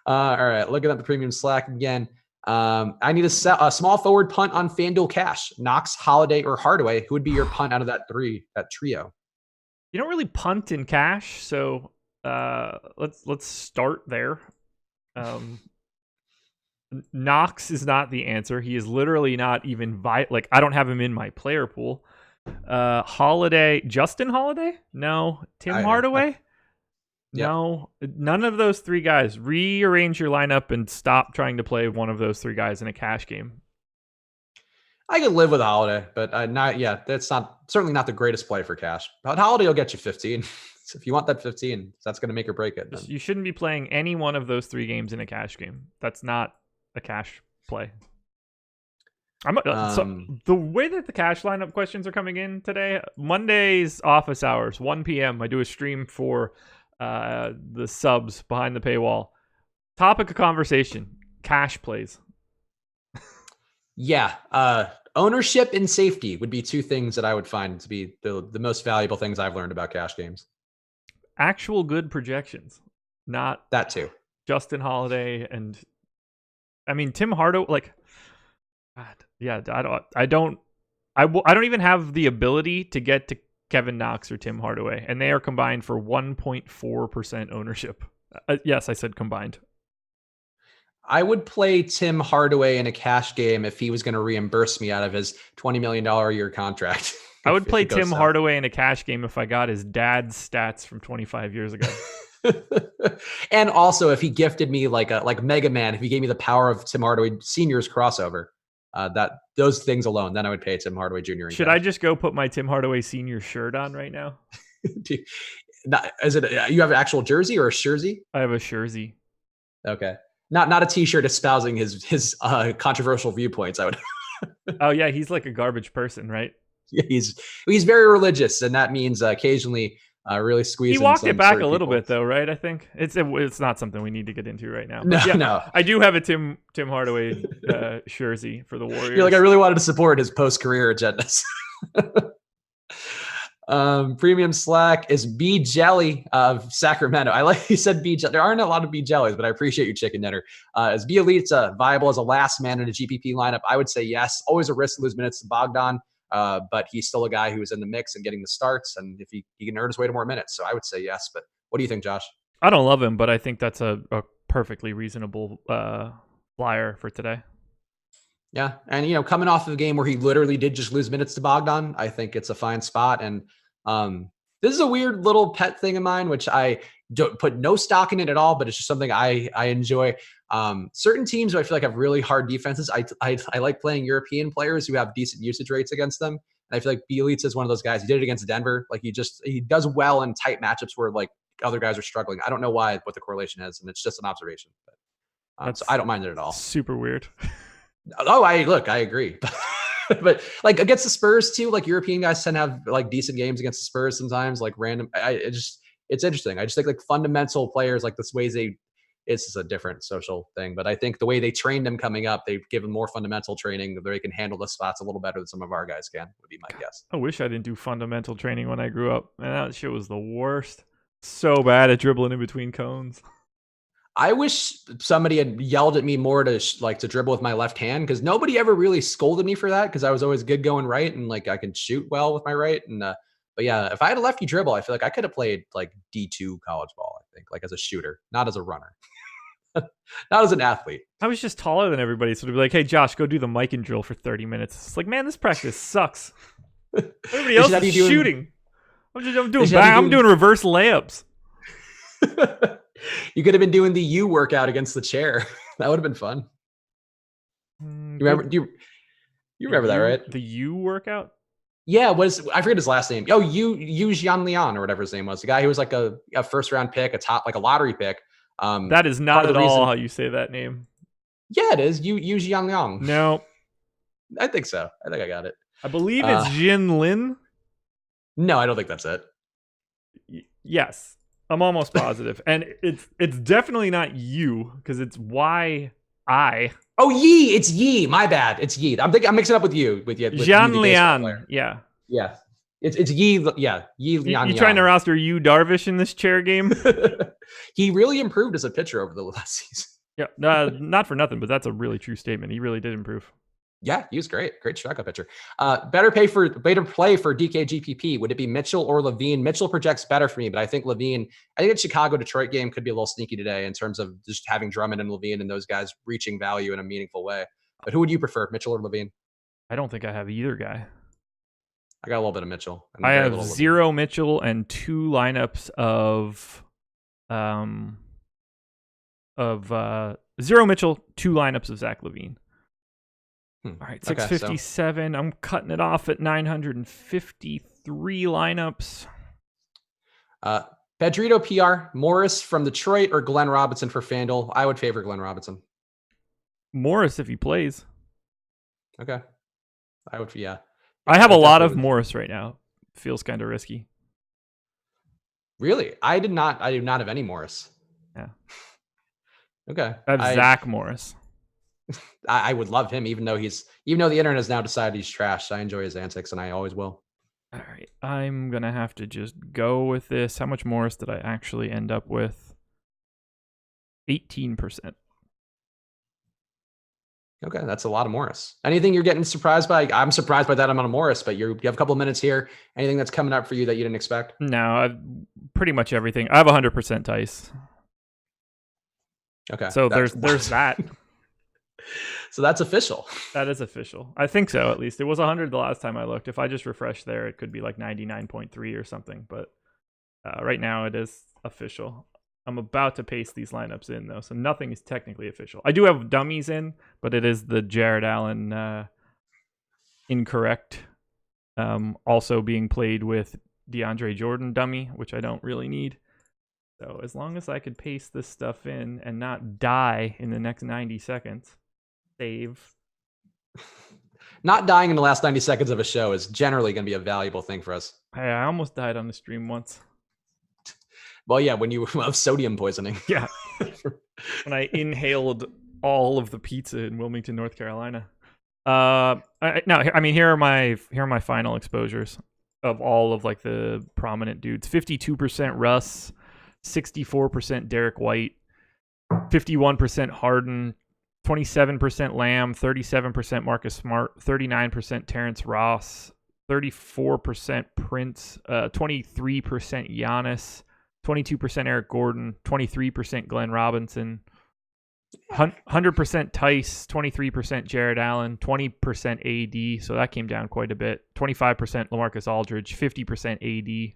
All right, looking at the premium slack again. I need a small forward punt on FanDuel Cash. Knox, Holiday, or Hardaway. Who would be your punt out of that trio? You don't really punt in cash, so let's start there. Knox is not the answer. He is literally not even I don't have him in my player pool. Holiday, Justin Holiday? No. Tim Hardaway? No. None of those 3 guys. Rearrange your lineup and stop trying to play one of those 3 guys in a cash game. I can live with Holiday, but that's certainly not the greatest play for cash. But Holiday will get you 15. So if you want that 15, that's going to make or break it. Then. You shouldn't be playing any one of those 3 games in a cash game. That's not a cash play. So the way that the cash lineup questions are coming in today, Monday's office hours, 1 p.m. I do a stream for the subs behind the paywall. Topic of conversation: cash plays. Yeah, ownership and safety would be 2 things that I would find to be the most valuable things I've learned about cash games. Actual good projections, not that too. Justin Holiday and Tim Hardaway. Like, God, yeah, I don't even have the ability to get to Kevin Knox or Tim Hardaway, and they are combined for 1.4% ownership. Yes, I said combined. I would play Tim Hardaway in a cash game if he was going to reimburse me out of his $20 million a year contract. I would play Tim Hardaway in a cash game if I got his dad's stats from 25 years ago. And also if he gifted me like Mega Man, if he gave me the power of Tim Hardaway Senior's crossover, those things alone, then I would pay Tim Hardaway Jr. Should I just go put my Tim Hardaway Senior shirt on right now? Is it you have an actual jersey or a jersey? I have a jersey. Okay. Not a t-shirt espousing his controversial viewpoints. I would. Oh yeah, he's like a garbage person, right? Yeah, he's very religious, and that means occasionally really squeezing. He walked it back a little bit, though, right? I think it's not something we need to get into right now. But no. I do have a Tim Hardaway jersey for the Warriors. You're like, I really wanted to support his post-career agendas. Premium Slack is B Jelly of Sacramento. I like you said B Jelly. There aren't a lot of B Jellies, but I appreciate you, Chicken Dinner. Is B Elite viable as a last man in a GPP lineup? I would say yes. Always a risk to lose minutes to Brogdon, but he's still a guy who's in the mix and getting the starts, and if he can earn his way to more minutes. So I would say yes. But what do you think, Josh? I don't love him, but I think that's a perfectly reasonable flyer for today. Yeah, and coming off of a game where he literally did just lose minutes to Brogdon, I think it's a fine spot. And this is a weird little pet thing of mine, which I don't put no stock in it at all, but it's just something I enjoy. Certain teams who I feel like have really hard defenses, I like playing European players who have decent usage rates against them. And I feel like Bielitsa is one of those guys. He did it against Denver. Like he does well in tight matchups where like other guys are struggling. I don't know what the correlation is, and it's just an observation. But so I don't mind it at all. Super weird. Oh, I agree. But like against the Spurs too, like European guys tend to have like decent games against the Spurs sometimes, like random. It's interesting. I just think like fundamental players, like this ways it's just a different social thing. But I think the way they train them coming up, they've given more fundamental training that they can handle the spots a little better than some of our guys can, would be my guess. I wish I didn't do fundamental training when I grew up. Man, that shit was the worst. So bad at dribbling in between cones. I wish somebody had yelled at me more to dribble with my left hand, because nobody ever really scolded me for that, because I was always good going right and like I can shoot well with my right. And but yeah, if I had a lefty dribble, I feel like I could have played like D2 college ball. I think like as a shooter, not as a runner, not as an athlete. I was just taller than everybody, so to be like, "Hey, Josh, go do the mic and drill for 30 minutes." It's like, man, this practice sucks. Everybody else is shooting. I'm doing reverse layups. You could have been doing the U workout against the chair. That would have been fun. You remember? Do you remember that, right? The U workout? Yeah. I forget his last name. Oh, Yu Jianlian or whatever his name was. The guy who was like a first round pick, like a lottery pick. That is not at all how you say that name. Yeah, it is. Yu Jianlian. No, I think so. I think I got it. I believe it's Jin Lin. No, I don't think that's it. Yes. I'm almost positive. And it's definitely not you, because it's Y-I. Oh, Yi. It's Yi. My bad. It's Yi. I'm mixing up with you. Jian Lian. Yeah. Yeah. It's Yi. Yeah. Yi Lian. You trying to roster Yu Darvish in this chair game? He really improved as a pitcher over the last season. Yeah. Not for nothing, but that's a really true statement. He really did improve. Yeah, he was great. Great strikeout pitcher. Better play for DK GPP. Would it be Mitchell or Levine? Mitchell projects better for me, but I think Levine, the Chicago-Detroit game could be a little sneaky today in terms of just having Drummond and Levine and those guys reaching value in a meaningful way. But who would you prefer, Mitchell or Levine? I don't think I have either guy. I got a little bit of Mitchell. I have 0 Mitchell and 2 lineups of 0 Mitchell, 2 lineups of Zach LaVine. All right, 657. I'm cutting it off at 953 lineups. Pedrito PR, Morris from Detroit, or Glenn Robinson for FanDuel? I would favor Glenn Robinson. Morris if he plays. Okay. I would, yeah. I have a lot of Morris right now. Feels kind of risky. Really? I do not have any Morris. Yeah. Okay. I have Zach Morris. I would love him, even though the internet has now decided he's trash. I enjoy his antics, and I always will. All right. I'm going to have to just go with this. How much Morris did I actually end up with? 18%. Okay, that's a lot of Morris. Anything you're getting surprised by? I'm surprised by that amount of Morris, but you have a couple of minutes here. Anything that's coming up for you that you didn't expect? No, pretty much everything. I have 100% Theis. Okay. So there's that. So that's official. That is official. I think so, at least. It was 100 the last time I looked. If I just refresh there, it could be like 99.3 or something. But right now it is official. I'm about to paste these lineups in, though, so nothing is technically official. I do have dummies in, but it is the Jared Allen incorrect. Also being played with DeAndre Jordan dummy, which I don't really need. So as long as I could paste this stuff in and not die in the next 90 seconds, save. Not dying in the last 90 seconds of a show is generally going to be a valuable thing for us. I almost died on the stream once. Well, yeah, when you have sodium poisoning. Yeah. When I inhaled all of the pizza in Wilmington, North Carolina. Here are my final exposures of all of like the prominent dudes. 52% Russ, 64% Derek White, 51% Harden, 27% Lamb, 37% Marcus Smart, 39% Terrence Ross, 34% Prince, 23% Giannis, 22% Eric Gordon, 23% Glenn Robinson, 100% Theis, 23% Jared Allen, 20% AD, so that came down quite a bit, 25% LaMarcus Aldridge, 50%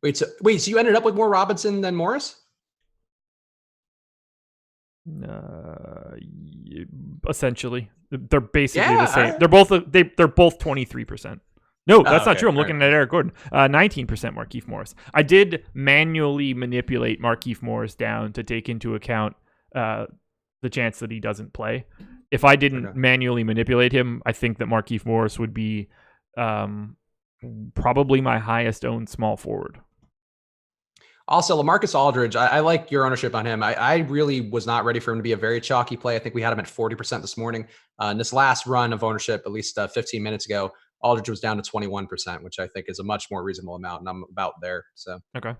AD. So you ended up with more Robinson than Morris? Essentially, they're basically the same. They're both 23%. No, that's not true. I'm looking at Eric Gordon. 19% Markieff Morris. I did manually manipulate Markieff Morris down to take into account the chance that he doesn't play. If I didn't manually manipulate him, I think that Markieff Morris would be probably my highest owned small forward. Also, LaMarcus Aldridge, I like your ownership on him. I really was not ready for him to be a very chalky play. I think we had him at 40% this morning. In this last run of ownership, at least 15 minutes ago, Aldridge was down to 21%, which I think is a much more reasonable amount, and I'm about there. So, okay.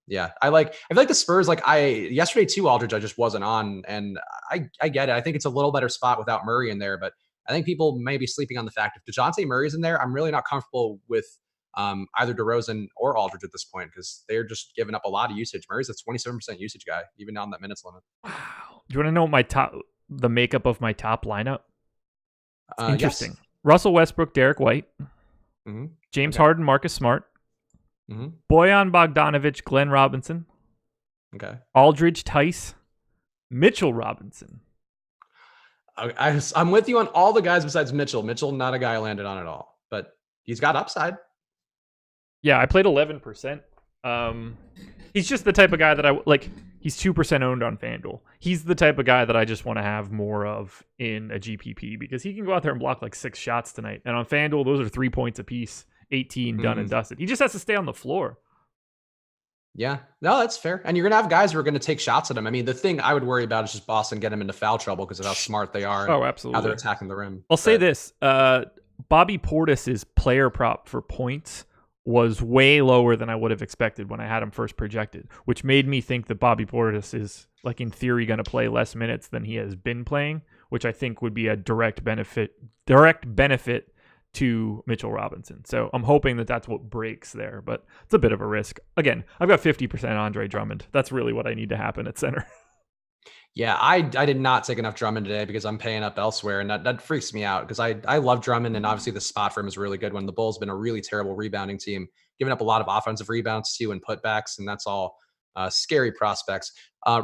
Yeah, I feel like the Spurs, yesterday too, Aldridge, I just wasn't on, and I get it. I think it's a little better spot without Murray in there, but I think people may be sleeping on the fact if DeJounte Murray's in there, I'm really not comfortable with either DeRozan or Aldridge at this point because they're just giving up a lot of usage. Murray's a 27% usage guy, even on that minutes limit. Wow. Do you want to know the makeup of my top lineup? Interesting. Yes. Russell Westbrook, Derek White, James Harden, Marcus Smart, Bojan Bogdanovic, Glenn Robinson, Aldridge, Theis, Mitchell Robinson. I'm with you on all the guys besides Mitchell. Mitchell, not a guy I landed on at all, but he's got upside. Yeah, I played 11%. He's just the type of guy that I like. He's 2% owned on FanDuel. He's the type of guy that I just want to have more of in a GPP because he can go out there and block like 6 shots tonight. And on FanDuel, those are 3 points apiece, 18 done and dusted. He just has to stay on the floor. Yeah, no, that's fair. And you're going to have guys who are going to take shots at him. I mean, the thing I would worry about is just Boston get him into foul trouble because of how smart they are. Oh, absolutely. How they're attacking the rim. I'll say this. Bobby Portis's player prop for points was way lower than I would have expected when I had him first projected, which made me think that Bobby Portis is, like, in theory, going to play less minutes than he has been playing, which I think would be a direct benefit to Mitchell Robinson. So I'm hoping that that's what breaks there, but it's a bit of a risk. Again, I've got 50% Andre Drummond. That's really what I need to happen at center. Yeah, I did not take enough Drummond today because I'm paying up elsewhere, and that freaks me out because I love Drummond, and obviously the spot for him is really good when the Bulls been a really terrible rebounding team, giving up a lot of offensive rebounds too and putbacks, and that's all scary prospects.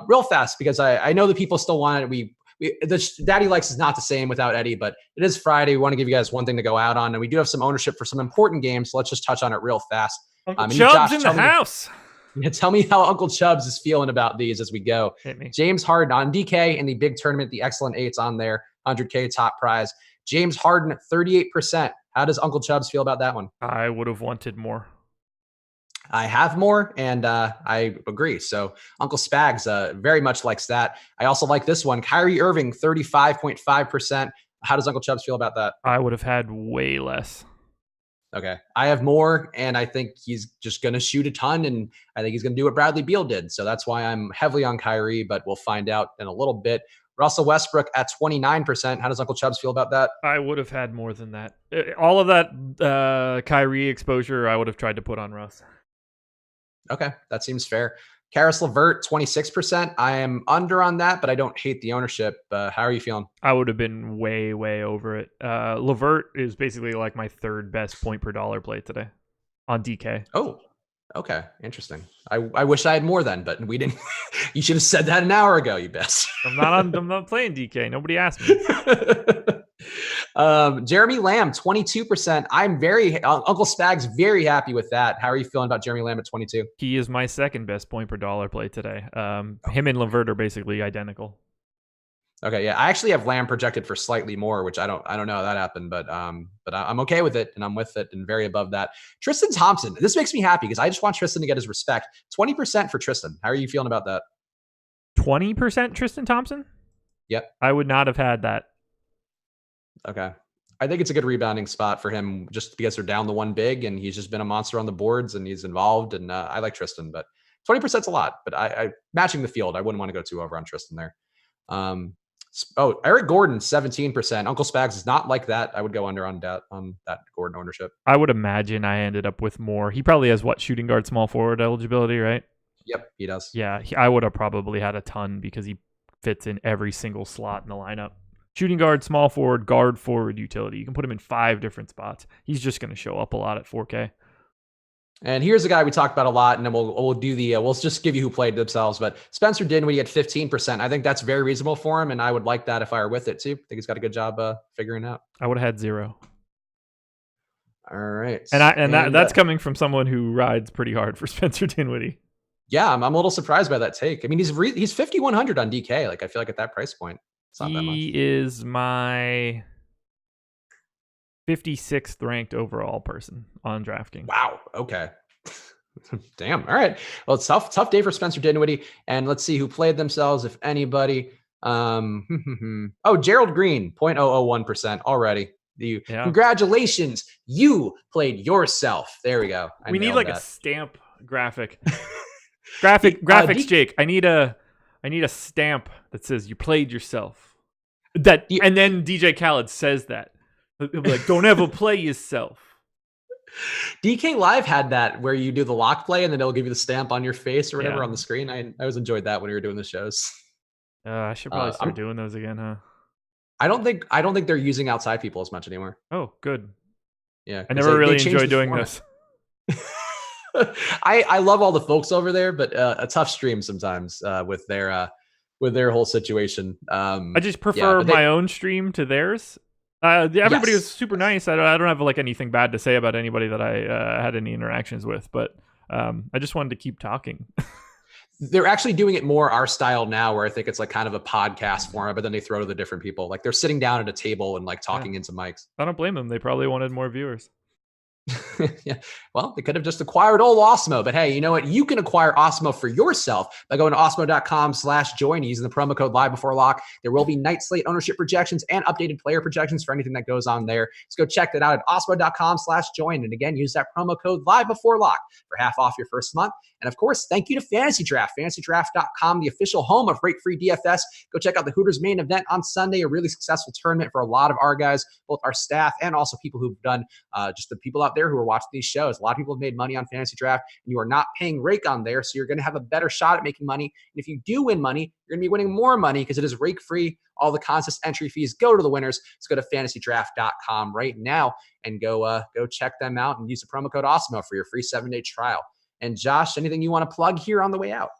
Real fast, because I know that people still want it. The Daddy Likes is not the same without Eddie, but it is Friday. We want to give you guys one thing to go out on, and we do have some ownership for some important games. So let's just touch on it real fast. Uncle Chubb's in the house. Tell me how Uncle Chubbs is feeling about these as we go. Hit me. James Harden on DK in the big tournament, the excellent eights on there, 100K top prize. James Harden, 38%. How does Uncle Chubbs feel about that one? I would have wanted more. I have more, and I agree. So Uncle Spags very much likes that. I also like this one. Kyrie Irving, 35.5%. How does Uncle Chubbs feel about that? I would have had way less. Okay. I have more, and I think he's just going to shoot a ton, and I think he's going to do what Bradley Beal did. So that's why I'm heavily on Kyrie, but we'll find out in a little bit. Russell Westbrook at 29%. How does Uncle Chubbs feel about that? I would have had more than that. All of that Kyrie exposure, I would have tried to put on Russ. Okay, that seems fair. Karis LeVert, 26%. I am under on that, but I don't hate the ownership. How are you feeling? I would have been way, way over it. LeVert is basically like my third best point per dollar play today on DK. Oh, okay. Interesting. I wish I had more then, but we didn't. You should have said that an hour ago, you best. I'm not playing DK. Nobody asked me. Jeremy Lamb, 22%. I'm Uncle Spag's very happy with that. How are you feeling about Jeremy Lamb at 22? He is my second best point per dollar play today. Him and LeVert are basically identical. Okay, yeah, I actually have Lamb projected for slightly more, which I don't know how that happened, but I'm okay with it, and I'm with it, and very above that. Tristan Thompson, this makes me happy because I just want Tristan to get his respect. 20% for Tristan. How are you feeling about that? 20% Tristan Thompson? Yep. I would not have had that. Okay. I think it's a good rebounding spot for him just because they're down the one big, and he's just been a monster on the boards, and he's involved, and I like Tristan, but 20% is a lot, but I matching the field, I wouldn't want to go too over on Tristan there. Eric Gordon, 17%. Uncle Spags is not like that. I would go under on that Gordon ownership. I would imagine I ended up with more. He probably has shooting guard, small forward eligibility, right? Yep, he does. Yeah, I would have probably had a ton because he fits in every single slot in the lineup. Shooting guard, small forward, guard forward, utility. You can put him in 5 different spots. He's just going to show up a lot at 4K. And here's a guy we talked about a lot, and then we'll do we'll just give you who played themselves. But Spencer Dinwiddie at 15%. I think that's very reasonable for him, and I would like that if I were with it too. I think he's got a good job figuring out. I would have had 0. All right, and that's coming from someone who rides pretty hard for Spencer Dinwiddie. Yeah, I'm a little surprised by that take. I mean, he's 5,100 on DK. Like, I feel like at that price point, it's not that much. He is my 56th ranked overall person on DraftKings. Wow. Okay. Damn. All right. Well, it's tough day for Spencer Dinwiddie. And let's see who played themselves, if anybody. Gerald Green, 0.001% already. Congratulations. You played yourself. There we go. We need like a stamp graphic. Graphics, Jake. I need a stamp that says you played yourself. And then DJ Khaled says that. He'll be like, don't ever play yourself. DK Live had that where you do the lock play and then it'll give you the stamp on your face or whatever on the screen. I always enjoyed that when we were doing the shows. I should probably start doing those again, huh? I don't think they're using outside people as much anymore. Oh, good. Yeah. I never really enjoyed doing this. I love all the folks over there, but a tough stream sometimes with their whole situation. I just prefer my own stream to theirs. Everybody was super nice. I don't have like anything bad to say about anybody that I had any interactions with, but I just wanted to keep talking. They're actually doing it more our style now, where I think it's like kind of a podcast format, but then they throw to the different people. Like they're sitting down at a table and like talking into mics. I don't blame them. They probably wanted more viewers. Yeah. Well, they could have just acquired old Osmo, but hey, you know what? You can acquire Osmo for yourself by going to osmo.com/join using the promo code live before lock. There will be night slate ownership projections and updated player projections for anything that goes on there. So go check that out at osmo.com/join. And again, use that promo code live before lock for half off your first month. And of course, thank you to Fantasy Draft, fantasydraft.com, the official home of Rake-free DFS. Go check out the Hooters main event on Sunday, a really successful tournament for a lot of our guys, both our staff and also people who've done just the people out there who are watching these shows. A lot of people have made money on Fantasy Draft, and you are not paying rake on there, so you're going to have a better shot at making money. And if you do win money, you're going to be winning more money because it is rake-free. All the contest entry fees go to the winners. So go to fantasydraft.com right now and go check them out and use the promo code Osmo for your free 7-day trial. And Josh, anything you want to plug here on the way out?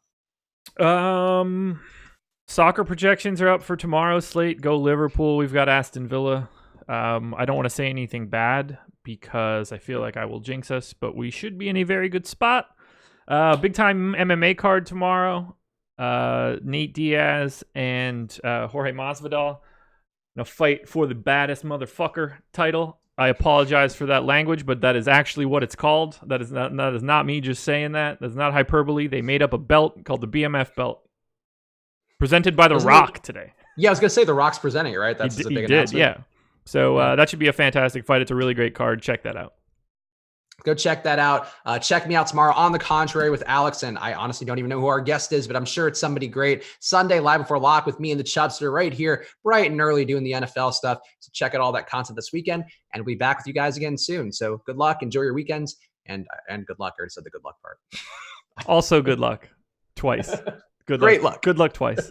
Soccer projections are up for tomorrow's slate. Go Liverpool. We've got Aston Villa. I don't want to say anything bad because I feel like I will jinx us, but we should be in a very good spot. Big time MMA card tomorrow. Nate Diaz and Jorge Masvidal fight for the baddest motherfucker title. I apologize for that language, but that is actually what it's called. That is not me just saying that. That's not hyperbole. They made up a belt called the BMF belt, presented by The Rock today. Yeah, I was gonna say The Rock's presenting it, right? That's a big announcement. Yeah. So that should be a fantastic fight. It's a really great card. Check that out. Go check that out. Check me out tomorrow on The Contrary with Alex. And I honestly don't even know who our guest is, but I'm sure it's somebody great. Sunday, live before lock with me and the Chubster right here, bright and early doing the NFL stuff. So check out all that content this weekend. And we'll be back with you guys again soon. So good luck. Enjoy your weekends. And good luck. I already said the good luck part. Also, good luck. Twice. Great luck. Good luck twice.